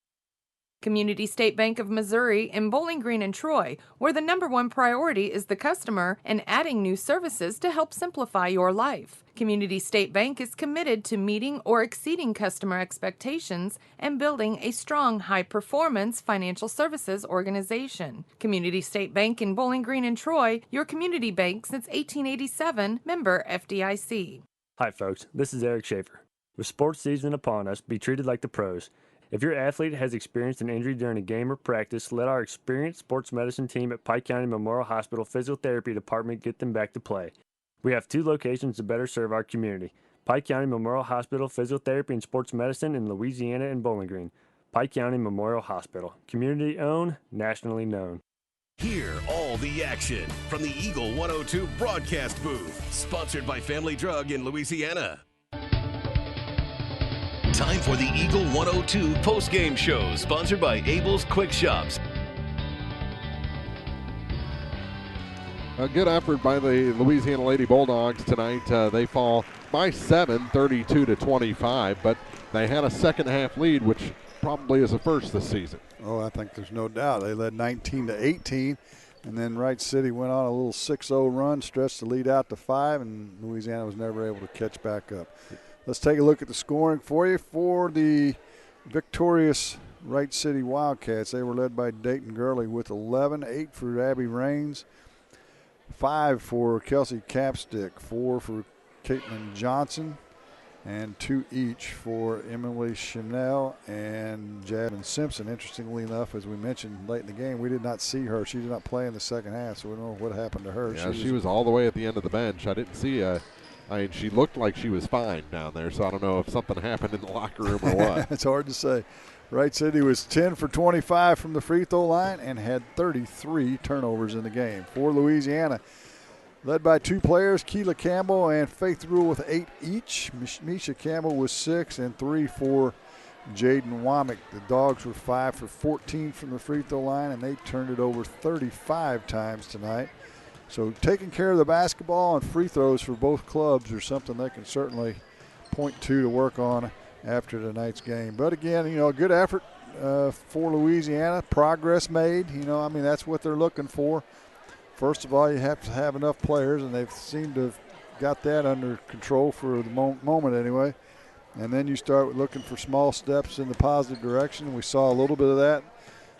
Community State Bank of Missouri in Bowling Green and Troy, where the #1 priority is the customer and adding new services to help simplify your life. Community State Bank is committed to meeting or exceeding customer expectations and building a strong, high-performance financial services organization. Community State Bank in Bowling Green and Troy, your community bank since 1887, member FDIC. Hi, folks. This is Eric Schaefer. With sports season upon us, be treated like the pros. If your athlete has experienced an injury during a game or practice, let our experienced sports medicine team at Pike County Memorial Hospital Physical Therapy Department get them back to play. We have 2 locations to better serve our community: Pike County Memorial Hospital Physical Therapy and Sports Medicine in Louisiana and Bowling Green. Pike County Memorial Hospital. Community owned, nationally known. Hear all the action from the Eagle 102 broadcast booth, sponsored by Family Drug in Louisiana. Time for the Eagle 102 postgame show, sponsored by Abel's Quick Shops. A good effort by the Louisiana Lady Bulldogs tonight. They fall by 7, 32-25, but they had a second half lead, which probably is a first this season. Oh, I think there's no doubt. They led 19-18, and then Wright City went on a little 6-0 run, stretched the lead out to 5, and Louisiana was never able to catch back up. Let's take a look at the scoring for you. For the victorious Wright City Wildcats, they were led by Dayton Gurley with 11, 8 for Abby Raines, 5 for Kelsey Capstick, 4 for Caitlin Johnson, and 2 each for Emily Chanel and Javin Simpson. Interestingly enough, as we mentioned late in the game, we did not see her. She did not play in the second half, so we don't know what happened to her. Yeah, she was all the way at the end of the bench. I didn't see she looked like she was fine down there, so I don't know if something happened in the locker room or what. It's hard to say. Wright City was 10 for 25 from the free throw line and had 33 turnovers in the game. For Louisiana, led by 2 players, Keela Campbell and Faith Rule with 8 each. Misha Campbell was 6, and 3 for Jaden Womack. The Dogs were 5 for 14 from the free throw line, and they turned it over 35 times tonight. So taking care of the basketball and free throws for both clubs are something they can certainly point to work on after tonight's game. But again, a good effort for Louisiana. Progress made. That's what they're looking for. First of all, you have to have enough players, and they've seemed to have got that under control for the moment anyway. And then you start looking for small steps in the positive direction. We saw a little bit of that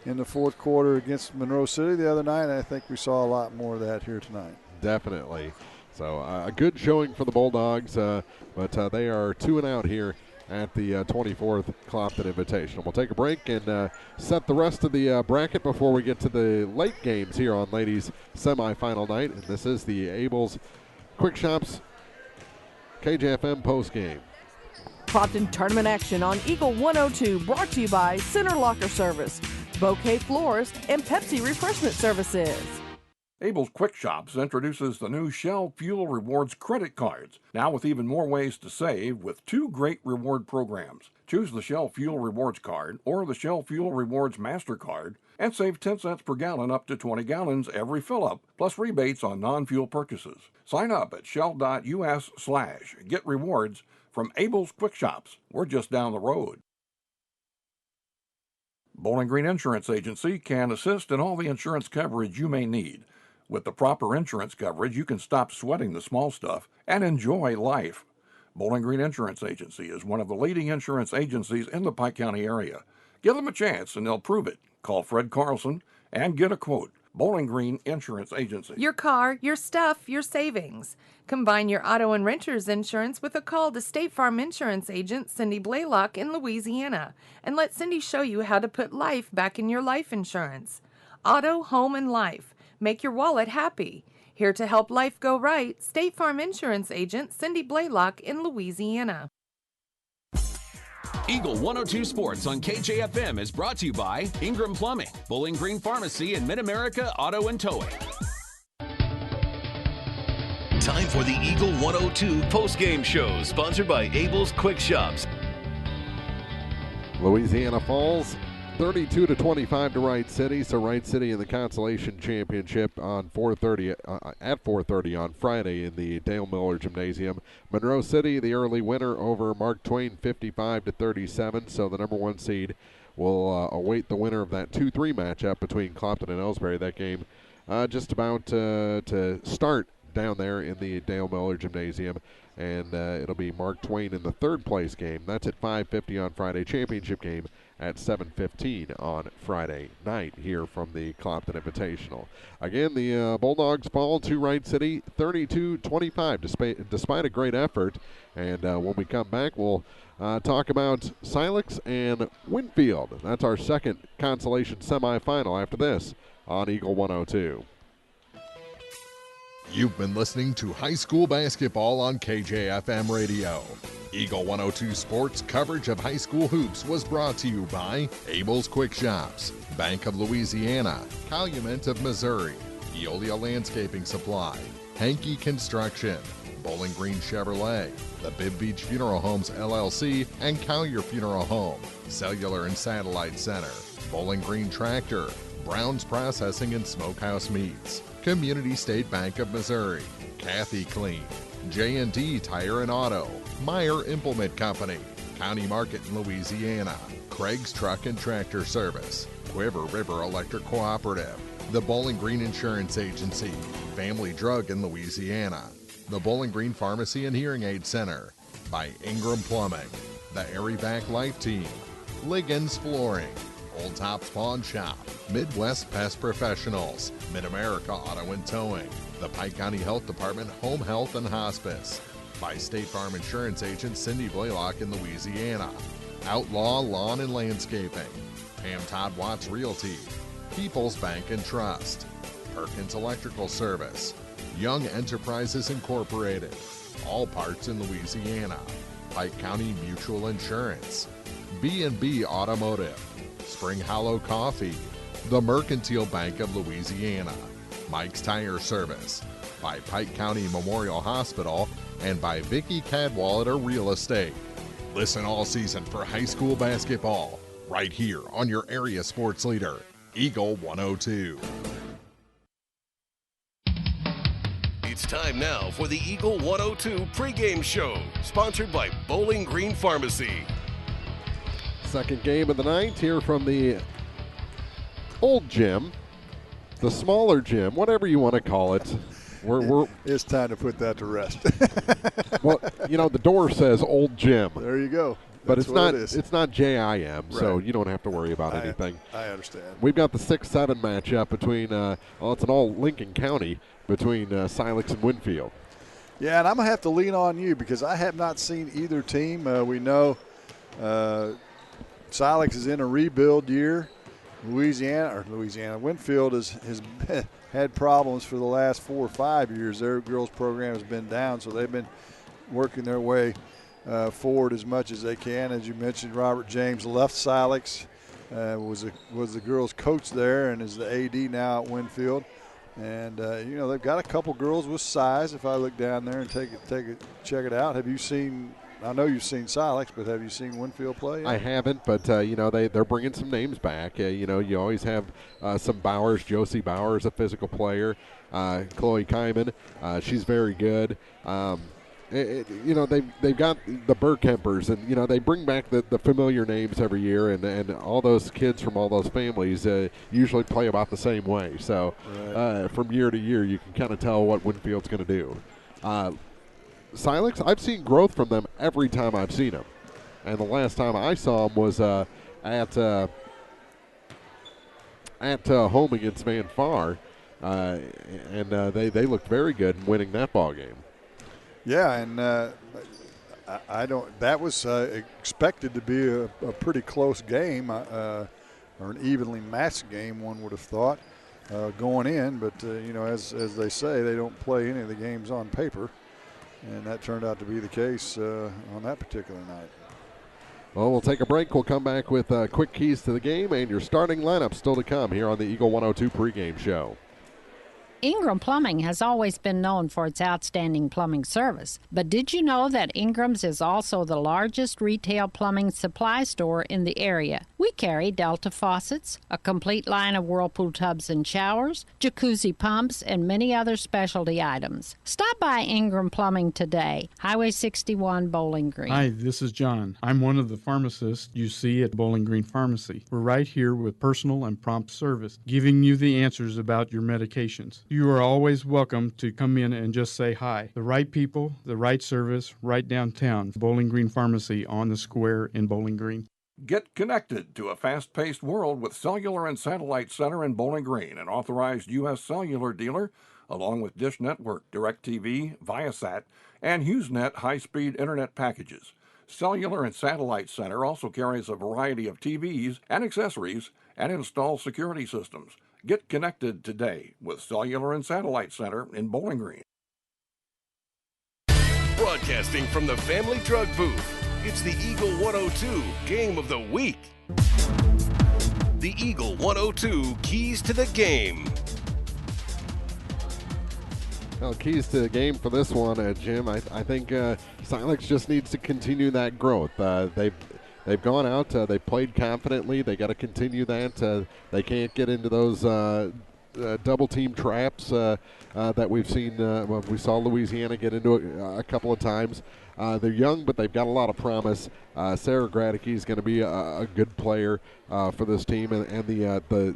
in the fourth quarter against Monroe City the other night, and I think we saw a lot more of that here tonight. Definitely. So a good showing for the Bulldogs, but they are 2-out here at the 24th Clopton Invitational. We'll take a break and set the rest of the bracket before we get to the late games here on ladies' semifinal night. And this is the Abels Quick Shops KJFM postgame. Clopton tournament action on Eagle 102 brought to you by Center Locker Service, Bouquet Florist, and Pepsi Refreshment Services. Abel's Quick Shops introduces the new Shell Fuel Rewards credit cards, now with even more ways to save with 2 great reward programs. Choose the Shell Fuel Rewards card or the Shell Fuel Rewards MasterCard and save 10 cents per gallon up to 20 gallons every fill-up, plus rebates on non-fuel purchases. Sign up at shell.us/get rewards from Abel's Quick Shops. We're just down the road. Bowling Green Insurance Agency can assist in all the insurance coverage you may need. With the proper insurance coverage, you can stop sweating the small stuff and enjoy life. Bowling Green Insurance Agency is one of the leading insurance agencies in the Pike County area. Give them a chance and they'll prove it. Call Fred Carlson and get a quote. Bowling Green Insurance Agency. Your car, your stuff, your savings. Combine your auto and renter's insurance with a call to State Farm Insurance agent Cindy Blaylock in Louisiana, and let Cindy show you how to put life back in your life insurance. Auto, home, and life. Make your wallet happy. Here to help life go right, State Farm Insurance agent Cindy Blaylock in Louisiana. Eagle 102 Sports on KJFM is brought to you by Ingram Plumbing, Bowling Green Pharmacy, and Mid-America Auto and Towing. Time for the Eagle 102 postgame show, sponsored by Abel's Quick Shops. Louisiana falls 32-25 to Wright City. So Wright City in the Consolation Championship on at 4:30 on Friday in the Dale Miller Gymnasium. Monroe City, the early winner over Mark Twain, 55-37. So the number 1 seed will await the winner of that 2-3 matchup between Clopton and Ellsbury. That game just about to start down there in the Dale Miller Gymnasium. And it'll be Mark Twain in the 3rd place game. That's at 5:50 on Friday. Championship game at 7:15 on Friday night here from the Clopton Invitational. Again, the Bulldogs fall to Wright City 32-25 despite a great effort. And when we come back, we'll talk about Silex and Winfield. That's our second consolation semifinal after this on Eagle 102. You've been listening to high school basketball on KJFM Radio. Eagle 102 Sports coverage of high school hoops was brought to you by Abel's Quick Shops, Bank of Louisiana, Calumet of Missouri, Eolia Landscaping Supply, Hankey Construction, Bowling Green Chevrolet, the Bibb Beach Funeral Homes LLC, and Collier Funeral Home, Cellular and Satellite Center, Bowling Green Tractor, Brown's Processing and Smokehouse Meats, Community State Bank of Missouri, Kathy Clean, J&D Tire and Auto, Meyer Implement Company, County Market in Louisiana, Craig's Truck and Tractor Service, Quiver River Electric Cooperative, the Bowling Green Insurance Agency, Family Drug in Louisiana, the Bowling Green Pharmacy and Hearing Aid Center, by Ingram Plumbing, the Airyvac Life Team, Liggins Flooring, Old Tops Pawn Shop, Midwest Pest Professionals, Mid-America Auto and Towing, the Pike County Health Department Home Health and Hospice, by State Farm Insurance agent Cindy Blaylock in Louisiana, Outlaw Lawn and Landscaping, Pam Todd Watts Realty, People's Bank and Trust, Perkins Electrical Service, Young Enterprises Incorporated, All Parts in Louisiana, Pike County Mutual Insurance, B&B Automotive, Spring Hollow Coffee, the Mercantile Bank of Louisiana, Mike's Tire Service, by Pike County Memorial Hospital, and by Vicki Cadwallader Real Estate. Listen all season for high school basketball right here on your area sports leader, Eagle 102. It's time now for the Eagle 102 pregame show, sponsored by Bowling Green Pharmacy. Second game of the night here from the old gym, the smaller gym, whatever you want to call it. It's time to put that to rest. Well, the door says old gym. There you go. But That's it's not JIM, so Right. you don't have to worry about anything. I understand. We've got the 6-7 matchup between, it's an all Lincoln County, between Silex and Winfield. Yeah, and I'm going to have to lean on you because I have not seen either team. We know Silex is in a rebuild year. Winfield has had problems for the last 4 or 5 years. Their girls program has been down, so they've been working their way forward as much as they can. As you mentioned, Robert James left Silex, was the girls' coach there, and is the AD now at Winfield. And they've got a couple girls with size. If I look down there and check it out, have you seen? I know you've seen Silex, but have you seen Winfield play yet? I haven't, but they're bringing some names back. You always have some Bowers. Josie Bowers, a physical player. Chloe Kyman, she's very good. They've got the Burkempers, and they bring back the familiar names every year, and all those kids from all those families usually play about the same way. So from year to year, you can kind of tell what Winfield's going to do. Silex, I've seen growth from them every time I've seen them, and the last time I saw them was at home against Van Far, and they looked very good in winning that ball game. Yeah, and I don't. That was expected to be a pretty close game, or an evenly matched game. One would have thought going in, but as they say, they don't play any of the games on paper, and that turned out to be the case on that particular night. Well, we'll take a break. We'll come back with quick keys to the game and your starting lineup still to come here on the Eagle 102 pregame show. Ingram Plumbing has always been known for its outstanding plumbing service, but did you know that Ingram's is also the largest retail plumbing supply store in the area? We carry Delta faucets, a complete line of Whirlpool tubs and showers, jacuzzi pumps, and many other specialty items. Stop by Ingram Plumbing today, Highway 61, Bowling Green. Hi, this is John. I'm one of the pharmacists you see at Bowling Green Pharmacy. We're right here with personal and prompt service, giving you the answers about your medications. You are always welcome to come in and just say hi. The right people, the right service, right downtown. Bowling Green Pharmacy on the square in Bowling Green. Get connected to a fast-paced world with Cellular and Satellite Center in Bowling Green, an authorized U.S. cellular dealer, along with Dish Network, DirecTV, Viasat, and HughesNet high-speed internet packages. Cellular and Satellite Center also carries a variety of TVs and accessories and installs security systems. Get connected today with Cellular and Satellite Center in Bowling Green. Broadcasting from the Family Drug Booth, it's the Eagle 102 Game of the Week. The Eagle 102 Keys to the Game. Well, keys to the game for this one, Jim. I think Silex just needs to continue that growth. They've gone out. They played confidently. They got to continue that. They can't get into those double team traps that we've seen. We saw Louisiana get into a couple of times. They're young, but they've got a lot of promise. Sarah Gradicke is going to be a good player for this team, and the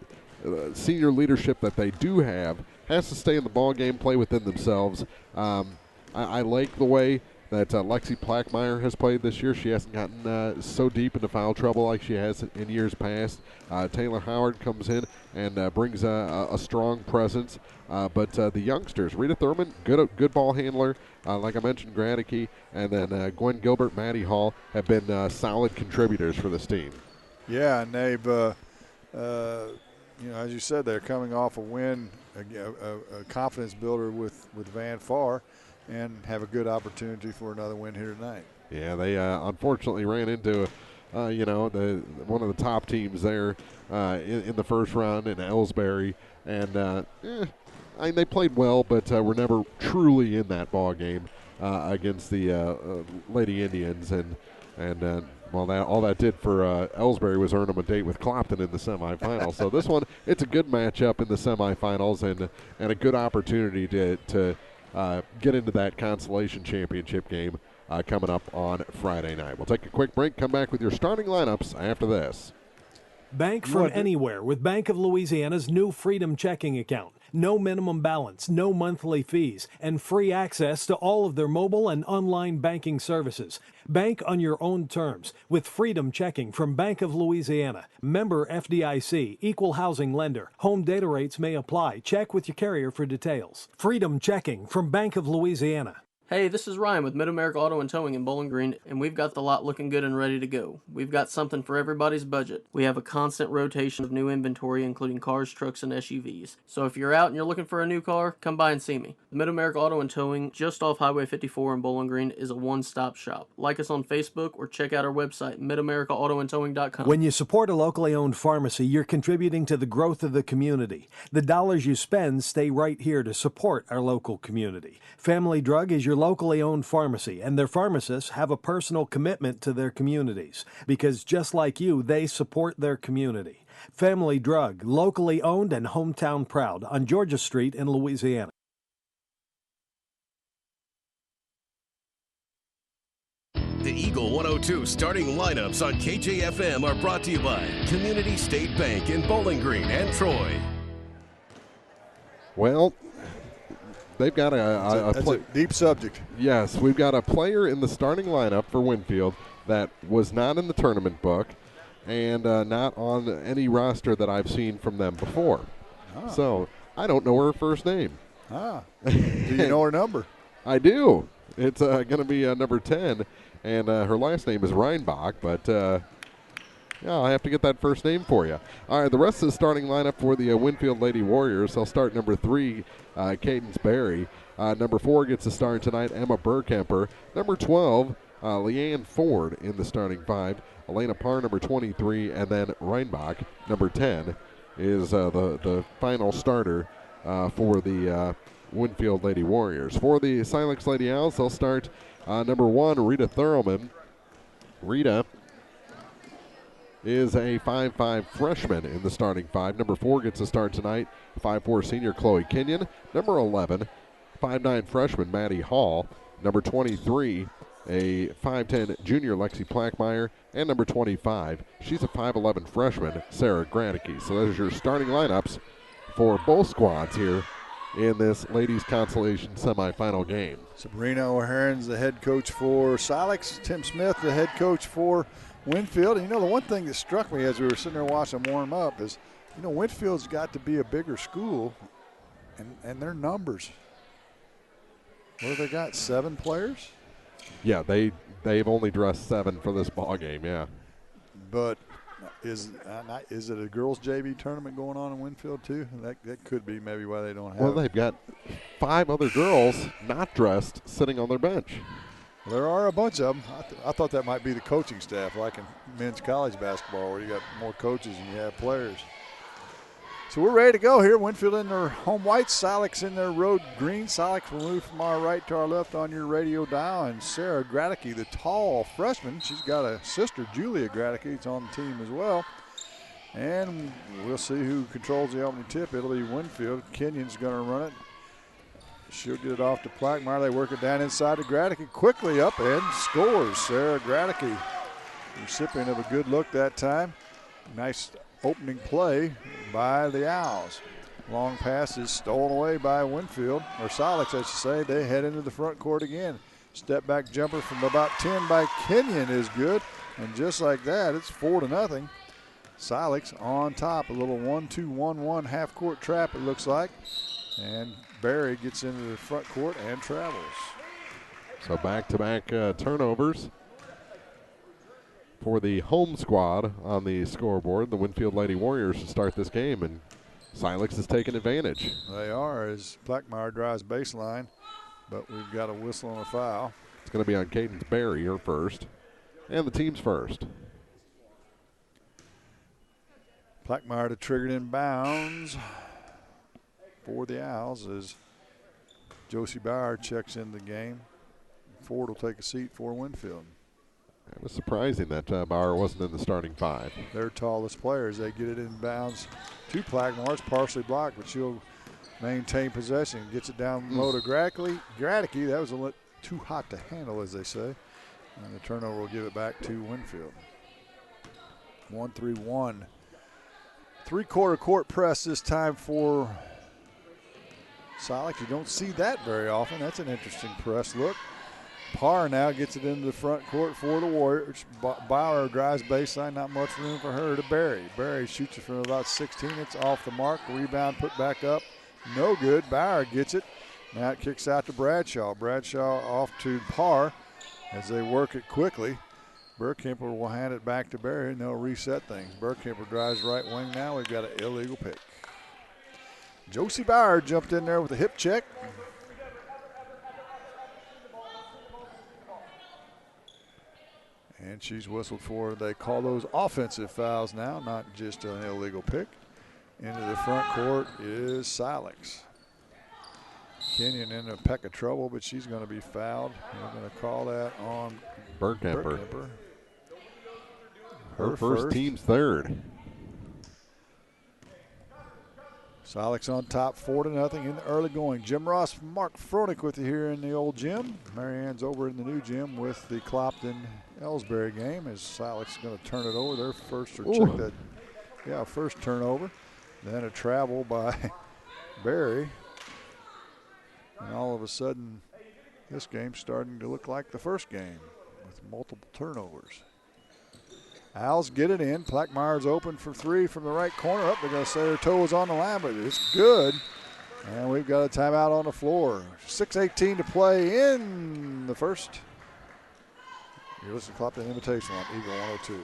senior leadership that they do have has to stay in the ball game, play within themselves. I like the way that Lexi Plackmeyer has played this year. She hasn't gotten so deep into foul trouble like she has in years past. Taylor Howard comes in and brings a strong presence. But the youngsters, Rita Thurman, good ball handler. Like I mentioned, Gradicke, and then Gwen Gilbert, Maddie Hall have been solid contributors for this team. Yeah, and they've, as you said, they're coming off a win, a confidence builder with Van Far, and have a good opportunity for another win here tonight. Yeah, they unfortunately ran into, one of the top teams there in the first round in Ellsbury, and they played well, but were never truly in that ball game. against the Lady Indians, and all that did for Ellsbury was earn them a date with Clopton in the semifinals. So this one, it's a good matchup in the semifinals, and a good opportunity to get into that Consolation Championship game coming up on Friday night. We'll take a quick break, come back with your starting lineups after this. Bank from anywhere with Bank of Louisiana's new Freedom Checking account. No minimum balance, no monthly fees, and free access to all of their mobile and online banking services. Bank on your own terms with Freedom Checking from Bank of Louisiana. Member FDIC, equal housing lender. Home data rates may apply. Check with your carrier for details. Freedom Checking from Bank of Louisiana. Hey, this is Ryan with Mid-America Auto and Towing in Bowling Green, and we've got the lot looking good and ready to go. We've got something for everybody's budget. We have a constant rotation of new inventory, including cars, trucks, and SUVs. So if you're out and you're looking for a new car, come by and see me. The Mid-America Auto and Towing, just off Highway 54 in Bowling Green, is a one-stop shop. Like us on Facebook or check out our website, midamericaautoandtowing.com. When you support a locally owned pharmacy, you're contributing to the growth of the community. The dollars you spend stay right here to support our local community. Family Drug is your locally owned pharmacy, and their pharmacists have a personal commitment to their communities because just like you, they support their community. Family Drug, locally owned and hometown proud on Georgia Street in Louisiana. The Eagle 102 starting lineups on KJFM are brought to you by Community State Bank in Bowling Green and Troy. Well, they've got that's a deep subject. Yes, we've got a player in the starting lineup for Winfield that was not in the tournament book and not on any roster that I've seen from them before. So I don't know her first name. Do you know her number? I do. It's going to be number 10, and her last name is Reinbach, but yeah, I have to get that first name for you. All right, the rest of the starting lineup for the Winfield Lady Warriors. They'll start number 3, Cadence Berry. Number 4 gets a start tonight, Emma Burkemper. Number 12, Leanne Ford in the starting 5. Elena Parr, number 23, and then Reinbach, number 10, is the final starter for the Winfield Lady Warriors. For the Silex Lady Owls, they'll start number 1, Rita Thurlman. Rita is a 5'5 freshman in the starting 5. Number 4 gets a start tonight, 5'4 senior Chloe Kenyon. Number 11, 5'9 freshman Maddie Hall. Number 23, a 5'10 junior Lexi Plackmeyer. And number 25, she's a 5'11 freshman Sarah Gradicke. So those are your starting lineups for both squads here in this ladies consolation semifinal game. Sabrina O'Haron's the head coach for Silex. Tim Smith, the head coach for Winfield. And, you know, the one thing that struck me as we were sitting there watching them warm up is, you know, Winfield's got to be a bigger school, and their numbers. What have they got, 7 players? Yeah, they've only dressed 7 for this ball game, yeah. But is it a girls' JV tournament going on in Winfield too? That could be maybe why they don't have. Well, they've got 5 other girls not dressed sitting on their bench. There are a bunch of them. I thought that might be the coaching staff, like in men's college basketball, where you got more coaches than you have players. So we're ready to go here. Winfield in their home white, Silex in their road green. Silex will move from our right to our left on your radio dial. And Sarah Gradicke, the tall freshman, she's got a sister, Julia Gradicke, it's on the team as well. And we'll see who controls the opening tip. It'll be Winfield. Kenyon's going to run it. She'll get it off to Plackmeyer. They work it down inside to Gradicke. Quickly up and scores. Sarah Gradicke, recipient of a good look that time. Nice opening play by the Owls. Long pass is stolen away by Winfield, or Silex, I should say. They head into the front court again. Step back jumper from about 10 by Kenyon is good. And just like that, it's 4-0. Silex on top. A little 1-2-1-1 half court trap, it looks like. And Barry gets into the front court and travels. So back-to-back turnovers for the home squad on the scoreboard. The Winfield Lady Warriors to start this game, and Silex is taking advantage. They are, as Plackmeyer drives baseline, but we've got a whistle on a foul. It's going to be on Cadence Berry, her first, and the team's first. Plackmeyer to trigger it in bounds for the Owls as Josie Bauer checks in the game. Ford will take a seat for Winfield. It was surprising that Bauer wasn't in the starting 5. Their tallest players, they get it in bounds to Plaquemore. It's partially blocked, but she'll maintain possession. Gets it down low to Gradke. That was a little too hot to handle, as they say. And the turnover will give it back to Winfield. 1-3-1. Three-quarter court press this time for Silex. You don't see that very often. That's an interesting press look. Parr now gets it into the front court for the Warriors. Bauer drives baseline, not much room for her to Barry. Barry shoots it from about 16. It's off the mark. Rebound put back up. No good. Bauer gets it. Now it kicks out to Bradshaw. Bradshaw off to Parr as they work it quickly. Burkemper will hand it back to Barry, and they'll reset things. Burkemper drives right wing now. We've got an illegal pick. Josie Bauer jumped in there with a hip check. And she's whistled for. They call those offensive fouls now, not just an illegal pick. Into the front court is Silex. Kenyon in a peck of trouble, but she's going to be fouled. We're going to call that on Burkemper. Her first, team's third. Silex on top, 4-0 in the early going. Jim Ross, Mark Froelich with you here in the old gym. Marianne's over in the new gym with the Clopton-Ellsbury game as Silex is going to turn it over. Their first, or check that, yeah, first turnover. Then a travel by Barry. And all of a sudden, this game's starting to look like the first game with multiple turnovers. Owls get it in. Plaquemeyer's open for three from the right corner. Up, they're going to say their toe is on the line, but it's good. And we've got a timeout on the floor. 6:18 to play in the first. You're listening to Clopton Invitational on Eagle 102.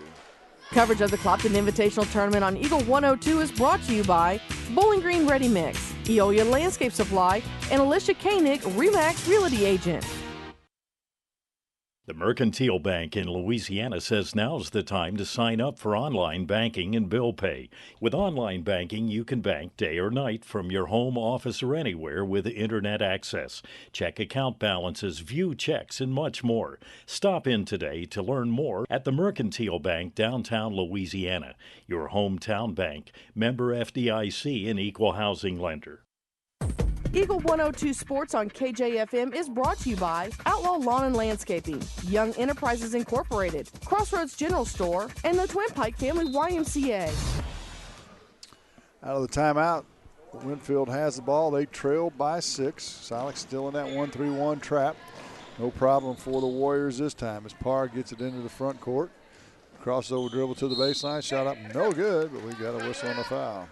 Coverage of the Clopton Invitational Tournament on Eagle 102 is brought to you by Bowling Green Ready Mix, Eolia Landscape Supply, and Alicia Koenig, RE/MAX Realty Agent. The Mercantile Bank in Louisiana says now's the time to sign up for online banking and bill pay. With online banking, you can bank day or night from your home, office, or anywhere with internet access. Check account balances, view checks, and much more. Stop in today to learn more at the Mercantile Bank, downtown Louisiana. Your hometown bank, member FDIC, and equal housing lender. Eagle 102 Sports on KJFM is brought to you by Outlaw Lawn and Landscaping, Young Enterprises Incorporated, Crossroads General Store, and the Twin Pike Family YMCA. Out of the timeout, Winfield has the ball. They trail by 6. Silex still in that 1-3-1 trap. No problem for the Warriors this time as Parr gets it into the front court. Crossover dribble to the baseline, shot up, no good, but we got a whistle on the foul.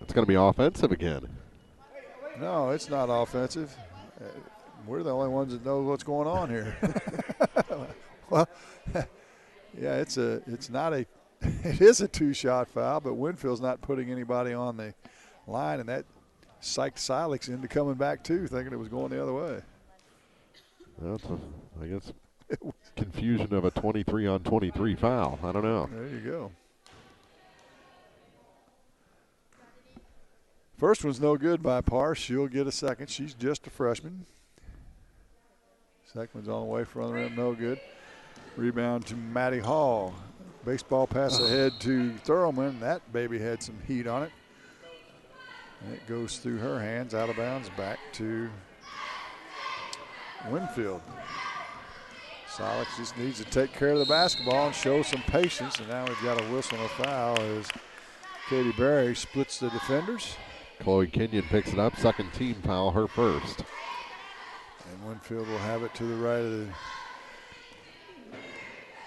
It's going to be offensive again. No, it's not offensive. We're the only ones that know what's going on here. Well, yeah, it is a two-shot foul, but Winfield's not putting anybody on the line, and that psyched Silex into coming back too, thinking it was going the other way. That's I guess confusion of a 23-on-23 foul. I don't know. There you go. First one's no good by Parr. She'll get a second. She's just a freshman. Second one's on the way from the rim, no good. Rebound to Maddie Hall. Baseball pass ahead to Thurlman. That baby had some heat on it. And it goes through her hands, out of bounds, back to Winfield. Silex just needs to take care of the basketball and show some patience. And now we've got a whistle and a foul as Katie Berry splits the defenders. Chloe Kenyon picks it up. Second team foul, her first. And Winfield will have it to the right of the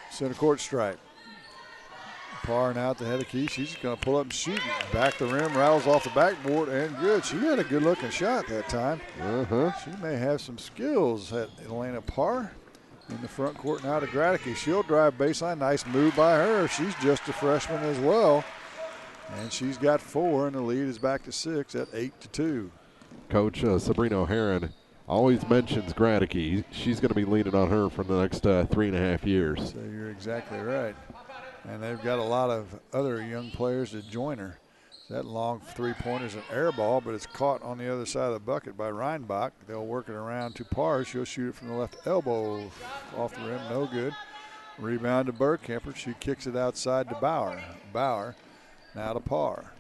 center court stripe. Parr now at the head of key. She's going to pull up and shoot. Back the rim, rattles off the backboard, and good. She had a good-looking shot that time. She may have some skills at Elena Parr. In the front court now to Gradke. She'll drive baseline. Nice move by her. She's just a freshman as well. And she's got 4, and the lead is back to 6 at 8-2. Coach Sabrina O'Haron always mentions Gradke. She's going to be leaning on her for the next 3.5 years. So you're exactly right. And they've got a lot of other young players to join her. That long three-pointer's an air ball, but it's caught on the other side of the bucket by Reinbach. They'll work it around to Parr. She'll shoot it from the left elbow off the rim, no good. Rebound to Burkemper. She kicks it outside to Bauer. Bauer now to Parr.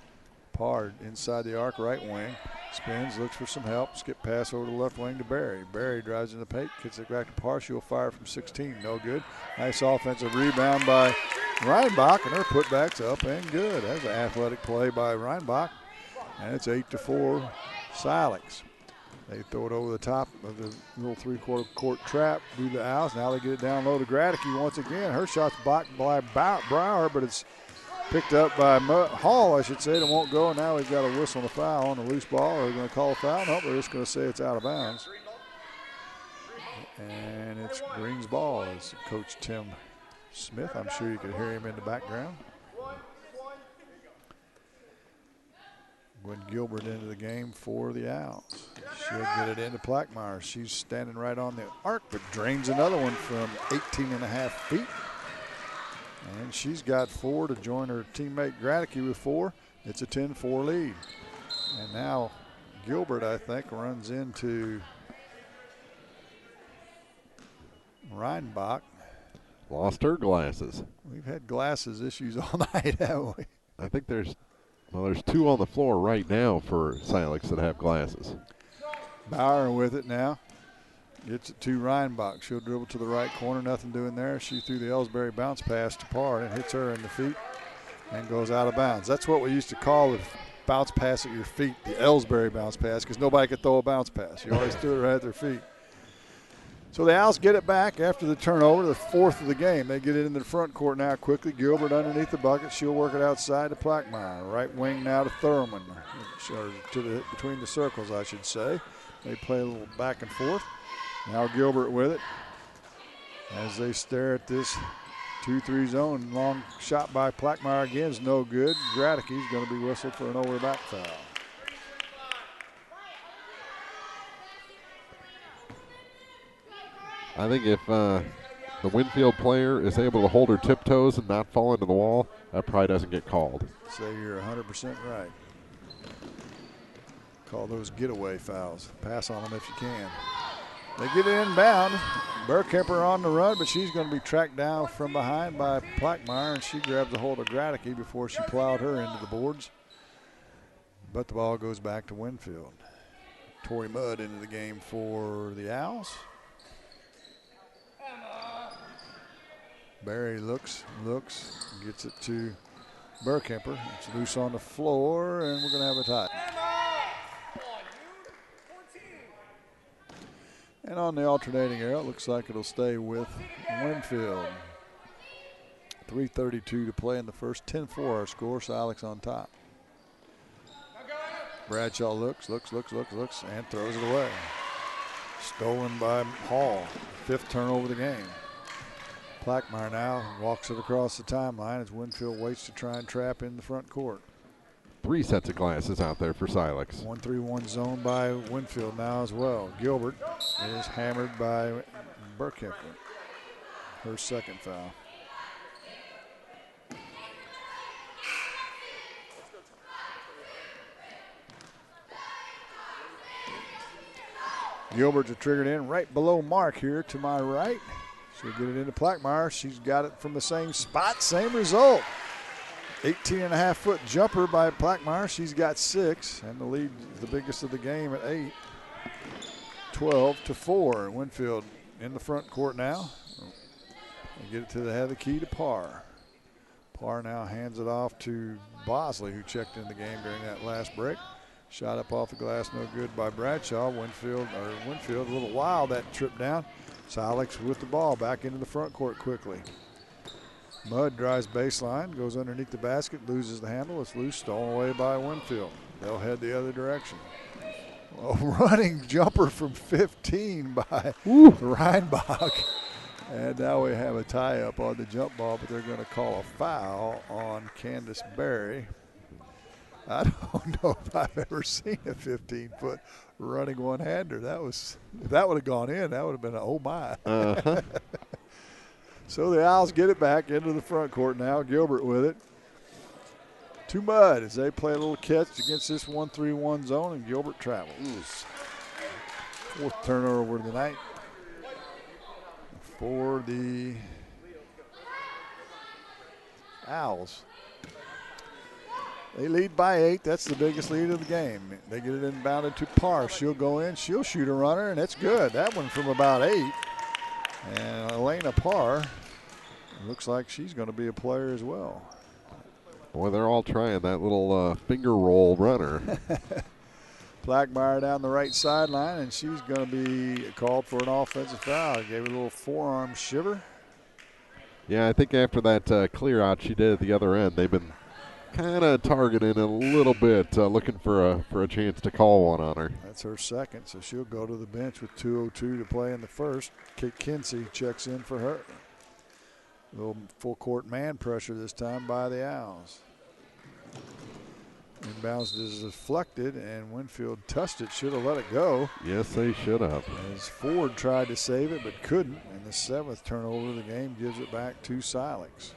Parr inside the arc, right wing. Spins, looks for some help. Skip pass over to the left wing to Barry. Barry drives in the paint, gets it back to Parr. She'll fire from 16, no good. Nice offensive rebound by Reinbach, and her putback's up and good. That's an athletic play by Reinbach, and it's 8-4 Silex. They throw it over the top of the little three-quarter court trap, do the Owls. Now they get it down low to Gradicke once again. Her shot's blocked by Brower, but it's picked up by Hall, I should say. It won't go. Now we've got a whistle and a foul on the loose ball. Are they going to call a foul? Nope, they're just going to say it's out of bounds. And it's Green's ball. It's Coach Tim Smith. I'm sure you could hear him in the background. Gwen Gilbert into the game for the Owls. She'll get it into Plackmeyer. She's standing right on the arc, but drains another one from 18.5 feet. And she's got 4 to join her teammate Gradicke with 4. It's a 10-4 lead. And now Gilbert, I think, runs into Reinbach. Lost her glasses. We've had glasses issues all night, haven't we? I think there's 2 on the floor right now for Silex that have glasses. Bauer with it now. Gets it to Reinbach. She'll dribble to the right corner. Nothing doing there. She threw the Ellsbury bounce pass to Parr and hits her in the feet and goes out of bounds. That's what we used to call the bounce pass at your feet, the Ellsbury bounce pass, because nobody could throw a bounce pass. You always threw it right at their feet. So the Owls get it back after the turnover, the 4th of the game. They get it into the front court now quickly. Gilbert underneath the bucket. She'll work it outside to Plackmeyer. Right wing now to Thurman, or between the circles, I should say. They play a little back and forth. Now Gilbert with it as they stare at this 2-3 zone. Long shot by Plackmeyer again is no good. Gradicke's going to be whistled for an over-the-back foul. I think if the Winfield player is able to hold her tiptoes and not fall into the wall, that probably doesn't get called. So you're 100% right. Call those getaway fouls. Pass on them if you can. They get it inbound. Burkemper on the run, but she's going to be tracked down from behind by Plackmeyer, and she grabs a hold of Gradicke before she plowed her into the boards. But the ball goes back to Winfield. Tori Mudd into the game for the Owls. Barry looks, gets it to Burkemper. It's loose on the floor, and we're going to have a tie. And on the alternating arrow, it looks like it'll stay with Winfield. 3:32 to play in the first. 10-4 our score. Silex on top. Bradshaw looks, and throws it away. Stolen by Hall. 5th turnover of the game. Plackmeyer now walks it across the timeline as Winfield waits to try and trap in the front court. 3 sets of glasses out there for Silex. 1-3-1 zone by Winfield now as well. Gilbert is hammered by Burkemper. Her second foul. Gilbert's triggered in right below Mark here to my right. She'll get it into Plackmeyer. She's got it from the same spot, same result. 18.5-foot jumper by Plackmeyer. She's got 6, and the lead is the biggest of the game at 8. 12-4. Winfield in the front court now. They get it to the head of the key to Parr. Parr now hands it off to Bosley, who checked in the game during that last break. Shot up off the glass, no good by Bradshaw. Winfield a little wild that trip down. Silex with the ball back into the front court quickly. Mudd drives baseline, goes underneath the basket, loses the handle. It's loose, stolen away by Winfield. They'll head the other direction. A running jumper from 15 by Reinbach. And now we have a tie-up on the jump ball, but they're going to call a foul on Candace Berry. I don't know if I've ever seen a 15-foot running one-hander. If that would have gone in, that would have been an oh my. Uh-huh. So the Owls get it back into the front court now. Gilbert with it. to Mudd as they play a little catch against this 1-3-1 zone, and Gilbert travels. 4th turnover of the night for the Owls. They lead by 8. That's the biggest lead of the game. They get it inbounded to Parr. She'll go in. She'll shoot a runner, and it's good. That one from about 8. And Elena Parr looks like she's going to be a player as well. Boy, they're all trying that little finger roll runner. Blackmeyer down the right sideline, and she's going to be called for an offensive foul. Gave her a little forearm shiver. Yeah, I think after that clear out she did at the other end, they've been kind of targeting a little bit, looking for a chance to call one on her. That's her second, so she'll go to the bench with 2:02 to play in the first. Kate Kinsey checks in for her. A little full court man pressure this time by the Owls. Inbounds is deflected, and Winfield touched it. Should have let it go. Yes, they should have. As Ford tried to save it but couldn't, and the 7th turnover of the game gives it back to Silex.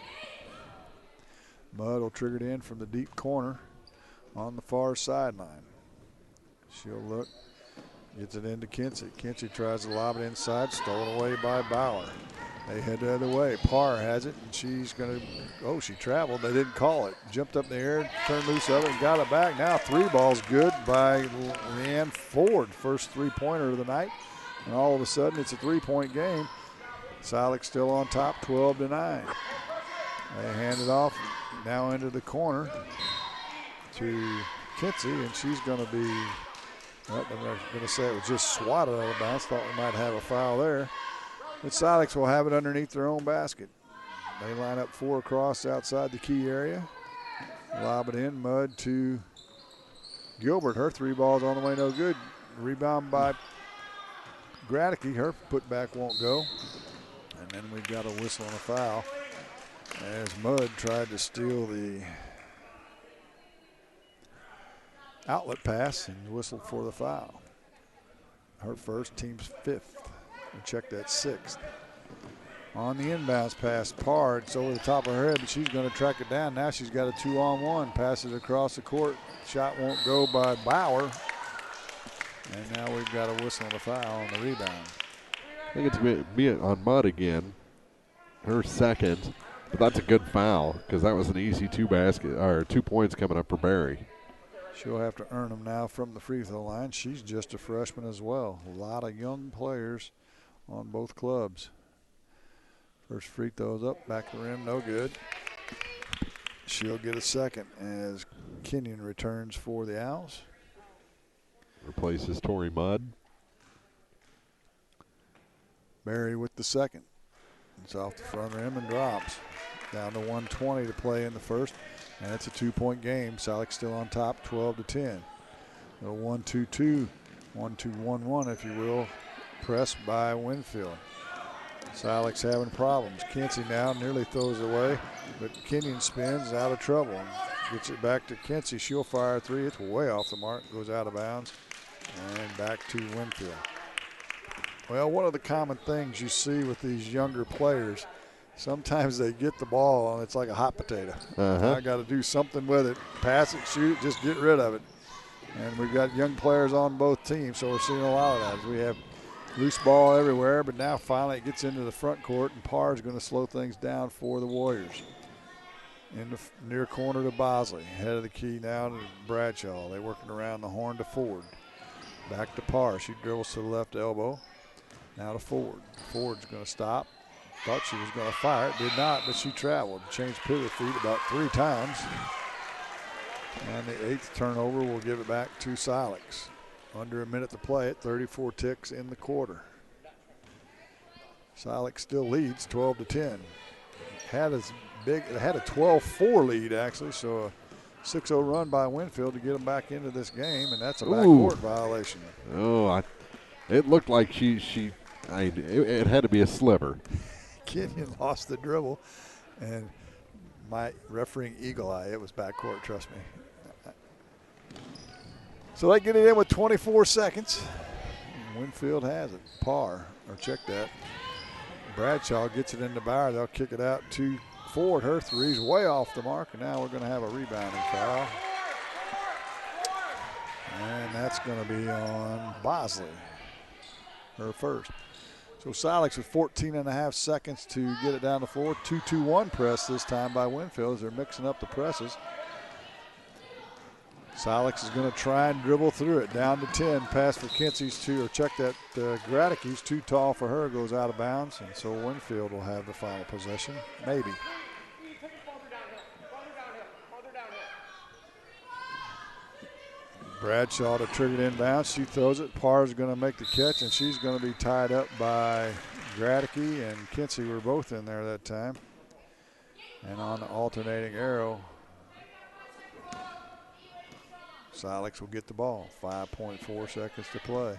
Mudd will trigger it in from the deep corner on the far sideline. She'll look, gets it into Kinsey. Kinsey tries to lob it inside, stolen away by Bauer. They head the other way. Parr has it, and she's going to, she traveled. They didn't call it. Jumped up in the air, turned loose of it, and got it back. Now 3 balls good by Leanne Ford. First 3-pointer of the night. And all of a sudden, it's a 3-point game. Silex still on top, 12-9. They hand it off now into the corner to Kinsey, and she's going to be, I'm going to say it was just swatted out of bounds. Thought we might have a foul there. But Silex will have it underneath their own basket. They line up 4 across outside the key area. Lob it in. Mudd to Gilbert. Her 3 balls on the way, no good. Rebound by Gradicke. Her putback won't go. And then we've got a whistle and a foul as Mudd tried to steal the outlet pass and whistled for the foul. Her first, team's 5th. We'll check that 6th. On the inbounds pass, Parr, it's over the top of her head, but she's going to track it down. Now she's got a 2-on-1. Passes across the court. Shot won't go by Bauer. And now we've got a whistle and a foul on the rebound. I think it's going to be on Mudd again. Her second. But that's a good foul because that was an easy 2 points coming up for Barry. She'll have to earn them now from the free throw line. She's just a freshman as well. A lot of young players on both clubs. First free throw's up, back of the rim, no good. She'll get a second as Kenyon returns for the Owls. Replaces Tori Mudd. Barry with the second. It's off the front rim and drops. Down to 1:20 to play in the first, and it's a 2-point game. Silex still on top, 12-10. A 1-2-2, 1-2-1-1, if you will. Pressed by Winfield. Silex having problems. Kinsey now nearly throws it away, but Kenyon spins out of trouble and gets it back to Kinsey. She'll fire a 3. It's way off the mark, goes out of bounds, and back to Winfield. Well, one of the common things you see with these younger players, sometimes they get the ball and it's like a hot potato. I got to do something with it. Pass it, shoot it, just get rid of it. And we've got young players on both teams, so we're seeing a lot of that. We have loose ball everywhere, but now finally it gets into the front court, and Parr is going to slow things down for the Warriors. In the near corner to Bosley. Head of the key now to Bradshaw. They're working around the horn to Ford. Back to Parr. She dribbles to the left elbow. Now to Ford. Ford's going to stop. Thought she was going to fire it. Did not, but she traveled. Changed pivot feet about 3 times. And the 8th turnover will give it back to Silex. Under a minute to play it. 34 ticks in the quarter. Silex still leads 12-10. It had a 12-4 lead, actually, so a 6-0 run by Winfield to get them back into this game, and that's a backcourt violation. Oh, it looked like it had to be a sliver. Kenyon lost the dribble, and my refereeing eagle eye, it was backcourt, trust me. So they get it in with 24 seconds. Winfield has it. Parr, or check that. Bradshaw gets it into Bauer. They'll kick it out to Ford, her three's way off the mark, and now we're going to have a rebounding foul. And that's going to be on Bosley, her first. So Silex with 14 and a half seconds to get it down the floor. 2-2-1 press this time by Winfield as they're mixing up the presses. Silex is going to try and dribble through it. Down to 10. Pass for Kinsey's two, or check that Graticke's too tall for her, goes out of bounds. And so Winfield will have the final possession. Maybe. Bradshaw to trigger inbounds. She throws it. Parr's going to make the catch, and she's going to be tied up by Graticke and Kinsey were both in there that time. And on the alternating arrow, Silex will get the ball. 5.4 seconds to play.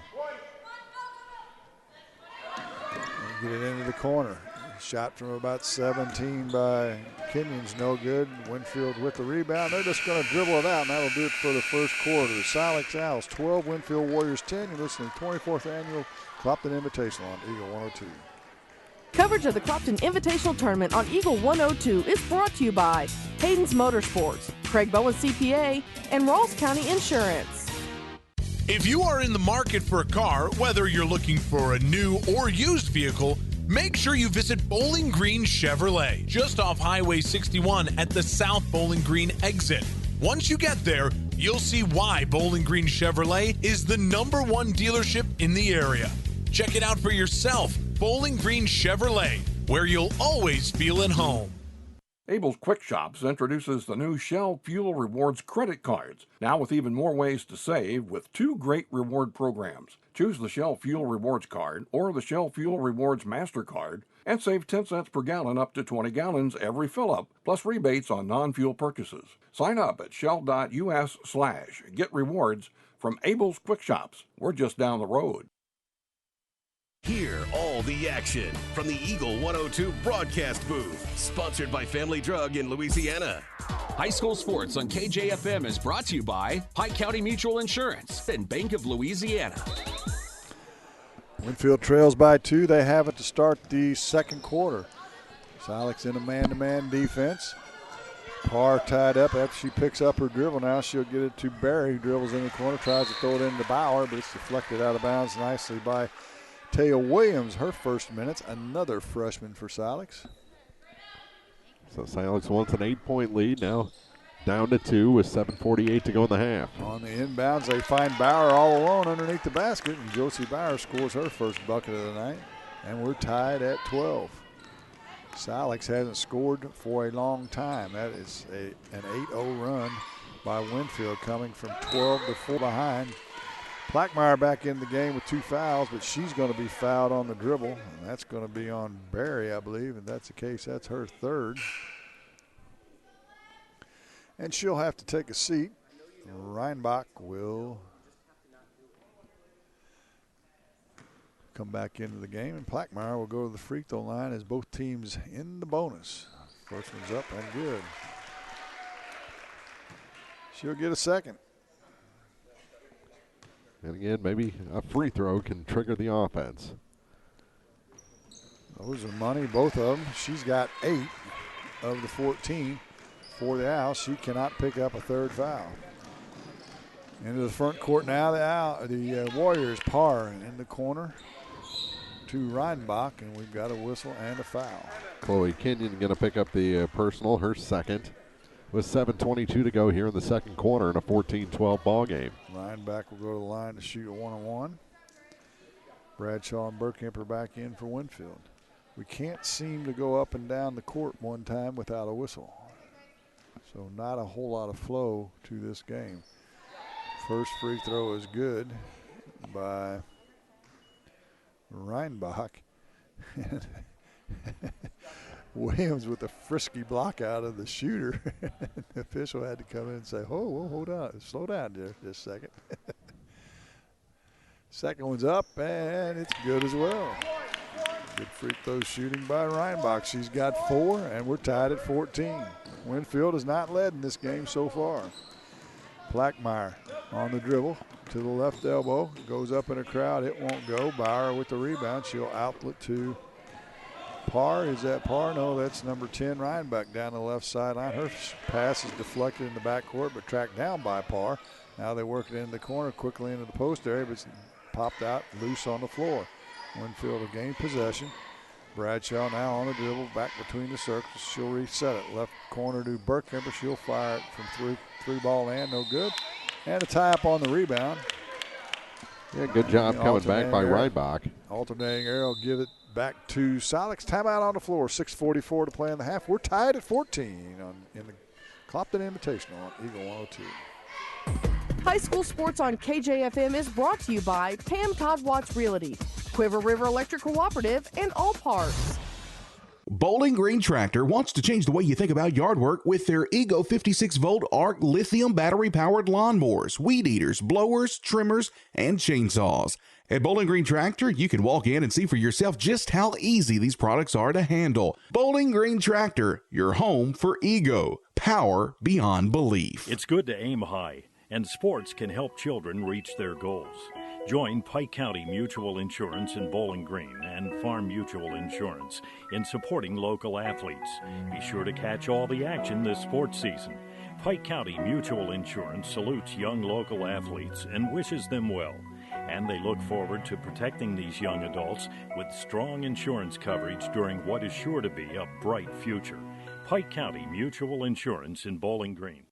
And get it into the corner. Shot from about 17 by Kenyon's no good. Winfield with the rebound. They're just going to dribble it out, and that'll do it for the first quarter. Silex Owls 12, Winfield Warriors 10. You're listening to the 24th Annual Clopton Invitational on Eagle 102. Coverage of the Clopton Invitational Tournament on Eagle 102 is brought to you by Hayden's Motorsports, Craig Bowen CPA, and Ross County Insurance. If you are in the market for a car, whether you're looking for a new or used vehicle, make sure you visit Bowling Green Chevrolet, just off Highway 61 at the South Bowling Green exit. Once you get there, you'll see why Bowling Green Chevrolet is the #1 dealership in the area. Check it out for yourself. Bowling Green Chevrolet, where you'll always feel at home. Abel's Quick Shops introduces the new Shell Fuel Rewards credit cards, now with even more ways to save with 2 great reward programs. Choose the Shell Fuel Rewards card or the Shell Fuel Rewards MasterCard and save 10 cents per gallon up to 20 gallons every fill-up, plus rebates on non-fuel purchases. Sign up at shell.us/get rewards from Abel's Quick Shops. We're just down the road. Hear all the action from the Eagle 102 broadcast booth, sponsored by Family Drug in Louisiana. High school sports on KJFM is brought to you by Pike County Mutual Insurance and Bank of Louisiana. Winfield trails by 2. They have it to start the second quarter. Silex in a man-to-man defense. Parr tied up after she picks up her dribble. Now she'll get it to Barry, who dribbles in the corner, tries to throw it into Bauer, but it's deflected out of bounds nicely by Taya Williams, her first minutes, another freshman for Silex. So Silex wants an 8-point lead, now down to 2 with 7:48 to go in the half. On the inbounds, they find Bauer all alone underneath the basket, and Josie Bauer scores her first bucket of the night, and we're tied at 12. Silex hasn't scored for a long time. That is an 8-0 run by Winfield, coming from 12 to 4 behind. Plackmeyer back in the game with 2 fouls, but she's going to be fouled on the dribble, and that's going to be on Barry, I believe. If that's the case, that's her third. And she'll have to take a seat. Reinbach will come back into the game, and Plackmeyer will go to the free throw line as both teams in the bonus. First one's up and good. She'll get a second. And again, maybe a free throw can trigger the offense. Those are money, both of them. She's got 8 of the 14 for the Owls. She cannot pick up a third foul. Into the front court now, the Warriors. Parr in the corner to Reinbach, and we've got a whistle and a foul. Chloe Kenyon going to pick up the personal, her second, with 7:22 to go here in the second quarter in a 14-12 ball game. Reinbach will go to the line to shoot a 1-on-1. Bradshaw and Burkemper back in for Winfield. We can't seem to go up and down the court one time without a whistle. So not a whole lot of flow to this game. First free throw is good by Reinbach. Williams with a frisky block out of the shooter. The official had to come in and say, oh, hold on, slow down there just a second. Second one's up, and it's good as well. Good free throw shooting by Reinbach. She's got 4, and we're tied at 14. Winfield has not led in this game so far. Plackmeyer on the dribble to the left elbow. Goes up in a crowd. It won't go. Bauer with the rebound. She'll outlet to Parr, is that Parr? No, that's number 10, Reinbach, down the left sideline. Her pass is deflected in the backcourt, but tracked down by Parr. Now they work it into the corner, quickly into the post area, but it's popped out loose on the floor. Winfield will gain possession. Bradshaw now on the dribble, back between the circles. She'll reset it. Left corner to Burkhammer. She'll fire it from three ball land, no good. And a tie-up on the rebound. Yeah, good job coming back by Reinbach. Alternating arrow, give it back to Silex. Timeout on the floor. 6:44 to play in the half. We're tied at 14 in the Clopton Invitational on Eagle 102. High school sports on KJFM is brought to you by Pam Todd Watts Realty, Quiver River Electric Cooperative, and All Parts. Bowling Green Tractor wants to change the way you think about yard work with their Ego 56-volt ARC lithium battery-powered lawnmowers, weed eaters, blowers, trimmers, and chainsaws. At Bowling Green Tractor, you can walk in and see for yourself just how easy these products are to handle. Bowling Green Tractor, your home for Ego. Power beyond belief. It's good to aim high, and sports can help children reach their goals. Join Pike County Mutual Insurance in Bowling Green and Farm Mutual Insurance in supporting local athletes. Be sure to catch all the action this sports season. Pike County Mutual Insurance salutes young local athletes and wishes them well. And they look forward to protecting these young adults with strong insurance coverage during what is sure to be a bright future. Pike County Mutual Insurance in Bowling Green.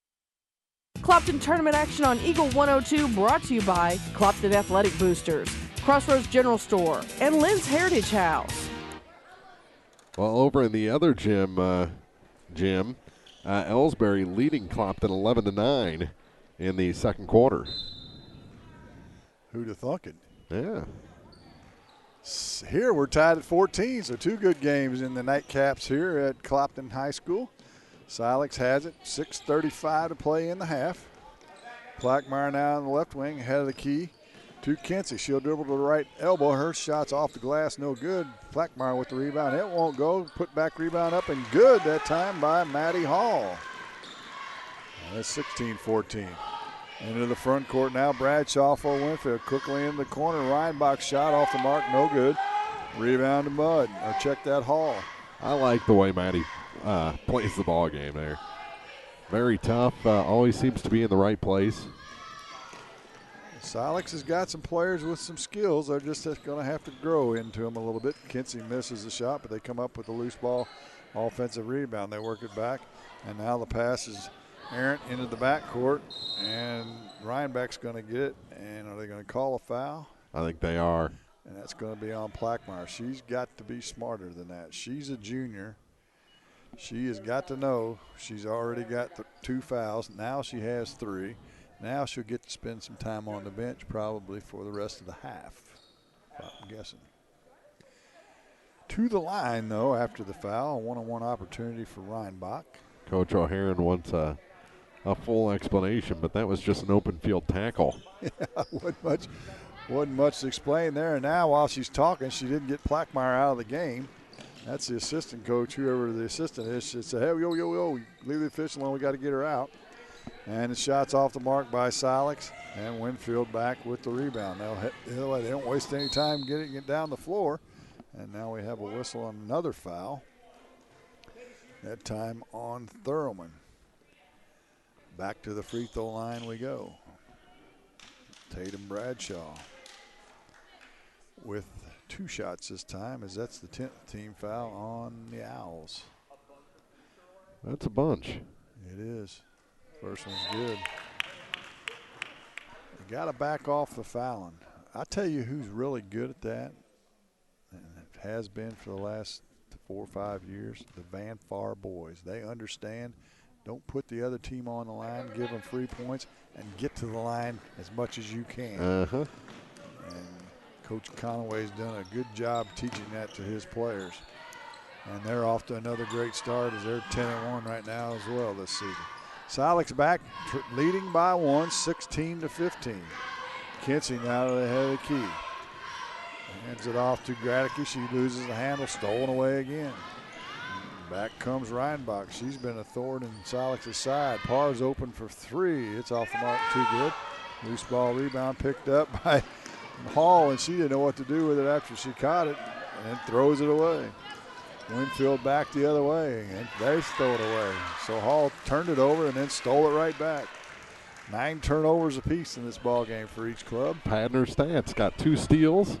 Clopton tournament action on Eagle 102 brought to you by Clopton Athletic Boosters, Crossroads General Store, and Lynn's Heritage House. Well, over in the other gym, Ellsbury leading Clopton 11-9 in the second quarter. Who'd have thunk it? Yeah. Here we're tied at 14, so two good games in the nightcaps here at Clopton High School. Silex has it, 6:35 to play in the half. Plackmeyer now in the left wing, ahead of the key to Kinsey. She'll dribble to the right elbow. Her shot's off the glass, no good. Plackmeyer with the rebound. It won't go. Put back rebound up and good that time by Maddie Hall. And that's 16-14. Into the front court now. Bradshaw for Winfield. Quickly in the corner. Reinbach shot off the mark, no good. Rebound to Mudd. Or check that Hall. I like the way Maddie plays the ball game there. Very tough. Always seems to be in the right place. Silex has got some players with some skills. They're just going to have to grow into them a little bit. Kinsey misses the shot, but they come up with a loose ball offensive rebound. They work it back, and now the pass is errant into the backcourt, and Reinbach's going to get it. And are they going to call a foul? I think they are. And that's going to be on Plackmeyer. She's got to be smarter than that. She's a junior. She has got to know she's already got 2 fouls. Now she has 3. Now she'll get to spend some time on the bench probably for the rest of the half, I'm guessing. To the line, though, after the foul, a one-on-one opportunity for Reinbach. Coach O'Haron wants a full explanation, but that was just an open field tackle. Yeah, wasn't much to explain there. And now while she's talking, she didn't get Plackmeyer out of the game. That's the assistant coach, whoever the assistant is. She said, hey, yo, leave the official alone. We got to get her out. And the shot's off the mark by Silex. And Winfield back with the rebound. They don't waste any time getting it down the floor. And now we have a whistle on another foul. That time on Thurman. Back to the free throw line we go. Tatum Bradshaw with 2 shots this time, as that's the 10th team foul on the Owls. That's a bunch. It is. First one's good. You got to back off the fouling. I tell you who's really good at that, and it has been for the last 4 or 5 years, the Van Far boys. They understand. Don't put the other team on the line, give them free points, and get to the line as much as you can. Uh-huh. And Coach Conaway's done a good job teaching that to his players. And they're off to another great start as they're 10-1 right now as well this season. Silex back, leading by 1, 16-15. Kinsey now to the head of the key. Hands it off to Gradicky. She loses the handle, stolen away again. Back comes Reinbach. She's been a thorn in Silex's side. Parr's open for 3. It's off the mark, too good. Loose ball rebound picked up by Hall, and she didn't know what to do with it after she caught it and throws it away. Winfield back the other way, and they stole it away. So Hall turned it over and then stole it right back. 9 turnovers apiece in this ball game for each club. Padding her stats, got 2 steals.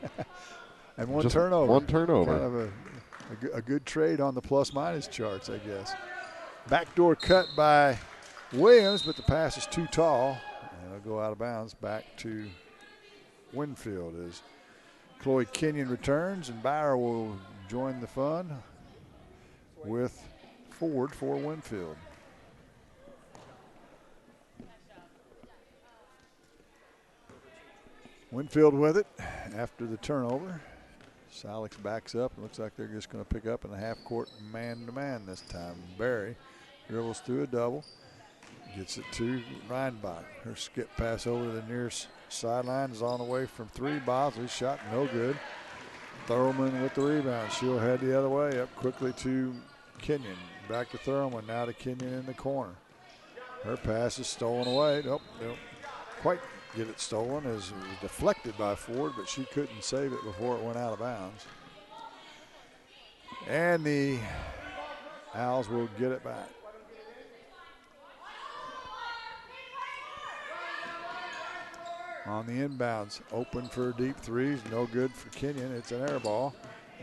And 1 Just turnover. 1 turnover. Kind of a good trade on the plus-minus charts, I guess. Backdoor cut by Williams, but the pass is too tall. And it'll go out of bounds back to Winfield as Chloe Kenyon returns, and Bauer will join the fun with Ford for Winfield. Winfield with it after the turnover. Silex backs up. It looks like they're just going to pick up in the half-court man-to-man this time. Barry dribbles through a double. Gets it to Reinbach. Her skip pass over to the near sideline is on the way from 3. Bosley's shot no good. Thurman with the rebound. She'll head the other way up quickly to Kenyon. Back to Thurman. Now to Kenyon in the corner. Her pass is stolen away. Nope, don't quite get it stolen as it was deflected by Ford, but she couldn't save it before it went out of bounds. And the Owls will get it back. On the inbounds, open for deep threes, no good for Kenyon. It's an air ball.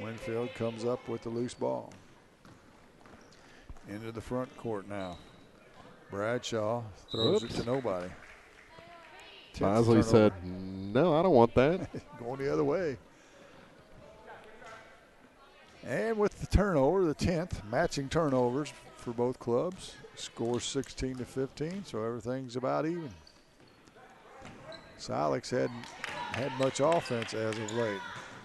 Winfield comes up with the loose ball. Into the front court now. Bradshaw throws it to nobody. Bosley said, no, I don't want that. Going the other way. And with the turnover, the 10th, matching turnovers for both clubs. Score 16-15, so everything's about even. Silex hadn't had much offense as of late.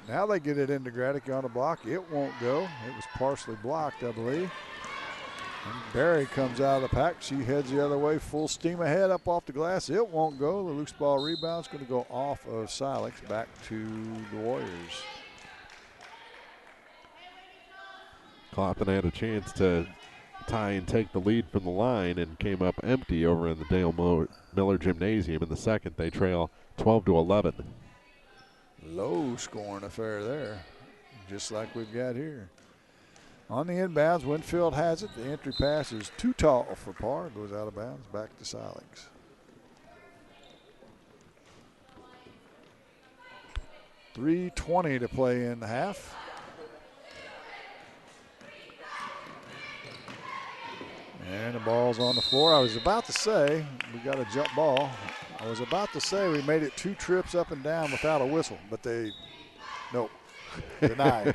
Now they get it into Gradick on a block. It won't go. It was partially blocked, I believe. And Barry comes out of the pack. She heads the other way, full steam ahead, up off the glass. It won't go. The loose ball rebound's going to go off of Silex back to the Warriors. Clopton had a chance to tie and take the lead from the line and came up empty over in the Dale Miller Gymnasium. In the second, they trail 12-11. Low scoring affair there, just like we've got here. On the inbounds, Winfield has it. The entry pass is too tall for Parr. Goes out of bounds, back to Silex. .320 to play in the half. And the ball's on the floor. I was about to say, we got a jump ball. I was about to say we made it 2 trips up and down without a whistle, but nope, denied.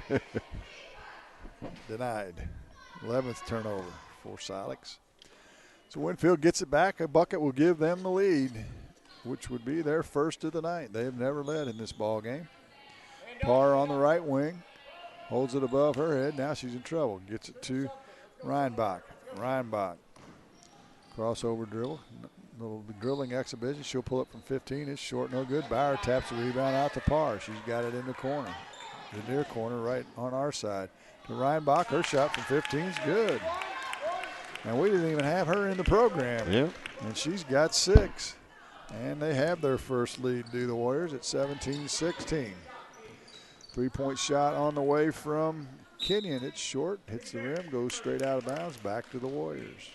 Denied. 11th turnover for Silex. So Winfield gets it back. A bucket will give them the lead, which would be their first of the night. They have never led in this ball game. Parr on the right wing. Holds it above her head. Now she's in trouble. Gets it to Reinbach. Reinbach. Crossover dribble. Little drilling exhibition. She'll pull it from 15. It's short, no good. Bauer taps the rebound out to Parr. She's got it in the corner. The near corner right on our side. To Reinbach, her shot from 15 is good. And we didn't even have her in the program. Yep. And she's got 6. And they have their first lead, do the Warriors, at 17-16. 3-point shot on the way from Kenyon. It's short, hits the rim, goes straight out of bounds, back to the Warriors.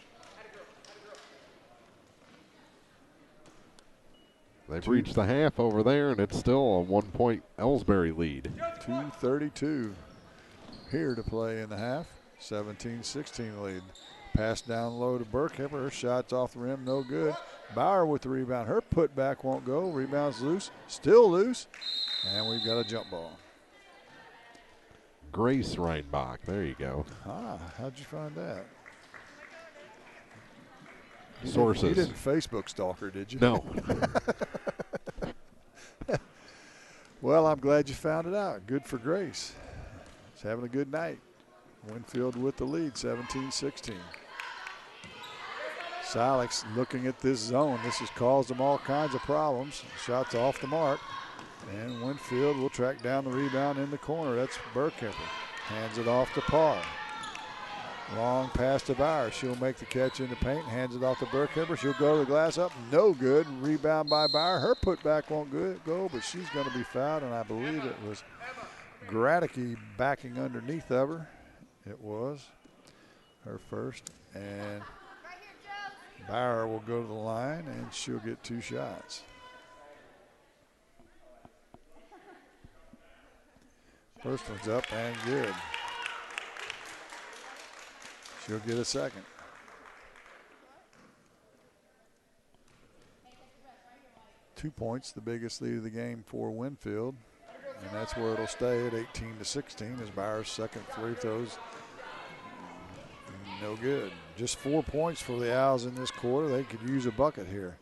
They've reached the half over there, and it's still a 1-point Ellsbury lead. 2:32 here to play in the half. 17-16 lead. Pass down low to Burkhammer. Her shot's off the rim, no good. Bauer with the rebound. Her putback won't go. Rebound's loose, still loose, and we've got a jump ball. Grace Reinbach, there you go. How'd you find that? Sources. You didn't Facebook stalk her, did you? No. Well, I'm glad you found it out. Good for Grace. She's having a good night. Winfield with the lead, 17-16. Silex looking at this zone. This has caused them all kinds of problems. Shots off the mark. And Winfield will track down the rebound in the corner. That's Burkhammer. Hands it off to Parr. Long pass to Bauer. She'll make the catch in the paint. Hands it off to Burkhammer. She'll go to the glass up. No good. Rebound by Bauer. Her putback won't go, but she's going to be fouled, and I believe it was Gradick backing underneath of her. It was her first, and Bauer will go to the line, and she'll get 2 shots. First one's up and good. She'll get a second. Two points, the biggest lead of the game for Winfield, and that's where it'll stay at 18-16 as Bauer's second free throws no good. Just 4 points for the Owls in this quarter. They could use a bucket here.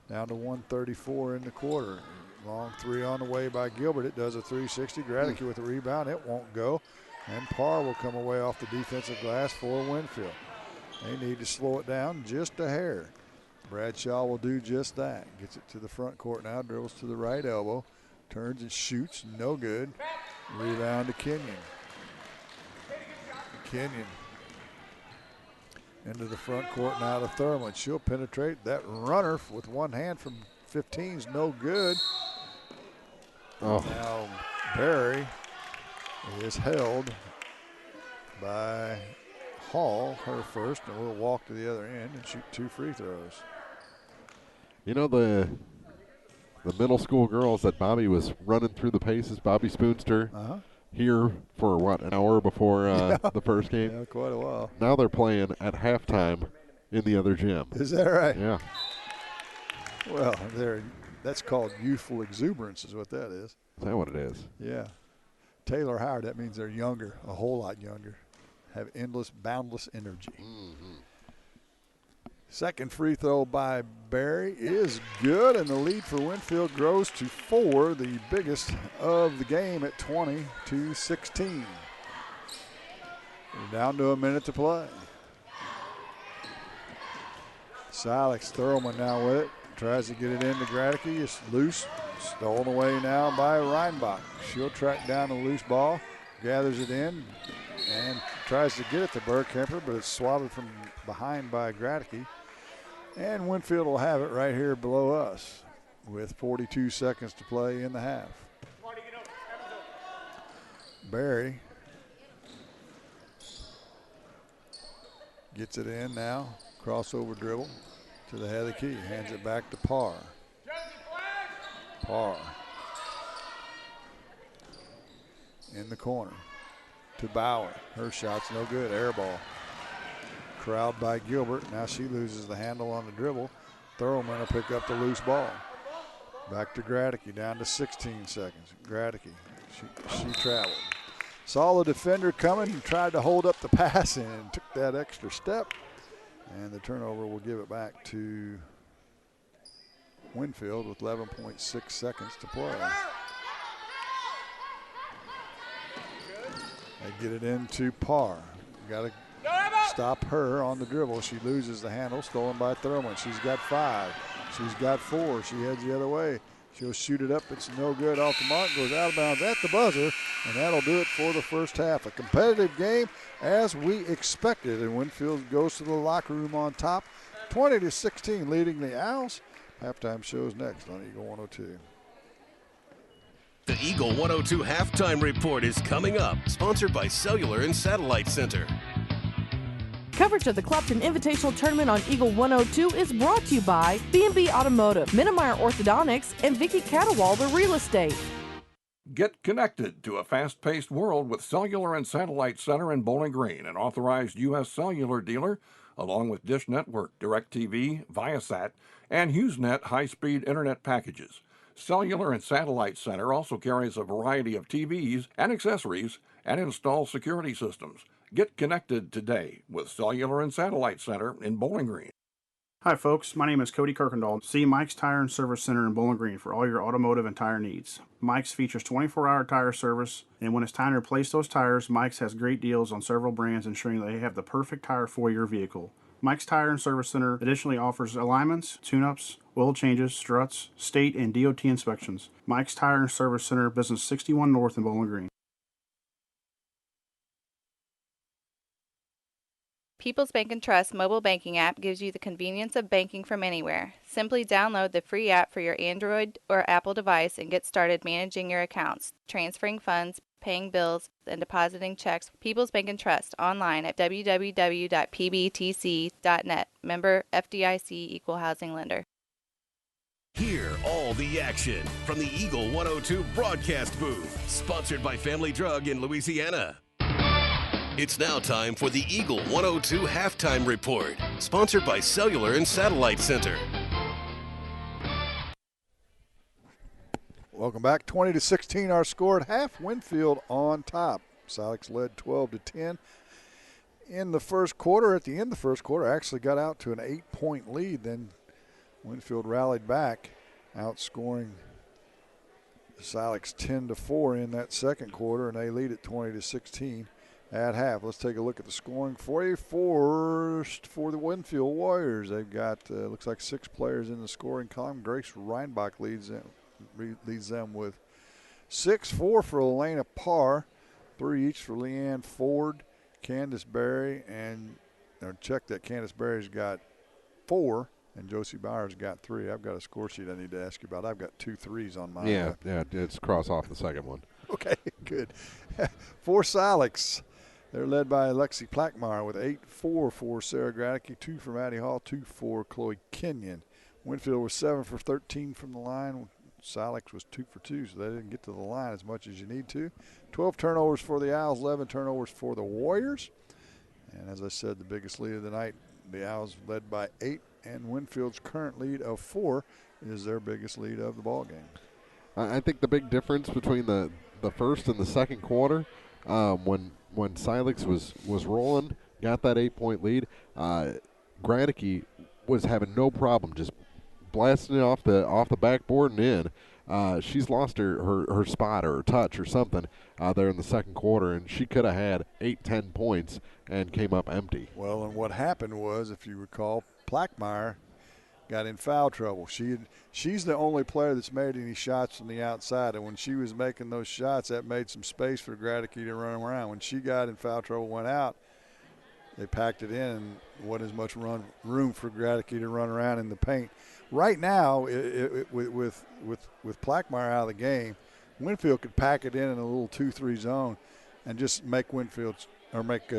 Down to 134 in the quarter. Long three on the way by Gilbert. It does a 360. Gradicky with a rebound. It won't go. And Parr will come away off the defensive glass for Winfield. They need to slow it down just a hair. Bradshaw will do just that. Gets it to the front court now. Dribbles to the right elbow. Turns and shoots. No good. Rebound to Kenyon. Kenyon into the front court now to Thurman. She'll penetrate. That runner with one hand from 15 is no good. Oh. Now Barry is held by Hall, her first, and will walk to the other end and shoot 2 free throws. You know, the middle school girls that Bobby was running through the paces, Bobby Spoonster, here for what, an hour before the first game? Yeah, quite a while. Now they're playing at halftime in the other gym. Is that right? Yeah. Well, that's called youthful exuberance is what that is. Is that what it is? Yeah. Taylor Howard, that means they're younger, a whole lot younger. Have endless, boundless energy. Mm-hmm. Second free throw by Barry is good, and the lead for Winfield grows to 4, the biggest of the game at 20-16. We're down to a minute to play. Silex, Thurman now with it. Tries to get it into Gradicky. It's loose. Stolen away now by Reinbach. She'll track down the loose ball, gathers it in, and tries to get it to Bergkemper, but it's swatted from behind by Gradicky. And Winfield will have it right here below us with 42 seconds to play in the half. Barry gets it in now. Crossover dribble to the head of the key. Hands it back to Parr. Parr in the corner to Bauer. Her shot's no good. Air ball. Corralled by Gilbert. Now she loses the handle on the dribble. Thurman will pick up the loose ball. Back to Gradicky, down to 16 seconds. Gradicky, she traveled. Saw the defender coming and tried to hold up the pass and took that extra step. And the turnover will give it back to Winfield with 11.6 seconds to play. They get it into Parr. Got to stop her on the dribble. She loses the handle, stolen by Thurman. She's got 5. She's got 4. She heads the other way. She'll shoot it up. It's no good off the mark. Goes out of bounds at the buzzer, and that'll do it for the first half. A competitive game as we expected, and Winfield goes to the locker room on top, 20-16, leading the Owls. Halftime shows next on Eagle 102. The Eagle 102 Halftime Report is coming up, sponsored by Cellular and Satellite Center. Coverage of the Clopton Invitational Tournament on Eagle 102 is brought to you by B&B Automotive, Minnemeyer Orthodontics, and Vicky Catawalder Real Estate. Get connected to a fast-paced world with Cellular and Satellite Center in Bowling Green, an authorized U.S. cellular dealer, along with Dish Network, DirecTV, Viasat, and HughesNet high-speed internet packages. Cellular and Satellite Center also carries a variety of TVs and accessories and installs security systems. Get connected today with Cellular and Satellite Center in Bowling Green. Hi folks, my name is Cody Kirkendall. See Mike's Tire and Service Center in Bowling Green for all your automotive and tire needs. Mike's features 24-hour tire service, and when it's time to replace those tires, Mike's has great deals on several brands, ensuring they have the perfect tire for your vehicle. Mike's Tire and Service Center additionally offers alignments, tune-ups, oil changes, struts, state and DOT inspections. Mike's Tire and Service Center, Business 61 North in Bowling Green. People's Bank and Trust mobile banking app gives you the convenience of banking from anywhere. Simply download the free app for your Android or Apple device and get started managing your accounts, transferring funds, paying bills, and depositing checks. People's Bank and Trust online at www.pbtc.net. Member FDIC Equal Housing Lender. Hear all the action from the Eagle 102 broadcast booth, sponsored by Family Drug in Louisiana. It's now time for the Eagle 102 halftime report, sponsored by Cellular and Satellite Center. Welcome back. 20-16 our score at half. Winfield on top. Silex led 12-10 in the first quarter. At the end of the first quarter, actually got out to an 8-point lead. Then Winfield rallied back, outscoring Silex 10-4 in that second quarter, and they lead at 20-16 at half. Let's take a look at the scoring for you. First, for the Winfield Warriors, they've got looks like 6 players in the scoring column. Grace Reinbach leads them with 6. 4 for Elena Parr, 3 each for Leanne Ford, Candace Berry, and check that Candace Berry's got 4. And Josie Bowers got 3. I've got a score sheet I need to ask you about. I've got 2 3s on mine. Yeah, it's cross off the second one. Okay, good. For Silex, they're led by Alexi Plackmeyer with 8-4 for Sarah Gradicke, 2 for Maddie Hall, 2 for Chloe Kenyon. Winfield was 7 for 13 from the line. Silex was 2 for 2, so they didn't get to the line as much as you need to. 12 turnovers for the Owls, 11 turnovers for the Warriors. And as I said, the biggest lead of the night, the Owls led by 8. And Winfield's current lead of 4 is their biggest lead of the ball game. I think the big difference between the first and the second quarter, when Silex was rolling, got that 8-point lead, Gradicke was having no problem just blasting it off the backboard and in. She's lost her spot or her touch or something there in the second quarter, and she could have had 8-10 points and came up empty. Well, and what happened was, if you recall, Plackmeyer got in foul trouble. She's the only player that's made any shots from the outside, and when she was making those shots, that made some space for Gradicke to run around. When she got in foul trouble, went out, they packed it in, and wasn't as much room for Gradicke to run around in the paint. Right now, with Plackmeyer out of the game, Winfield could pack it in a little 2-3 zone and just make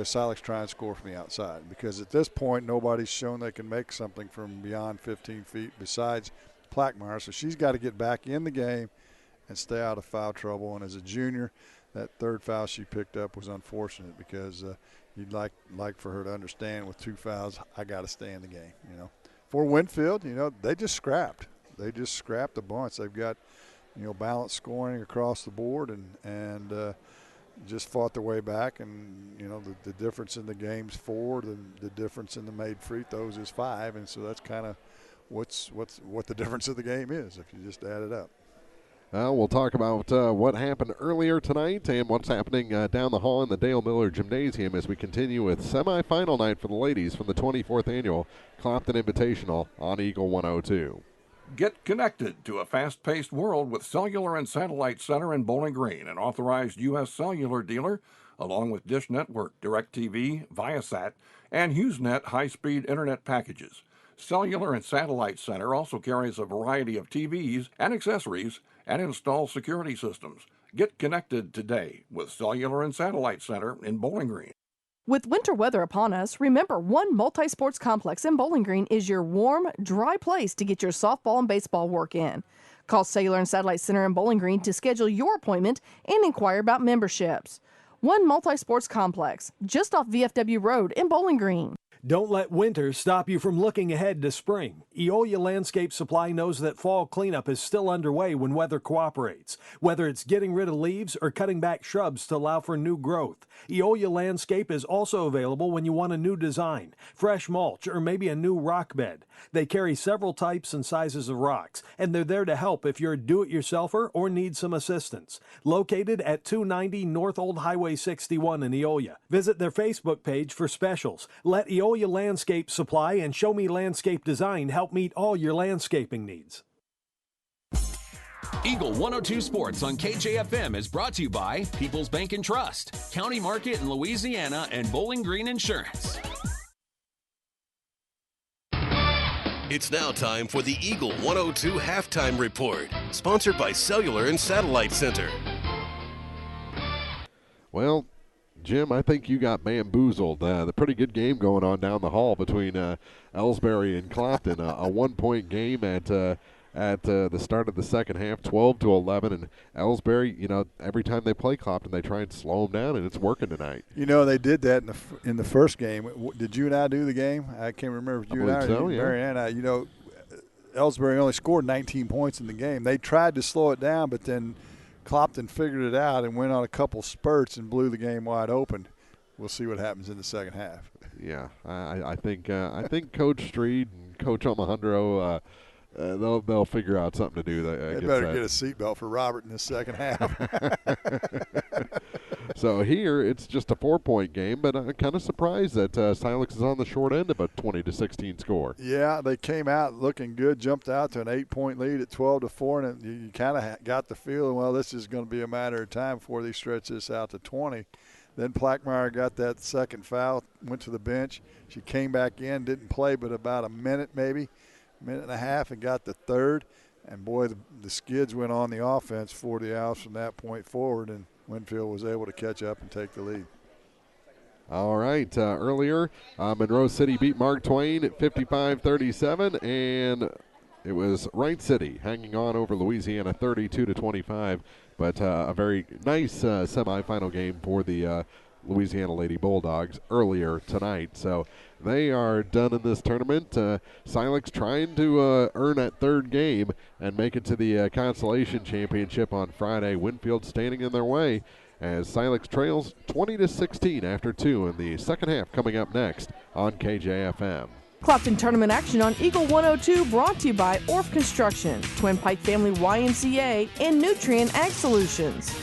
Silex try and score from the outside, because at this point nobody's shown they can make something from beyond 15 feet besides Plackmeyer. So she's got to get back in the game and stay out of foul trouble. And as a junior, that third foul she picked up was unfortunate, because you'd like for her to understand, with 2 fouls, I got to stay in the game. For Winfield, they just scrapped. They just scrapped a bunch. They've got balanced scoring across the board, and just fought their way back. And the difference in the game's 4, the difference in the made free throws is 5, and so that's kind of what the difference of the game is if you just add it up. We'll talk about what happened earlier tonight and what's happening down the hall in the Dale Miller Gymnasium as we continue with semifinal night for the ladies from the 24th annual Clopton Invitational on Eagle 102. Get connected to a fast-paced world with Cellular and Satellite Center in Bowling Green, an authorized U.S. cellular dealer, along with Dish Network, DirecTV, Viasat, and HughesNet high-speed internet packages. Cellular and Satellite Center also carries a variety of TVs and accessories and installs security systems. Get connected today with Cellular and Satellite Center in Bowling Green. With winter weather upon us, remember One Multi-Sports Complex in Bowling Green is your warm, dry place to get your softball and baseball work in. Call Cellular and Satellite Center in Bowling Green to schedule your appointment and inquire about memberships. One Multi-Sports Complex, just off VFW Road in Bowling Green. Don't let winter stop you from looking ahead to spring. Eolia Landscape Supply knows that fall cleanup is still underway when weather cooperates. Whether it's getting rid of leaves or cutting back shrubs to allow for new growth, Eolia Landscape is also available when you want a new design, fresh mulch, or maybe a new rock bed. They carry several types and sizes of rocks, and they're there to help if you're a do-it-yourselfer or need some assistance. Located at 290 North Old Highway 61 in Eolia. Visit their Facebook page for specials. Let Eolia Landscape Supply and Show Me Landscape Design help meet all your landscaping needs. Eagle 102 Sports on KJFM is brought to you by People's Bank and Trust, County Market in Louisiana, and Bowling Green Insurance. It's now time for the Eagle 102 Halftime Report, sponsored by Cellular and Satellite Center. Well, Jim, I think you got bamboozled. The pretty good game going on down the hall between Ellsbury and Clopton. A 1-point game at the start of the second half, 12-11. And Ellsbury, every time they play Clopton, they try and slow them down, and it's working tonight. They did that in the first game. Did you and I do the game? I can't remember if you and I or Mary and I. Ellsbury only scored 19 points in the game. They tried to slow it down, but then Clopton figured it out and went on a couple spurts and blew the game wide open. We'll see what happens in the second half. Yeah, I think Coach Street and Coach Alejandro, they'll figure out something to do. They better get a seatbelt for Robert in the second half. So here it's just a 4-point game, but I'm kind of surprised that Silex is on the short end of a 20-16 score. Yeah, they came out looking good, jumped out to an 8-point lead at 12-4, and you kind of got the feeling, well, this is going to be a matter of time before they stretch this out to 20. Then Plackmeyer got that second foul, went to the bench. She came back in, didn't play but about a minute maybe, minute and a half, and got the third. And, boy, the skids went on the offense 40 hours from that point forward, and Winfield was able to catch up and take the lead. All right, earlier, Monroe City beat Mark Twain at 55-37, and it was Wright City hanging on over Louisiana 32-25, but a very nice semifinal game for the Louisiana Lady Bulldogs earlier tonight. So they are done in this tournament. Silex trying to earn that third game and make it to the Consolation Championship on Friday. Winfield standing in their way as Silex trails 20-16 after 2 in the second half, coming up next on KJFM. Clopton tournament action on Eagle 102 brought to you by Orff Construction, Twin Pike Family YMCA, and Nutrient Ag Solutions.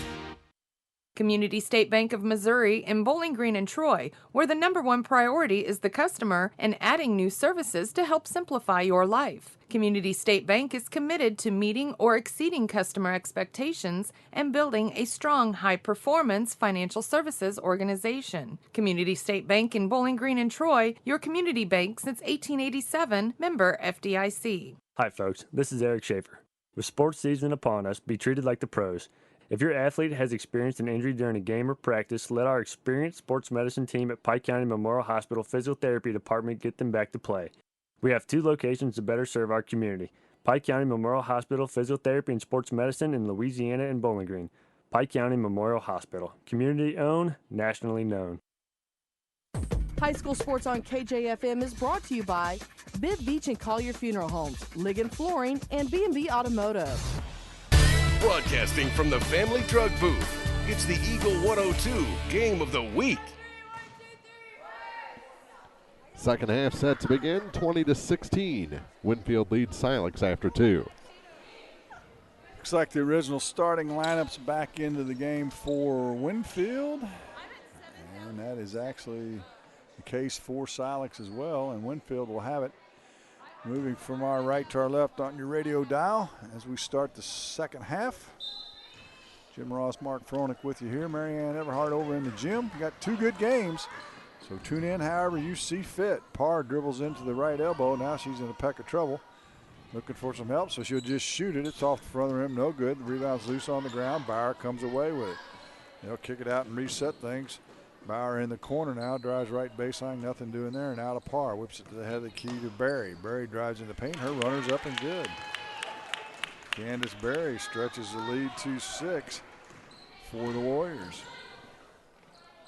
Community State Bank of Missouri in Bowling Green and Troy, where the number one priority is the customer and adding new services to help simplify your life. Community State Bank is committed to meeting or exceeding customer expectations and building a strong, high-performance financial services organization. Community State Bank in Bowling Green and Troy, your community bank since 1887, member FDIC. Hi, folks. This is Eric Schaefer. With sports season upon us, be treated like the pros. If your athlete has experienced an injury during a game or practice, let our experienced sports medicine team at Pike County Memorial Hospital Physiotherapy Department get them back to play. We have 2 locations to better serve our community: Pike County Memorial Hospital Physiotherapy and Sports Medicine in Louisiana and Bowling Green. Pike County Memorial Hospital. Community owned, nationally known. High school sports on KJFM is brought to you by Bibb Beach and Collier Funeral Homes, Ligon Flooring, and B&B Automotive. Broadcasting from the Family Drug Booth, it's the Eagle 102 Game of the Week. Second half set to begin, 20-16. Winfield leads Silex after 2. Looks like the original starting lineup's back into the game for Winfield. And that is actually the case for Silex as well, and Winfield will have it. Moving from our right to our left on your radio dial as we start the second half. Jim Ross, Mark Froelich with you here. Marianne Everhart over in the gym. We got 2 good games, so tune in however you see fit. Parr dribbles into the right elbow. Now she's in a peck of trouble. Looking for some help, so she'll just shoot it. It's off the front of the rim, no good. The rebound's loose on the ground. Bauer comes away with it. They'll kick it out and reset things. Bauer in the corner now, drives right baseline, nothing doing there, and out of Parr. Whips it to the head of the key to Berry. Berry drives in the paint. Her runner's up and good. Candace Berry stretches the lead to 6 for the Warriors.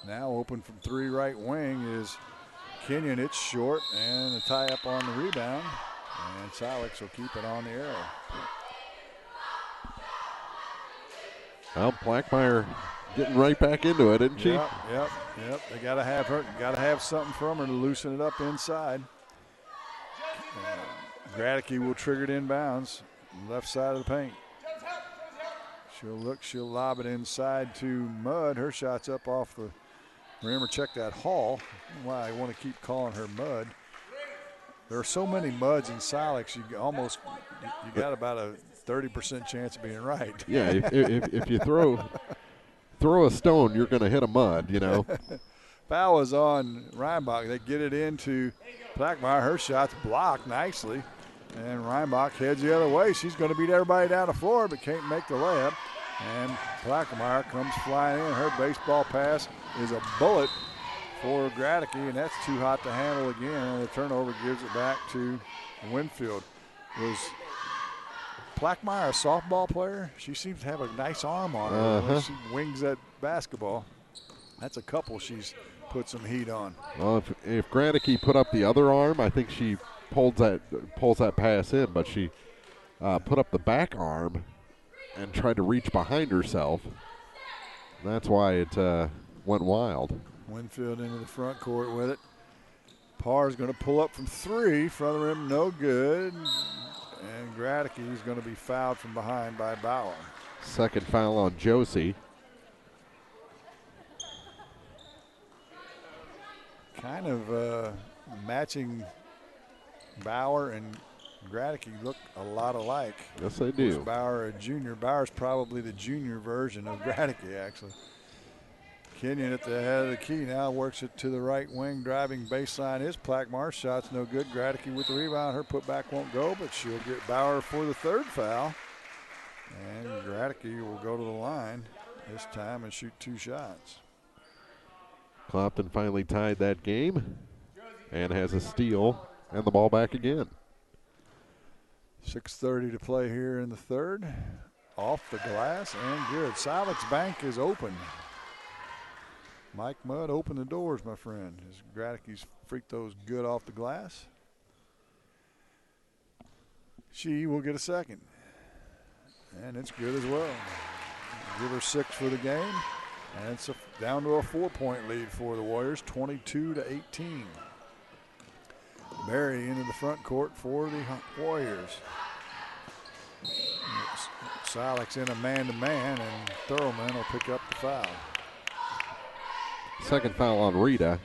Now open from 3 right wing is Kenyon. It's short, and a tie up on the rebound, and Silex will keep it on the arrow. Well, Plackmeyer getting right back into it, isn't she? Yep. They got to have something from her to loosen it up inside. Gradicky will trigger it inbounds, left side of the paint. She'll lob it inside to Mudd. Her shot's up off the rim. Check that Hall. Why I want to keep calling her Mudd. There are so many Mudds in Silex, you got about a 30% chance of being right. Yeah, if you throw a stone, you're going to hit a mud, you know. Foul was on Reinbach. They get it into Plackmeyer. Her shot's blocked nicely. And Reinbach heads the other way. She's going to beat everybody down the floor, but can't make the layup. And Plackmeyer comes flying in. Her baseball pass is a bullet for Gradicke, and that's too hot to handle again. And the turnover gives it back to Winfield. Was Plackmeyer a softball player? She seems to have a nice arm on her when she wings that basketball. That's a couple she's put some heat on. Well, if Gradicke put up the other arm, I think she pulls that pass in, but she put up the back arm and tried to reach behind herself. That's why it went wild. Winfield into the front court with it. Parr's going to pull up from three. Front of the rim, no good. And Gradicke is going to be fouled from behind by Bauer. Second foul on Josie. Kind of matching Bauer and Gradicke look a lot alike. Yes, they do. Bauer a junior. Bauer's probably the junior version of Gradicke, actually. Kenyon at the head of the key now works it to the right wing, driving baseline. His Plackmeyer shot's no good. Gradicke with the rebound. Her putback won't go, but she'll get Bauer for the third foul. And Gradicke will go to the line this time and shoot 2 shots. Clopton finally tied that game and has a steal and the ball back again. 6:30 to play here in the third. Off the glass and good. Silex Bank is open. Mike Mudd, open the doors, my friend. As Gradicke's freaked those good off the glass. She will get a second. And it's good as well. Give her 6 for the game. And it's down to a 4-point lead for the Warriors, 22-18. Berry into the front court for the Warriors. Silex in a man-to-man, and Thurlman will pick up the foul. Second foul on Rita.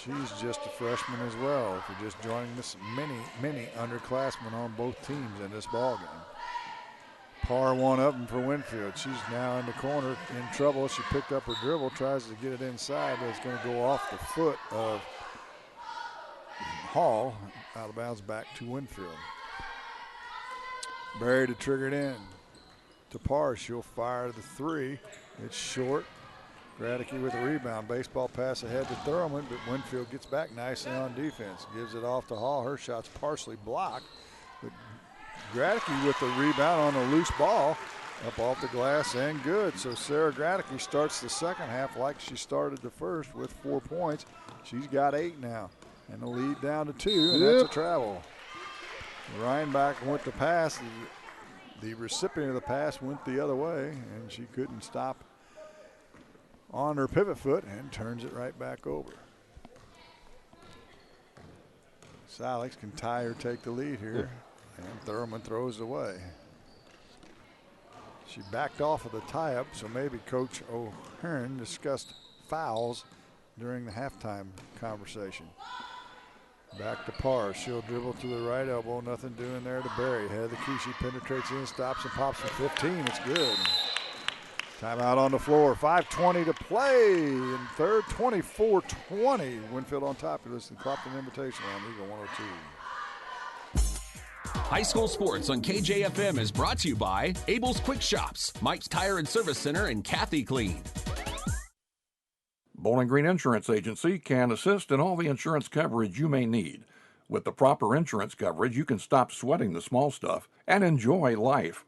She's just a freshman as well. If you're just joining this, many underclassmen on both teams in this ballgame. Parr one of them for Winfield. She's now in the corner in trouble. She picked up her dribble, tries to get it inside, but it's going to go off the foot of Hall. Out of bounds back to Winfield. Berry to trigger it in to Parr. She'll fire the 3. It's short. Gradicke with a rebound. Baseball pass ahead to Thurlman, but Winfield gets back nicely on defense. Gives it off to Hall. Her shot's partially blocked, but Gradicke with the rebound on a loose ball, up off the glass and good. So Sarah Gradicke starts the second half like she started the first with 4 points. She's got 8 now, and the lead down to 2, and that's a travel. Reinbach went the pass. The recipient of the pass went the other way, and she couldn't stop on her pivot foot and turns it right back over. Silex can tie or take the lead here. And Thurman throws away. She backed off of the tie-up, so maybe Coach O'Hearn discussed fouls during the halftime conversation. Back to Parr. She'll dribble to the right elbow. Nothing doing there to Berry. Head of the key. She penetrates in, stops, and pops from 15. It's good. Timeout on the floor. 5:20 to play in third. 24-20. Winfield on top. You listen to Clopton Invitational on Eagle 102. High school sports on KJFM is brought to you by Abel's Quick Shops, Mike's Tire and Service Center, and Kathy Clean. Bowling Green Insurance Agency can assist in all the insurance coverage you may need. With the proper insurance coverage, you can stop sweating the small stuff and enjoy life.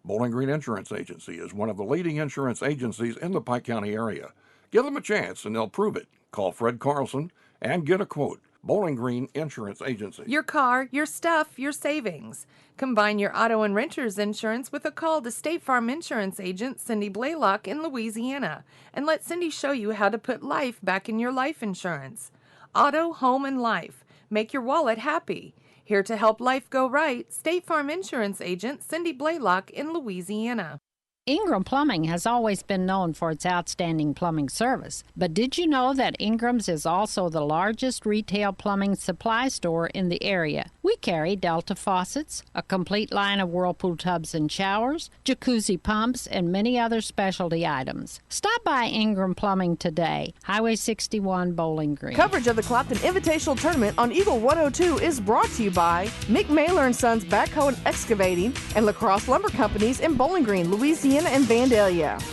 Bowling Green Insurance Agency is one of the leading insurance agencies in the Pike County area. Give them a chance and they'll prove it. Call Fred Carlson and get a quote. Bowling Green Insurance Agency. Your car, your stuff, your savings. Combine your auto and renter's insurance with a call to State Farm Insurance agent Cindy Blaylock in Louisiana, and let Cindy show you how to put life back in your life insurance. Auto, home, and life. Make your wallet happy. Here to help life go right, State Farm Insurance agent Cindy Blaylock in Louisiana. Ingram Plumbing has always been known for its outstanding plumbing service, but did you know that Ingram's is also the largest retail plumbing supply store in the area? We carry Delta faucets, a complete line of Whirlpool tubs and showers, jacuzzi pumps, and many other specialty items. Stop by Ingram Plumbing today, Highway 61, Bowling Green. Coverage of the Clopton Invitational Tournament on Eagle 102 is brought to you by Mick Mailer & Sons Backhoe and Excavating and La Crosse Lumber Companies in Bowling Green, Louisiana and Vandalia.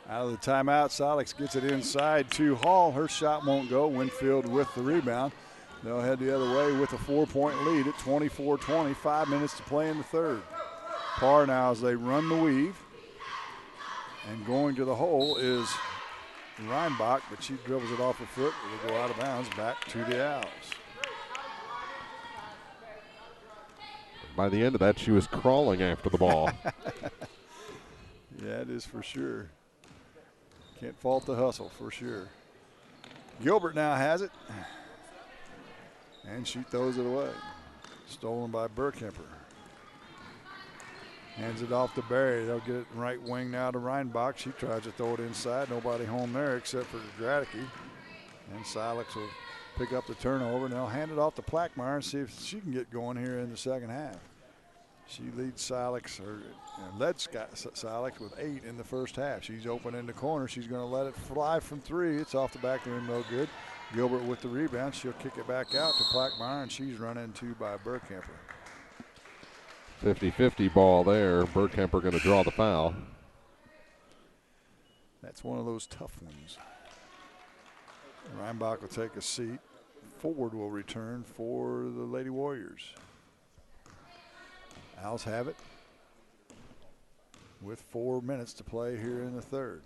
Out of the timeout, Silex gets it inside to Hall. Her shot won't go. Winfield with the rebound. They'll head the other way with a 4-point lead at 24-20. 5 minutes to play in the third. Parr now as they run the weave. And going to the hole is Reinbach, but she dribbles it off her foot. It'll go out of bounds back to the Owls. By the end of that, she was crawling after the ball. Yeah, it is for sure. Can't fault the hustle for sure. Gilbert now has it. And she throws it away. Stolen by Burkemper. Hands it off to Barry. They'll get it right wing now to Reinbach. She tries to throw it inside. Nobody home there except for Gradicke. And Silex will pick up the turnover, and they'll hand it off to Plackmeyer and see if she can get going here in the second half. She leads Silex, or led Silex with 8 in the first half. She's open in the corner. She's going to let it fly from 3. It's off the back of the rim, no good. Gilbert with the rebound. She'll kick it back out to Plackmeyer, and she's run into by Burkemper. 50-50 ball there. Burkemper going to draw the foul. That's one of those tough ones. Reinbach will take a seat. Ford will return for the Lady Warriors. Owls have it with 4 minutes to play here in the third.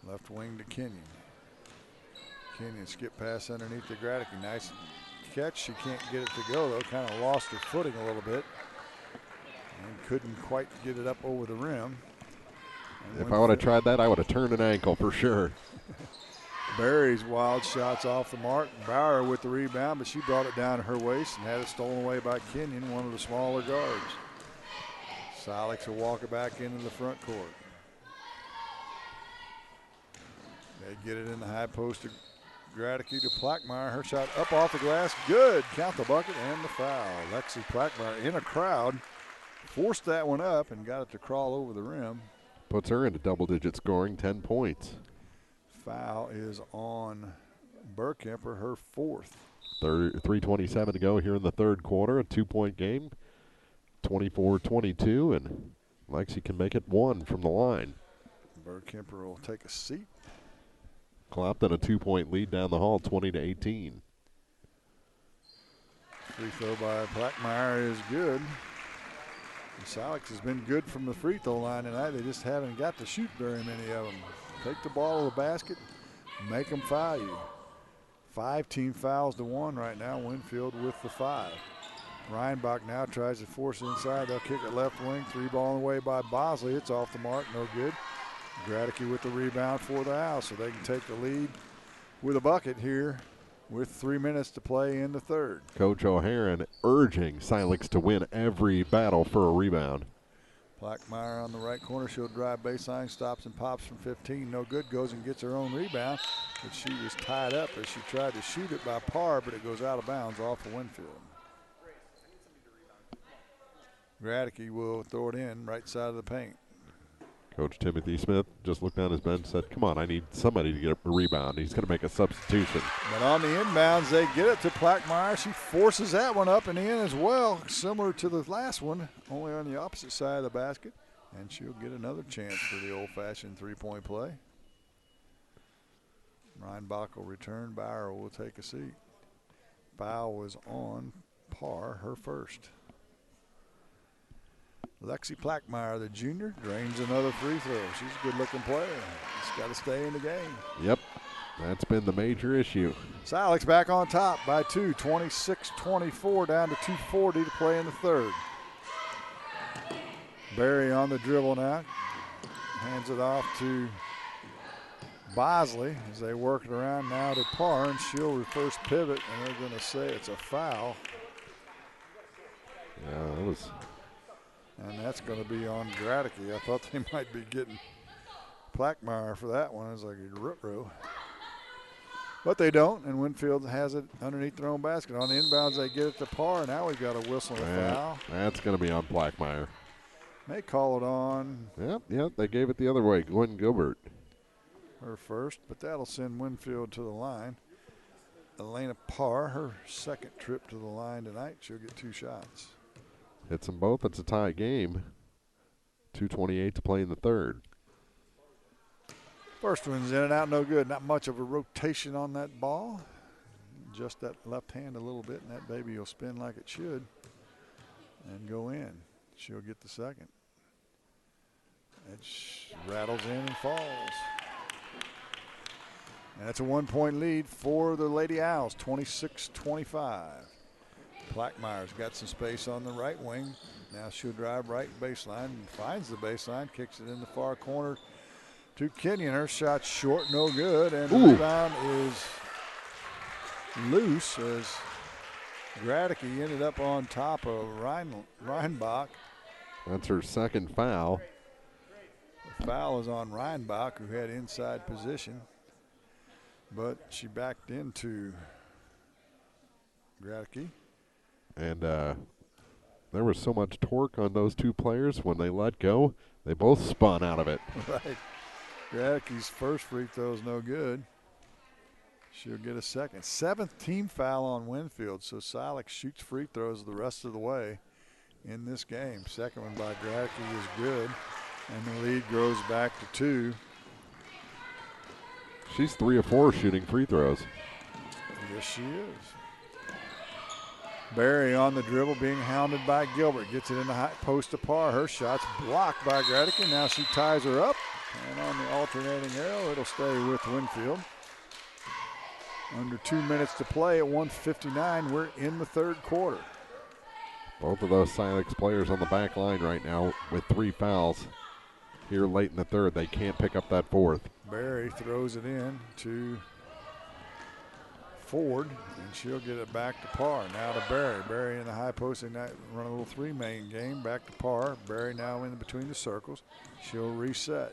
Left wing to Kenyon. Kenyon skip pass underneath the Gradicke. Nice catch. She can't get it to go though. Kind of lost her footing a little bit and couldn't quite get it up over the rim. And if I would have tried that, I would have turned an ankle for sure. Barry's wild shots off the mark. Bauer with the rebound, but she brought it down to her waist and had it stolen away by Kenyon, one of the smaller guards. Silex will walk it back into the front court. They get it in the high post to Gradicke to Plackmeyer. Her shot up off the glass. Good. Count the bucket and the foul. Lexi Plackmeyer in a crowd. Forced that one up and got it to crawl over the rim. Puts her into double-digit scoring, 10 points. Foul is on Burkemper, her 4th. 3:27 to go here in the third quarter. A 2-point game, 24-22, and Lexi can make it 1 from the line. Burkemper will take a seat. Clopton a 2-point lead down the hall, 20-18. Free throw by Plackmeyer is good. And Silex has been good from the free throw line tonight. They just haven't got to shoot very many of them. Take the ball to the basket, make them foul you. 5 team fouls to 1 right now. Winfield with the 5. Reinbach now tries to force it inside. They'll kick it left wing. 3-ball away by Bosley. It's off the mark, no good. Gradicke with the rebound for the Owls, so they can take the lead with a bucket here with 3 minutes to play in the third. Coach O'Haron urging Silex to win every battle for a rebound. Plackmeyer on the right corner. She'll drive baseline, stops and pops from 15. No good. Goes and gets her own rebound. But she was tied up as she tried to shoot it by Parr, but it goes out of bounds off of Winfield. Gradicke will throw it in right side of the paint. Coach Timothy Smith just looked down his bench and said, come on, I need somebody to get a rebound. He's going to make a substitution. But on the inbounds, they get it to Plackmeyer. She forces that one up and in as well, similar to the last one, only on the opposite side of the basket. And she'll get another chance for the old-fashioned three-point play. Reinbach will return. Bauer will take a seat. Foul was on Parr, her first. Lexi Plackmeyer, the junior, drains another free throw. She's a good-looking player. She's got to stay in the game. Yep, that's been the major issue. Silex back on top by 2, 26-24, down to 2:40 to play in the third. Barry on the dribble now. Hands it off to Bosley as they work it around now to Parr, and she'll reverse pivot, and they're going to say it's a foul. Yeah, And that's going to be on Graticky. I thought they might be getting Plackmeyer for that one. It's like a root-row. But they don't, and Winfield has it underneath their own basket. On the inbounds, they get it to par. Now we've got a whistle and a foul. That's going to be on Plackmeyer. They call it on. Yep, they gave it the other way. Gwen Gilbert. Her first, but that'll send Winfield to the line. Elena Parr, her second trip to the line tonight. She'll get 2 shots. Hits them both. It's a tie game. 2:28 to play in the third. First one's in and out, no good. Not much of a rotation on that ball. Just that left hand a little bit, and that baby will spin like it should and go in. She'll get the second. It rattles in and falls. And that's a 1-point lead for the Lady Owls, 26-25. Plackmeyer's got some space on the right wing. Now she'll drive right baseline and finds the baseline, kicks it in the far corner to Kenyon. Her shot short, no good, and the rebound is loose as Graticky ended up on top of Reinbach. That's her second foul. The foul is on Reinbach, who had inside position, but she backed into Graticky. And there was so much torque on those two players when they let go. They both spun out of it. Right. Graticky's first free throw is no good. She'll get a second. 7th team foul on Winfield, so Silex shoots free throws the rest of the way in this game. Second one by Graticky is good, and the lead grows back to 2. She's 3 of 4 shooting free throws. Yes, she is. Barry on the dribble, being hounded by Gilbert. Gets it in the high post to Parr. Her shot's blocked by Graticky. Now she ties her up. And on the alternating arrow, it'll stay with Winfield. Under 2 minutes to play at 1:59. We're in the third quarter. Both of those Silex players on the back line right now with 3 fouls. Here late in the third, they can't pick up that fourth. Barry throws it in to Ford, and she'll get it back to Parr. Now to Barry. Barry in the high post. They run a little 3-man game. Back to Parr. Barry now in between the circles. She'll reset.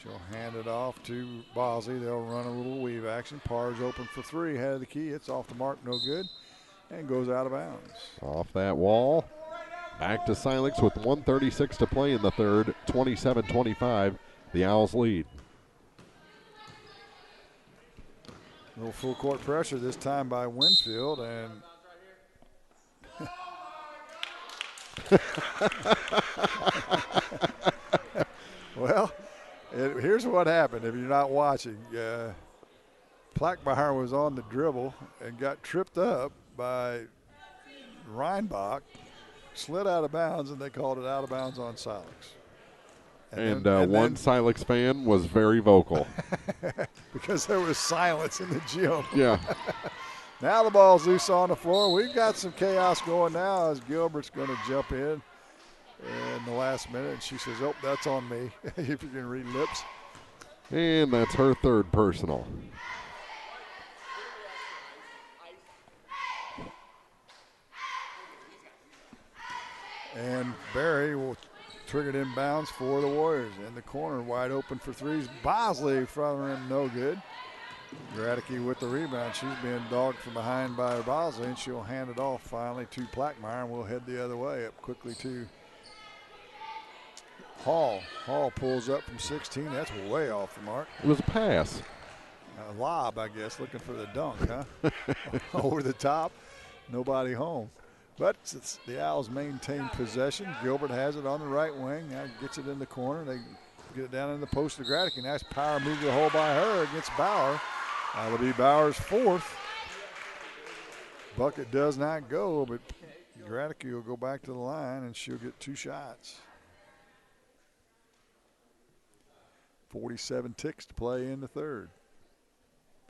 She'll hand it off to Bosley. They'll run a little weave action. Parr's open for 3. Head of the key. It's off the mark. No good. And goes out of bounds. Off that wall. Back to Silex with 1:36 to play in the third. 27-25. The Owls lead. A little full court pressure this time by Winfield, and well, here's what happened if you're not watching. Plackmeyer was on the dribble and got tripped up by Reinbach, slid out of bounds, and they called it out of bounds on Silex. And one Silex fan was very vocal. Because there was silence in the gym. Yeah. Now the ball's loose on the floor. We've got some chaos going now as Gilbert's going to jump in the last minute. And she says, oh, that's on me, if you can read lips. And that's her third personal. And Barry will triggered inbounds for the Warriors. In the corner, wide open for 3s. Bosley from him, no good. Graticky with the rebound. She's being dogged from behind by Bosley, and she'll hand it off finally to Plackmeyer, and we'll head the other way up quickly to Hall. Hall pulls up from 16. That's way off the mark. It was a pass. A lob, I guess, looking for the dunk, huh? Over the top. Nobody home. But since the Owls maintain possession, Gilbert has it on the right wing. Now gets it in the corner. They get it down in the post to Graticky. Nice power move to the hole by her against Bauer. That'll be Bauer's 4th. Bucket does not go, but Graticky will go back to the line, and she'll get 2 shots. 47 ticks to play in the third.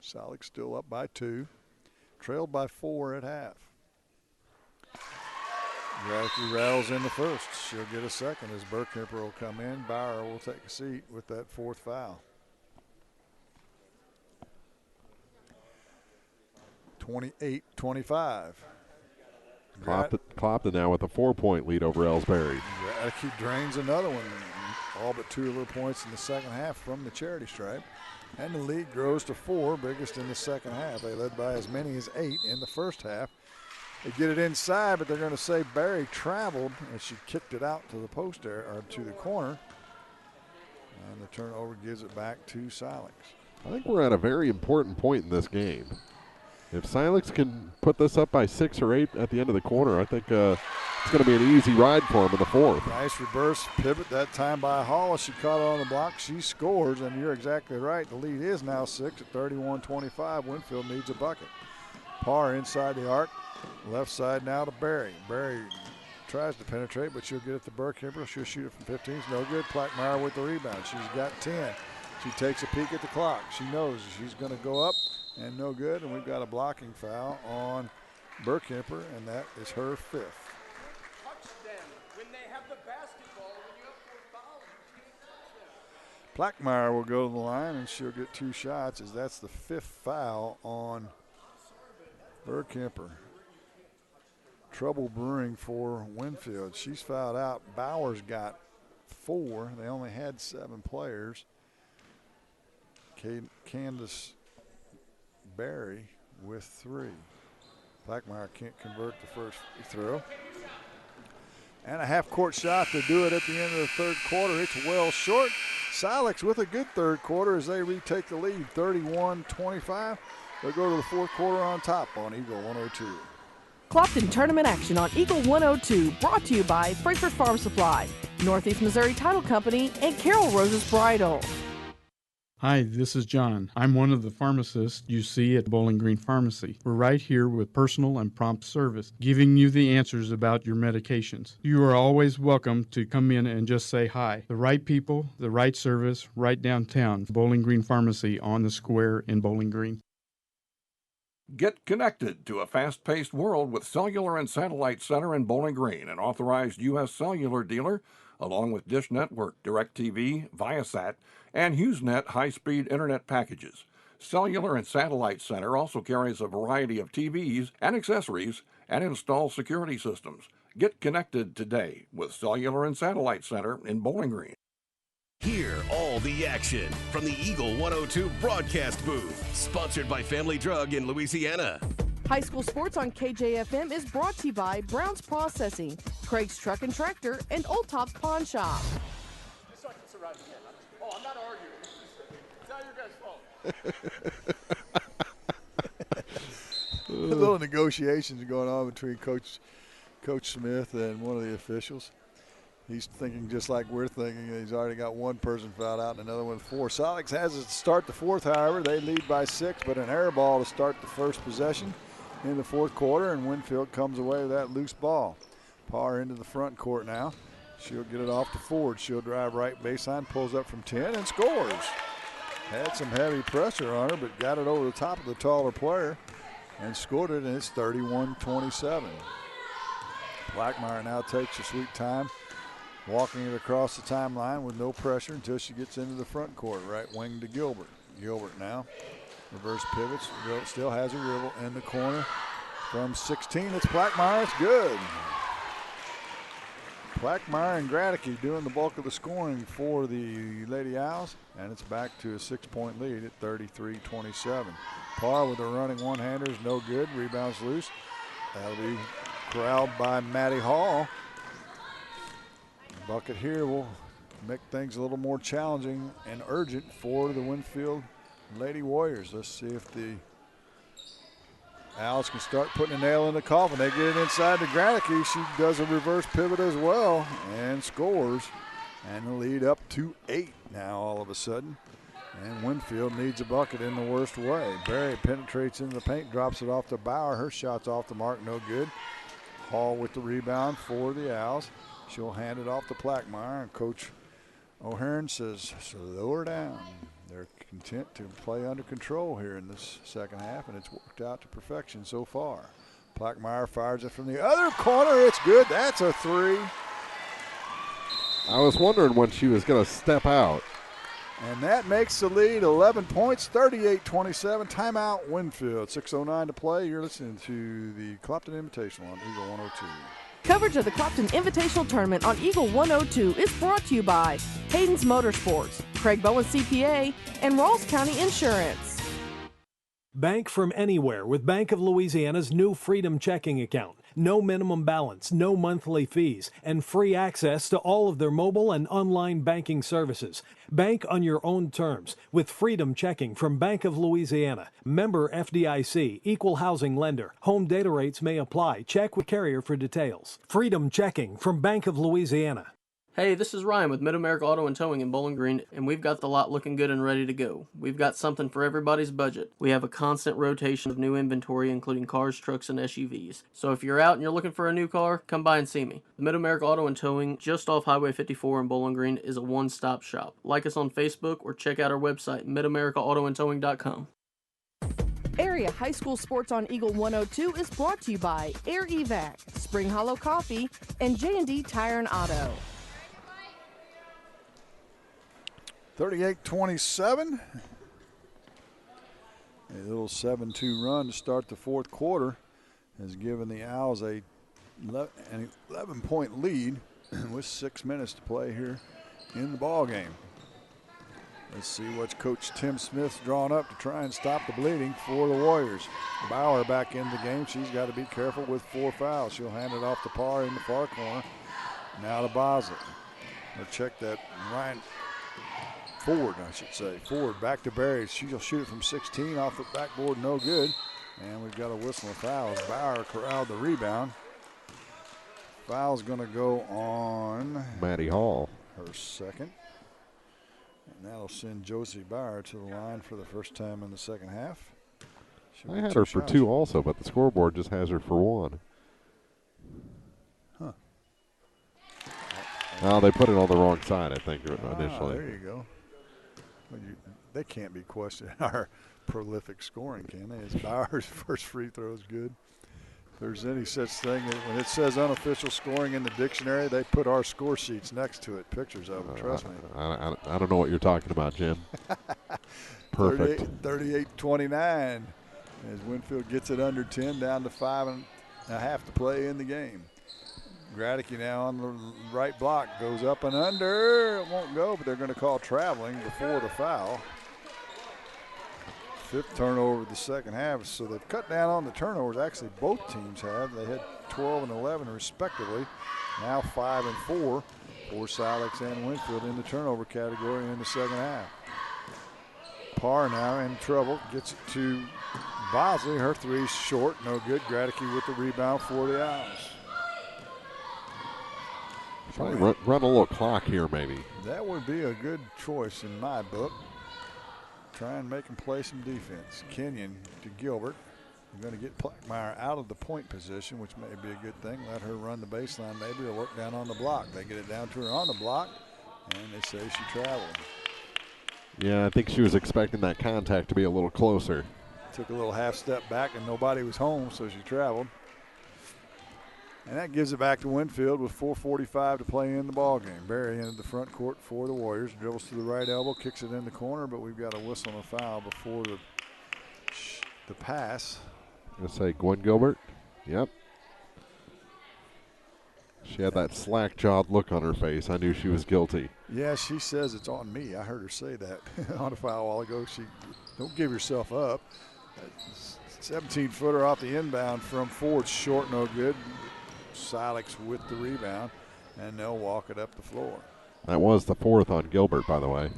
Silex still up by 2. Trailed by 4 at half. Graticky rattles in the first. She'll get a second as Burkemper will come in. Bauer will take a seat with that 4th foul. 28-25. Clopton now with a 4-point lead over Ellsbury. Gratitude drains another one. All but 2 little points in the second half from the charity stripe. And the lead grows to 4, biggest in the second half. They led by as many as 8 in the first half. They get it inside, but they're going to say Barry traveled and she kicked it out to the post area, or to the corner. And the turnover gives it back to Silex. I think we're at a very important point in this game. If Silex can put this up by 6 or 8 at the end of the quarter, I think it's going to be an easy ride for him in the fourth. Nice reverse pivot that time by Hall. She caught it on the block. She scores, and you're exactly right. The lead is now 6 at 31-25. Winfield needs a bucket. Parr inside the arc. Left side now to Barry. Barry tries to penetrate, but she'll get it to Burkhammer. She'll shoot it from 15. It's no good. Plackmeyer with the rebound. She's got 10. She takes a peek at the clock. She knows she's going to go up, and no good. And we've got a blocking foul on Burkhammer, and that is her 5th. Plackmeyer will go to the line, and she'll get 2 shots, as that's the 5th foul on Burkhammer. Trouble brewing for Winfield. She's fouled out. Bowers got 4. They only had 7 players. Candace Barry with 3. Plackmeyer can't convert the first throw. And a half-court shot to do it at the end of the third quarter. It's well short. Silex with a good third quarter as they retake the lead, 31-25. They'll go to the fourth quarter on top on Eagle 102. Clopton tournament action on Eagle 102, brought to you by Frankfort Farm Supply, Northeast Missouri Title Company, and Carol Rose's Bridal. Hi, this is John. I'm one of the pharmacists you see at Bowling Green Pharmacy. We're right here with personal and prompt service, giving you the answers about your medications. You are always welcome to come in and just say hi. The right people, the right service, right downtown. Bowling Green Pharmacy on the square in Bowling Green. Get connected to a fast-paced world with Cellular and Satellite Center in Bowling Green, an authorized U.S. cellular dealer, along with Dish Network, DirecTV, Viasat, and HughesNet high-speed internet packages. Cellular and Satellite Center also carries a variety of TVs and accessories and installs security systems. Get connected today with Cellular and Satellite Center in Bowling Green. Hear all the action from the Eagle 102 broadcast booth, sponsored by Family Drug in Louisiana. High school sports on KJFM is brought to you by Brown's Processing, Craig's Truck and Tractor, and Old Top's Pawn Shop. Oh, I'm not arguing. It's not your guys' fault. A little negotiations going on between Coach Smith and one of the officials. He's thinking just like we're thinking. He's already got one person fouled out and another one 4. Silex has it to start the fourth, however. They lead by 6, but an air ball to start the first possession in the fourth quarter, and Winfield comes away with that loose ball. Parr into the front court now. She'll get it off to Ford. She'll drive right baseline, pulls up from 10, and scores. Had some heavy pressure on her, but got it over the top of the taller player and scored it, and it's 31-27. Plackmeyer now takes her sweet time, walking it across the timeline with no pressure until she gets into the front court, right wing to Gilbert. Gilbert now, reverse pivots, still has a dribble in the corner. From 16, it's Plackmeyer, it's good. Plackmeyer and Gratitude doing the bulk of the scoring for the Lady Owls, and it's back to a 6-point lead at 33-27. Parr with a running one-hander is no good, rebounds loose. That'll be corralled by Maddie Hall. Bucket here will make things a little more challenging and urgent for the Winfield Lady Warriors. Let's see if the Owls can start putting a nail in the coffin. They get it inside to Gratitude. She does a reverse pivot as well and scores. And the lead up to 8 now all of a sudden. And Winfield needs a bucket in the worst way. Barry penetrates into the paint, drops it off to Bauer. Her shot's off the mark, no good. Hall with the rebound for the Owls. She'll hand it off to Plackmeyer, and Coach O'Hearn says, slow her down. They're content to play under control here in this second half, and it's worked out to perfection so far. Plackmeyer fires it from the other corner. It's good. That's a 3. I was wondering when she was going to step out. And that makes the lead 11 points, 38-27. Timeout, Winfield. 6:09 to play. You're listening to the Clopton Invitational on Eagle 102. Coverage of the Clopton Invitational Tournament on Eagle 102 is brought to you by Hayden's Motorsports, Craig Bowen CPA, and Rawls County Insurance. Bank from anywhere with Bank of Louisiana's new Freedom Checking account. No minimum balance, no monthly fees, and free access to all of their mobile and online banking services. Bank on your own terms with Freedom Checking from Bank of Louisiana. Member FDIC, equal housing lender. Home data rates may apply. Check with carrier for details. Freedom Checking from Bank of Louisiana. Hey, this is Ryan with Mid-America Auto and Towing in Bowling Green, and we've got the lot looking good and ready to go. We've got something for everybody's budget. We have a constant rotation of new inventory, including cars, trucks, and SUVs. So if you're out and you're looking for a new car, come by and see me. The Mid-America Auto and Towing, just off Highway 54 in Bowling Green, is a one-stop shop. Like us on Facebook or check out our website, midamericaautoandtowing.com. Area High School Sports on Eagle 102 is brought to you by Air Evac, Spring Hollow Coffee, and J&D Tire and Auto. 38-27. A little 7-2 run to start the fourth quarter has given the Owls an 11-point lead with 6 minutes to play here in the ball game. Let's see what Coach Tim Smith's drawn up to try and stop the bleeding for the Warriors. Bauer back in the game. She's got to be careful with 4 fouls. She'll hand it off to Parr in the far corner. Now to Bosley. Or check that Ryan Ford, I should say. Ford back to Barry. She'll shoot it from 16 off the backboard, no good. And we've got a whistle of fouls. Bauer corralled the rebound. Foul's going to go on Maddie Hall. Her second. And that'll send Josie Bauer to the line for the first time in the second half. I had her for 2 also, but the scoreboard just has her for 1. Huh. Oh, they put it on the wrong side, I think, initially. There you go. Well, they can't be questioning our prolific scoring, can they? It's Bauer's first free throw is good. If there's any such thing, when it says unofficial scoring in the dictionary, they put our score sheets next to it, pictures of it, trust me. I don't know what you're talking about, Jim. Perfect. 38-29 as Winfield gets it under 10, down to 5.5 to play in the game. Gradicke now on the right block, goes up and under. It won't go, but they're going to call traveling before the foul. 5th turnover of the second half, so they've cut down on the turnovers. Actually, both teams have. They had 12 and 11 respectively. Now 5 and 4 for Silex and Winfield in the turnover category in the second half. Parr now in trouble, gets it to Bosley. Her three's short, no good. Gradicke with the rebound for the Owls. Probably run a little clock here, maybe. That would be a good choice in my book. Try and make them play some defense. Kenyon to Gilbert. We're going to get Plackmeyer out of the point position, which may be a good thing. Let her run the baseline maybe, or work down on the block. They get it down to her on the block, and they say she traveled. Yeah, I think she was expecting that contact to be a little closer. Took a little half step back, and nobody was home, so she traveled. And that gives it back to Winfield with 4:45 to play in the ball game. Barry into the front court for the Warriors. Dribbles to the right elbow, kicks it in the corner, but we've got a whistle and a foul before the pass. Let's say Gwen Gilbert. Yep. She had that slack-jawed look on her face. I knew she was guilty. Yeah, she says it's on me. I heard her say that on a foul a while ago. Don't give yourself up. 17-footer off the inbound from Ford, short, no good. Silex with the rebound, and they'll walk it up the floor. That was the 4th on Gilbert, by the way.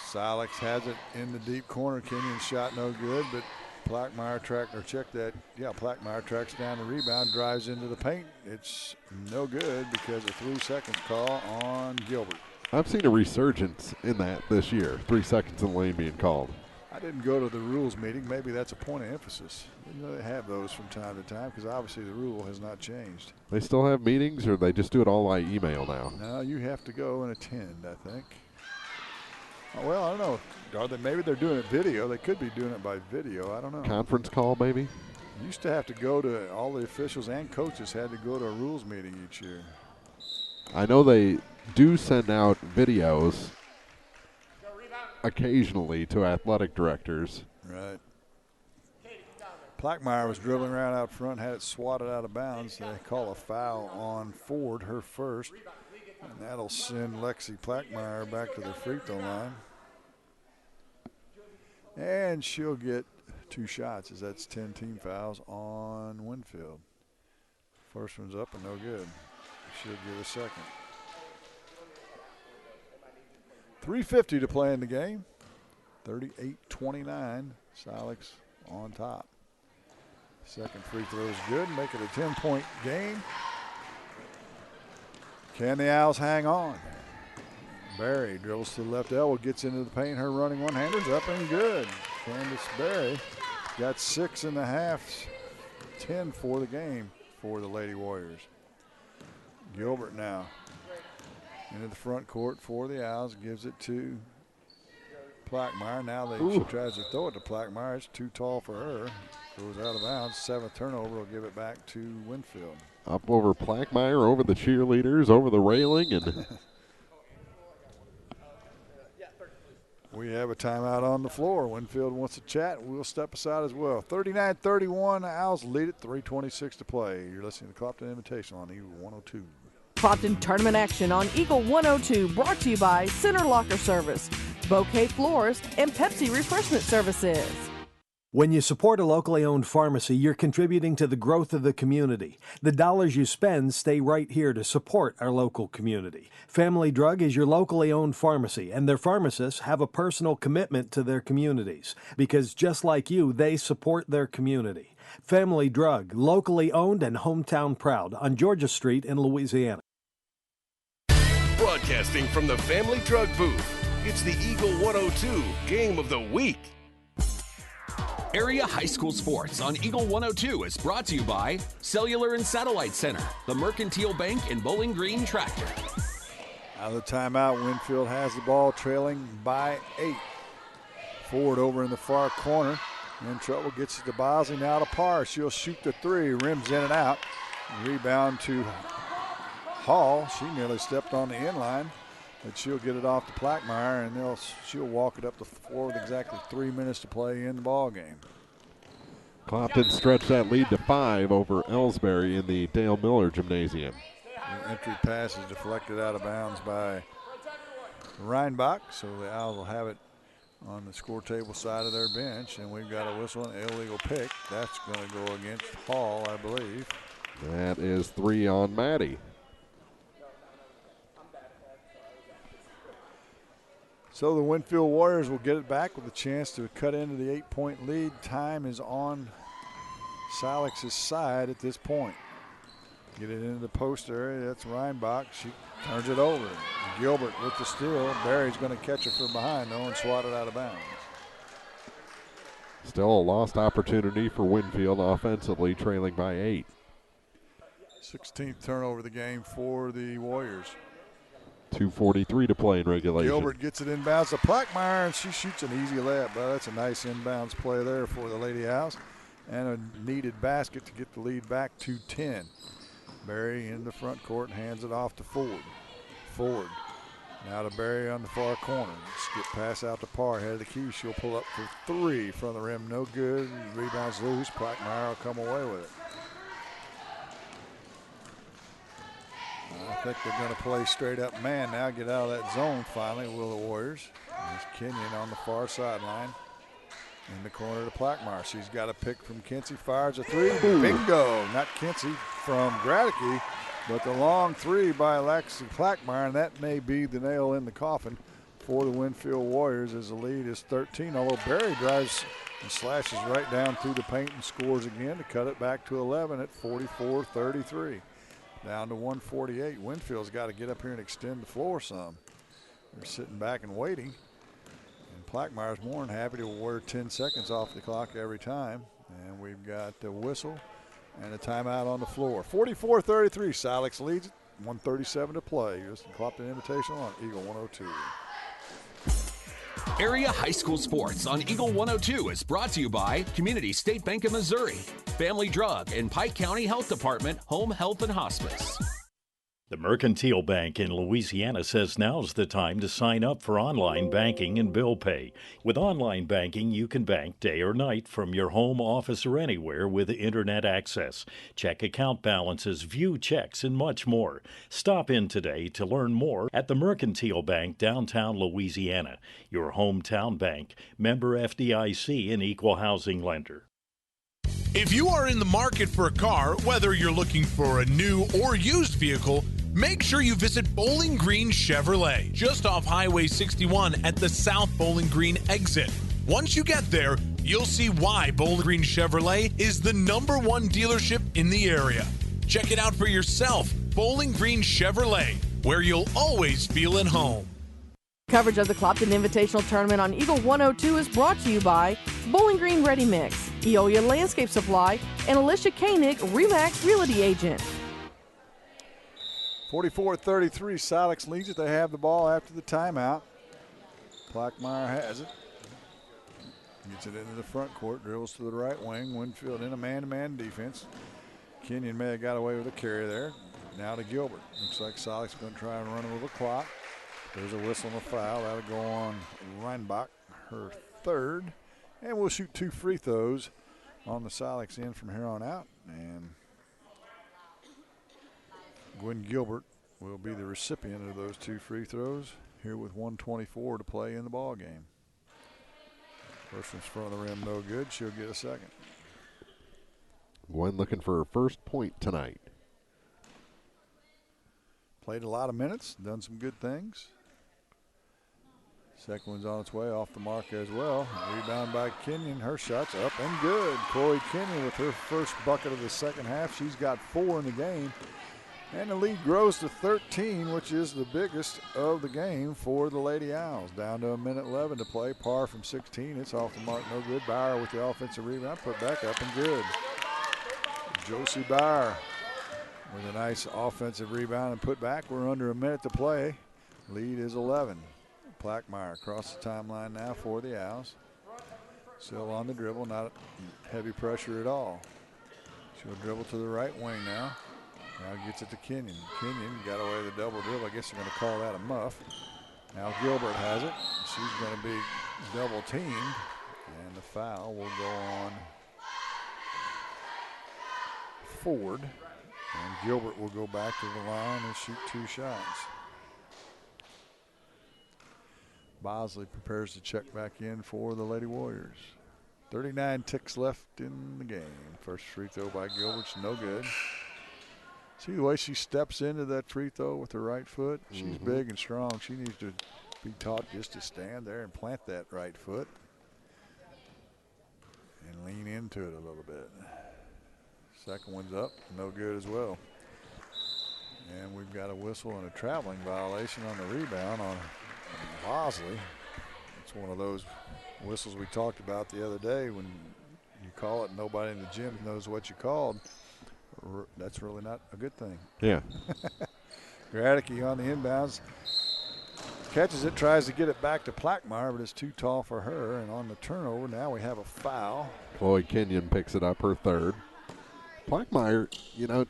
Silex has it in the deep corner. Kenyon's shot no good, but Plackmeyer Plackmeyer tracks down the rebound, drives into the paint. It's no good because of 3 seconds call on Gilbert. I've seen a resurgence in that this year. 3 seconds in the lane being called. I didn't go to the rules meeting. Maybe that's a point of emphasis. They have those from time to time because obviously the rule has not changed. They still have meetings, or they just do it all by email now? No, you have to go and attend, I think. Oh, well, I don't know. Maybe they're doing it video. They could be doing it by video. I don't know. Conference call, maybe? Used to have to go to, all the officials and coaches had to go to a rules meeting each year. I know they do send out videos occasionally to athletic directors. Right. Plackmeyer was dribbling around out front, had it swatted out of bounds. They call a foul on Ford, her first. And that'll send Lexi Plackmeyer back to the free throw line. And she'll get 2 shots, as that's 10 team fouls on Winfield. First one's up and no good. She'll get a second. 3:50 to play in the game. 38-29. Silex on top. Second free throw is good. Make it a 10-point game. Can the Owls hang on? Berry dribbles to the left elbow, gets into the paint. Her running one-hander's up and good. Candace Berry got 6.5, 10 for the game for the Lady Warriors. Gilbert now into the front court for the Owls, gives it to Plackmeyer. Now she tries to throw it to Plackmeyer. It's too tall for her. Goes out of bounds. 7th turnover will give it back to Winfield. Up over Plackmeyer, over the cheerleaders, over the railing, and we have a timeout on the floor. Winfield wants to chat. We'll step aside as well. 39-31. Owls lead it. 3:26 to play. You're listening to Clopton Invitational on Eagle 102. Clopton tournament action on Eagle 102, brought to you by Center Locker Service, Bouquet Florist, and Pepsi Refreshment Services. When you support a locally owned pharmacy, you're contributing to the growth of the community. The dollars you spend stay right here to support our local community. Family Drug is your locally owned pharmacy, and their pharmacists have a personal commitment to their communities because just like you, they support their community. Family Drug, locally owned and hometown proud on Georgia Street in Louisiana. Broadcasting from the Family Drug booth, it's the Eagle 102 Game of the Week. Area High School Sports on Eagle 102 is brought to you by Cellular and Satellite Center, the Mercantile Bank, and Bowling Green Tractor. Out of the timeout, Winfield has the ball, trailing by 8. Ford over in the far corner. In trouble, gets it to Bosley, now to Parr. She'll shoot the 3, rims in and out. Rebound to Hall. She nearly stepped on the inline, but she'll get it off to Plackmeyer, and she'll walk it up the floor with exactly 3 minutes to play in the ball game. Clopton stretched that lead to 5 over Ellsbury in the Dale Miller Gymnasium. The entry pass is deflected out of bounds by Reinbach, so the Owls will have it on the score table side of their bench, and we've got a whistle, an illegal pick. That's going to go against Hall, I believe. That is 3 on Maddie. So the Winfield Warriors will get it back with a chance to cut into the 8-point lead. Time is on Silex's side at this point. Get it into the post area. That's Reinbach. She turns it over. Gilbert with the steal. Barry's going to catch it from behind, though, and swat it out of bounds. Still a lost opportunity for Winfield offensively, trailing by 8. 16th turnover of the game for the Warriors. 2:43 to play in regulation. Gilbert gets it inbounds to Plackmeyer, and she shoots an easy layup. But that's a nice inbounds play there for the Lady Owls. And a needed basket to get the lead back to 10. Barry in the front court and hands it off to Ford. Ford now to Barry on the far corner. Skip pass out to Parr, head of the key. She'll pull up for 3 from the rim. No good. Rebounds loose. Plackmeyer will come away with it. I think they're going to play straight up man now, get out of that zone finally, will the Warriors. There's Kenyon on the far sideline. In the corner to Plackmeyer. She's got a pick from Kinsey, fires a 3. Bingo! Not Kinsey from Gradicky, but the long 3 by Lexi Plackmeyer, and that may be the nail in the coffin for the Winfield Warriors as the lead is 13, although Barry drives and slashes right down through the paint and scores again to cut it back to 11 at 44-33. Down to 148. Winfield's got to get up here and extend the floor some. They're sitting back and waiting. And Plackmeyer's more than happy to award 10 seconds off the clock every time. And we've got the whistle and a timeout on the floor. 44-33. Silex leads it. 1:37 to play. You're listening to Clopton Invitational on Eagle 102. Area High School Sports on Eagle 102 is brought to you by Community State Bank of Missouri, Family Drug, and Pike County Health Department Home Health and Hospice. The Mercantile Bank in Louisiana says now's the time to sign up for online banking and bill pay. With online banking, you can bank day or night from your home, office, or anywhere with internet access. Check account balances, view checks, and much more. Stop in today to learn more at the Mercantile Bank, downtown Louisiana. Your hometown bank, member FDIC, and equal housing lender. If you are in the market for a car, whether you're looking for a new or used vehicle, make sure you visit Bowling Green Chevrolet, just off Highway 61 at the South Bowling Green exit. Once you get there, you'll see why Bowling Green Chevrolet is the #1 dealership in the area. Check it out for yourself, Bowling Green Chevrolet, where you'll always feel at home. Coverage of the Clopton Invitational Tournament on Eagle 102 is brought to you by Bowling Green Ready Mix, Eolia Landscape Supply, and Alicia Koenig, RE/MAX Realty Agent. 44-33, Silex leads it. They have the ball after the timeout. Plackmeyer has it. Gets it into the front court, dribbles to the right wing. Winfield in a man-to-man defense. Kenyon may have got away with a carry there. Now to Gilbert. Looks like Silex going to try and run over the clock. There's a whistle and a foul. That'll go on Reinbach, her third. And we'll shoot 2 free throws on the Silex end from here on out. And Gwen Gilbert will be the recipient of those 2 free throws here with 1:24 to play in the ball game. First one's front of the rim, no good. She'll get a second. Gwen looking for her first point tonight. Played a lot of minutes, done some good things. Second one's on its way, off the mark as well. Rebound by Kenyon. Her shot's up and good. Chloe Kenyon with her first bucket of the second half. She's got 4 in the game. And the lead grows to 13, which is the biggest of the game for the Lady Owls. Down to 1:11 to play. Par from 16. It's off the mark, no good. Bauer with the offensive rebound. Put back up and good. Josie Bauer with a nice offensive rebound and put back. We're under a minute to play. Lead is 11. Plackmeyer across the timeline now for the Owls. Still on the dribble, not heavy pressure at all. She'll dribble to the right wing now. Now gets it to Kenyon. Kenyon got away with a double dribble. I guess they're going to call that a muff. Now Gilbert has it. She's going to be double teamed. And the foul will go on Ford. And Gilbert will go back to the line and shoot 2 shots. Bosley prepares to check back in for the Lady Warriors. 39 ticks left in the game. First free throw by Gilbert's no good. See the way she steps into that free throw with her right foot? She's big and strong. She needs to be taught just to stand there and plant that right foot and lean into it a little bit. Second one's up, no good as well. And we've got a whistle and a traveling violation on the rebound on Bosley. It's one of those whistles we talked about the other day. When you call it, nobody in the gym knows what you called. That's really not a good thing. Yeah. Gradicke on the inbounds. Catches it, tries to get it back to Plackmeyer, but it's too tall for her. And on the turnover, now we have a foul. Chloe Kenyon picks it up, her third. Plackmeyer, you know,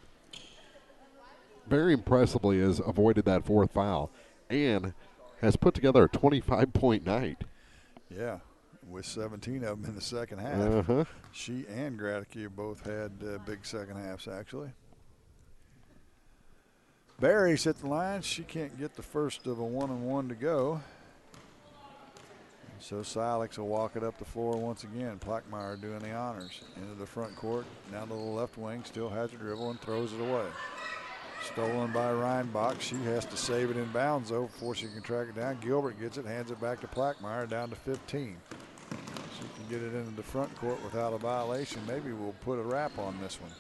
very impressively has avoided that 4th foul and has put together a 25-point night. Yeah, with 17 of them in the second half. She and Gradicke both had big second halves, actually. Barry's at the line. She can't get the first of a 1-on-1 to go. So Silex will walk it up the floor once again. Plackmeyer doing the honors. Into the front court, down to the left wing, still has a dribble and throws it away. Stolen by Reinbach. She has to save it in bounds, though, before she can track it down. Gilbert gets it, hands it back to Plackmeyer, down to 15. She can get it into the front court without a violation. Maybe we'll put a wrap on this one.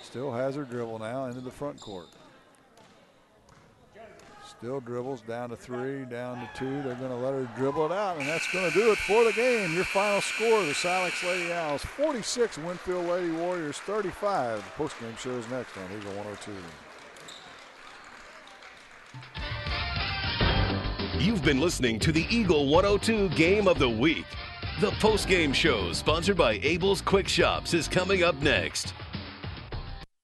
Still has her dribble now into the front court. Still dribbles down to 3, down to 2. They're going to let her dribble it out, and that's going to do it for the game. Your final score, the Silex Lady Owls 46, Winfield Lady Warriors 35. The postgame show is next on Eagle 102. You've been listening to the Eagle 102 Game of the Week. The post-game show, sponsored by Abel's Quick Shops, is coming up next.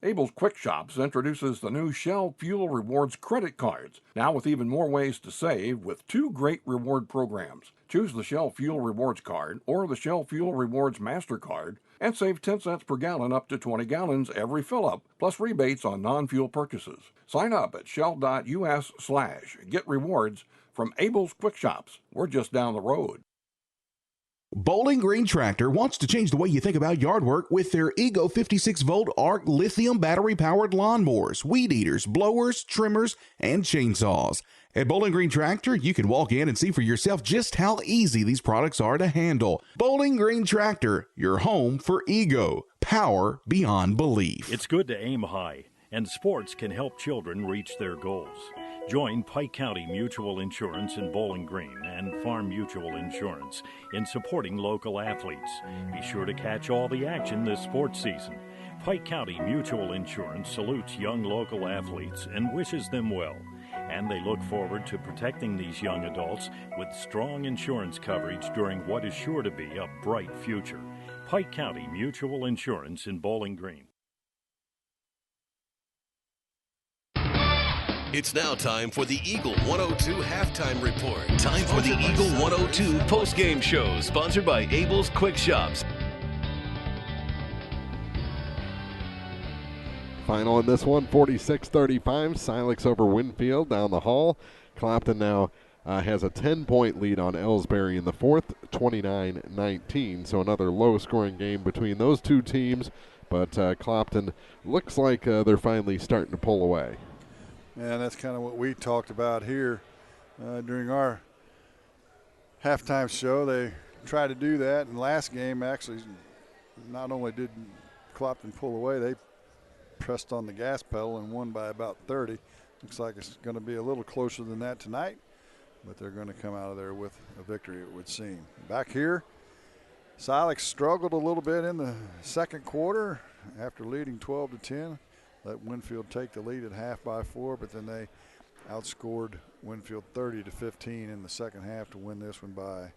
Abel's Quick Shops introduces the new Shell Fuel Rewards credit cards, now with even more ways to save with 2 great reward programs. Choose the Shell Fuel Rewards card or the Shell Fuel Rewards MasterCard and save 10 cents per gallon up to 20 gallons every fill-up, plus rebates on non-fuel purchases. Sign up at shell.us/get rewards from Abel's Quick Shops. We're just down the road. Bowling Green Tractor wants to change the way you think about yard work with their Ego 56-volt ARC lithium battery-powered lawnmowers, weed eaters, blowers, trimmers, and chainsaws. At Bowling Green Tractor, you can walk in and see for yourself just how easy these products are to handle. Bowling Green Tractor, your home for Ego. Power beyond belief. It's good to aim high, and sports can help children reach their goals. Join Pike County Mutual Insurance in Bowling Green and Farm Mutual Insurance in supporting local athletes. Be sure to catch all the action this sports season. Pike County Mutual Insurance salutes young local athletes and wishes them well. And they look forward to protecting these young adults with strong insurance coverage during what is sure to be a bright future. Pike County Mutual Insurance in Bowling Green. It's now time for the Eagle 102 halftime report. Time for the Eagle 102 post-game show, sponsored by Abel's Quick Shops. Final in this one, 46-35. Silex over Winfield down the hall. Clopton now has a 10-point lead on Ellsbury in the fourth, 29-19. So another low-scoring game between those two teams. But Clopton looks like they're finally starting to pull away. And that's kind of what we talked about here during our halftime show. They tried to do that. And last game, actually, not only did Clopton pull away, they pressed on the gas pedal and won by about 30. Looks like it's going to be a little closer than that tonight, but they're going to come out of there with a victory, it would seem. Back here, Silex struggled a little bit in the second quarter after leading 12-10. Let Winfield take the lead at half by 4, but then they outscored Winfield 30-15 in the second half to win this one by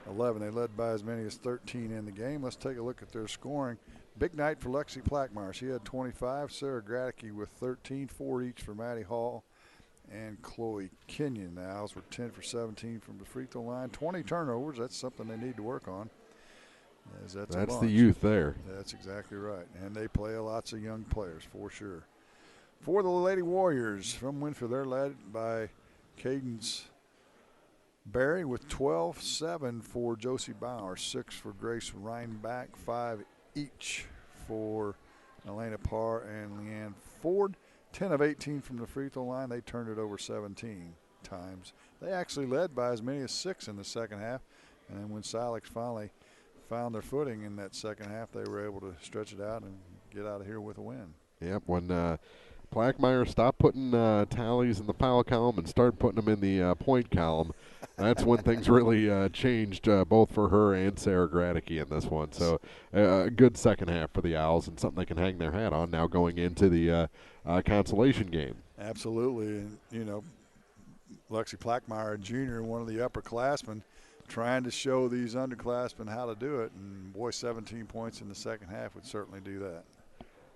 11. They led by as many as 13 in the game. Let's take a look at their scoring. Big night for Lexi Plackmeyer. She had 25. Sarah Gradicke with 13, 4 each for Maddie Hall and Chloe Kenyon. The Owls were 10 for 17 from the free throw line. 20 turnovers. That's something they need to work on. That's the youth there. That's exactly right. And they play lots of young players for sure. For the Lady Warriors from Winfield, they're led by Cadence Barry with 12, 7 for Josie Bauer, 6 for Grace Reinbach, 5 each for Elena Parr and Leanne Ford. 10 of 18 from the free throw line. They turned it over 17 times. They actually led by as many as 6 in the second half. And then when Silex finally found their footing in that second half, they were able to stretch it out and get out of here with a win. Yep, when Plackmeyer stopped putting tallies in the foul column and started putting them in the point column, that's when things really changed both for her and Sarah Gradicke in this one. So a good second half for the Owls and something they can hang their hat on now going into the consolation game. Absolutely. And, you know, Lexi Plackmeyer, a junior, one of the upperclassmen, trying to show these underclassmen how to do it. And, boy, 17 points in the second half would certainly do that.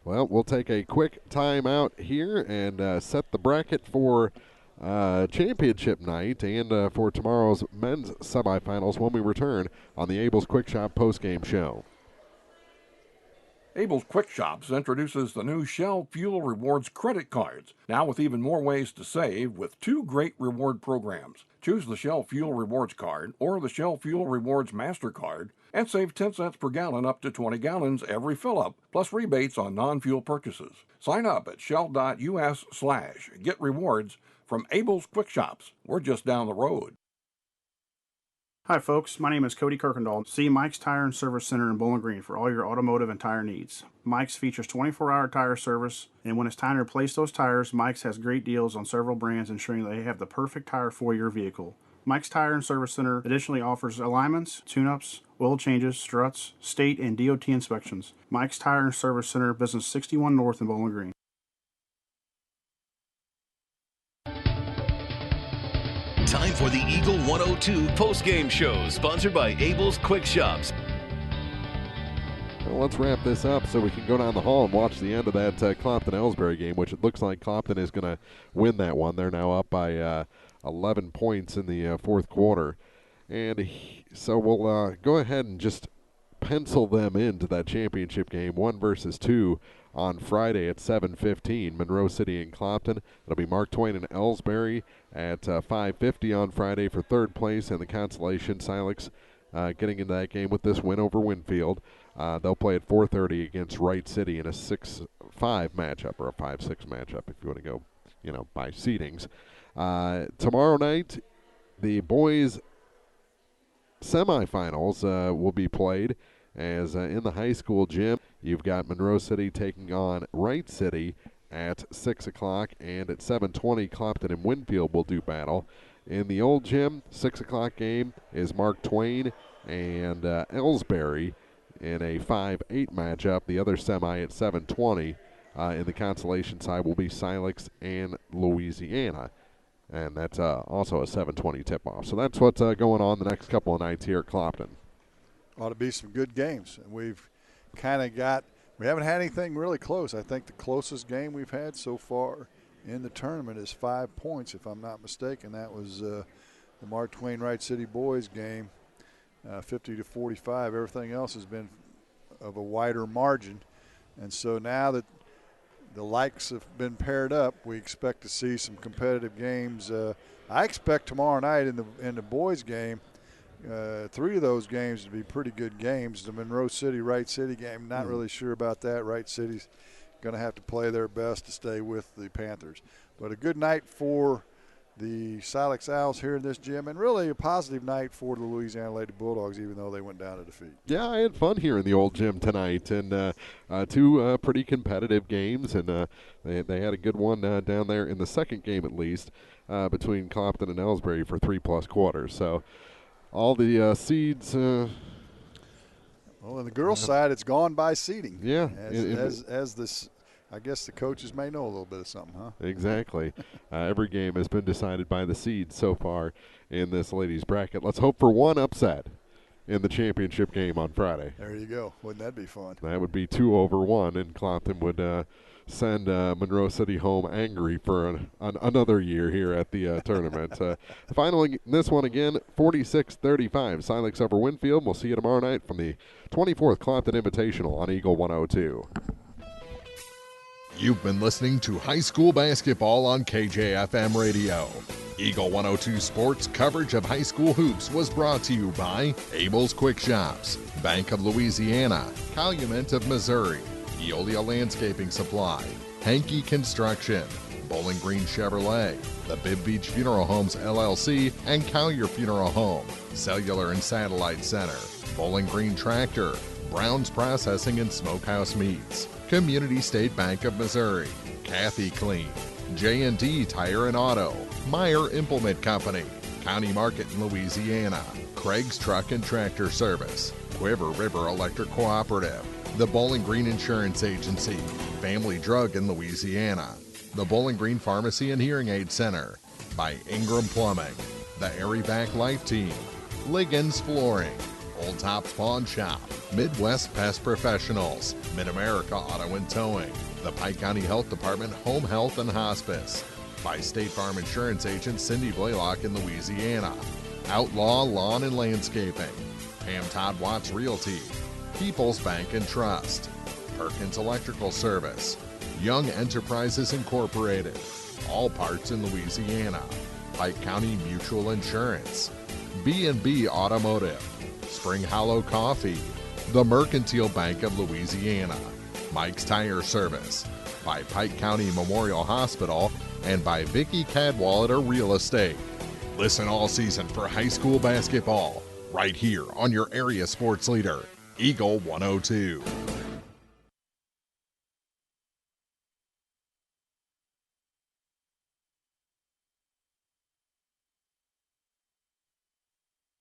Well, we'll take a quick timeout here and set the bracket for championship night and for tomorrow's men's semifinals when we return on the Abel's Quick Shop postgame show. Abel's Quick Shops introduces the new Shell Fuel Rewards credit cards, now with even more ways to save with 2 great reward programs. Choose the Shell Fuel Rewards card or the Shell Fuel Rewards MasterCard and save 10 cents per gallon up to 20 gallons every fill-up, plus rebates on non-fuel purchases. Sign up at shell.us/get rewards from Abel's Quick Shops. We're just down the road. Hi folks, my name is Cody Kirkendall. See Mike's Tire and Service Center in Bowling Green for all your automotive and tire needs. Mike's features 24-hour tire service, and when it's time to replace those tires, Mike's has great deals on several brands ensuring they have the perfect tire for your vehicle. Mike's Tire and Service Center additionally offers alignments, tune-ups, oil changes, struts, state and DOT inspections. Mike's Tire and Service Center, Business 61 North in Bowling Green. Time for the Eagle 102 post-game show, sponsored by Abel's Quick Shops. Well, let's wrap this up so we can go down the hall and watch the end of that Clopton-Ellsbury game, which it looks like Clopton is going to win that one. They're now up by 11 points in the fourth quarter. And so we'll go ahead and just pencil them into that championship game, 1 versus 2, on Friday at 7:15, Monroe City and Clopton. It'll be Mark Twain and Ellsbury at 5:50 on Friday for third place, and the Consolation Silex getting into that game with this win over Winfield. They'll play at 4:30 against Wright City in a 6-5 matchup, or a 5-6 matchup if you want to go, by seedings. Tomorrow night, the boys' semifinals will be played, as in the high school gym, you've got Monroe City taking on Wright City at 6 o'clock, and at 7:20, Clopton and Winfield will do battle. In the old gym, 6 o'clock game is Mark Twain and Ellsbury in a 5-8 matchup. The other semi at 7:20 in the Consolation side will be Silex and Louisiana. And that's also a 7:20 tip-off. So that's what's going on the next couple of nights here at Clopton. Ought to be some good games. And we've kind of we haven't had anything really close. I think the closest game we've had so far in the tournament is 5 points, if I'm not mistaken. That was the Mark Twain Wright City boys game, 50-45. Everything else has been of a wider margin. And so now that the likes have been paired up, we expect to see some competitive games. I expect tomorrow night in the boys game, 3 of those games to be pretty good games. The Monroe City Wright City game, not really sure about that. Wright City's going to have to play their best to stay with the Panthers. But a good night for the Silex Owls here in this gym, and really a positive night for the Louisiana Lady Bulldogs, even though they went down to defeat. Yeah, I had fun here in the old gym tonight, and 2 pretty competitive games, and they had a good one down there in the second game at least between Clopton and Ellsbury for 3+ quarters. So all the seeds. Well, on the girls' side, it's gone by seeding. Yeah, as this. I guess the coaches may know a little bit of something, huh? Exactly. Every game has been decided by the seeds so far in this ladies' bracket. Let's hope for one upset in the championship game on Friday. There you go. Wouldn't that be fun? That would be 2-1, and Clopton would send Monroe City home angry for another year here at the tournament. Finally, this one again, 46-35. Silex over Winfield. We'll see you tomorrow night from the 24th Clopton Invitational on Eagle 102. You've been listening to high school basketball on KJFM Radio. Eagle 102 Sports coverage of high school hoops was brought to you by Abel's Quick Shops, Bank of Louisiana, Calumet of Missouri, Eolia Landscaping Supply, Hankey Construction, Bowling Green Chevrolet, the Bibb Beach Funeral Homes LLC, and Collier Funeral Home, Cellular and Satellite Center, Bowling Green Tractor, Brown's Processing and Smokehouse Meats, Community State Bank of Missouri, Kathy Clean, J&D Tire and Auto, Meyer Implement Company, County Market in Louisiana, Craig's Truck and Tractor Service, Quiver River Electric Cooperative, the Bowling Green Insurance Agency, Family Drug in Louisiana, the Bowling Green Pharmacy and Hearing Aid Center, by Ingram Plumbing, the Airyback Life Team, Liggins Flooring, Old Tops Pawn Shop, Midwest Pest Professionals, Mid-America Auto and Towing, the Pike County Health Department Home Health and Hospice, by State Farm Insurance Agent Cindy Blaylock in Louisiana, Outlaw Lawn and Landscaping, Pam Todd Watts Realty, People's Bank and Trust, Perkins Electrical Service, Young Enterprises Incorporated, All Parts in Louisiana, Pike County Mutual Insurance, B&B Automotive, Spring Hollow Coffee, the Mercantile Bank of Louisiana, Mike's Tire Service, by Pike County Memorial Hospital, and by Vicky Cadwallader Real Estate. Listen all season for high school basketball, right here on your area sports leader, Eagle 102.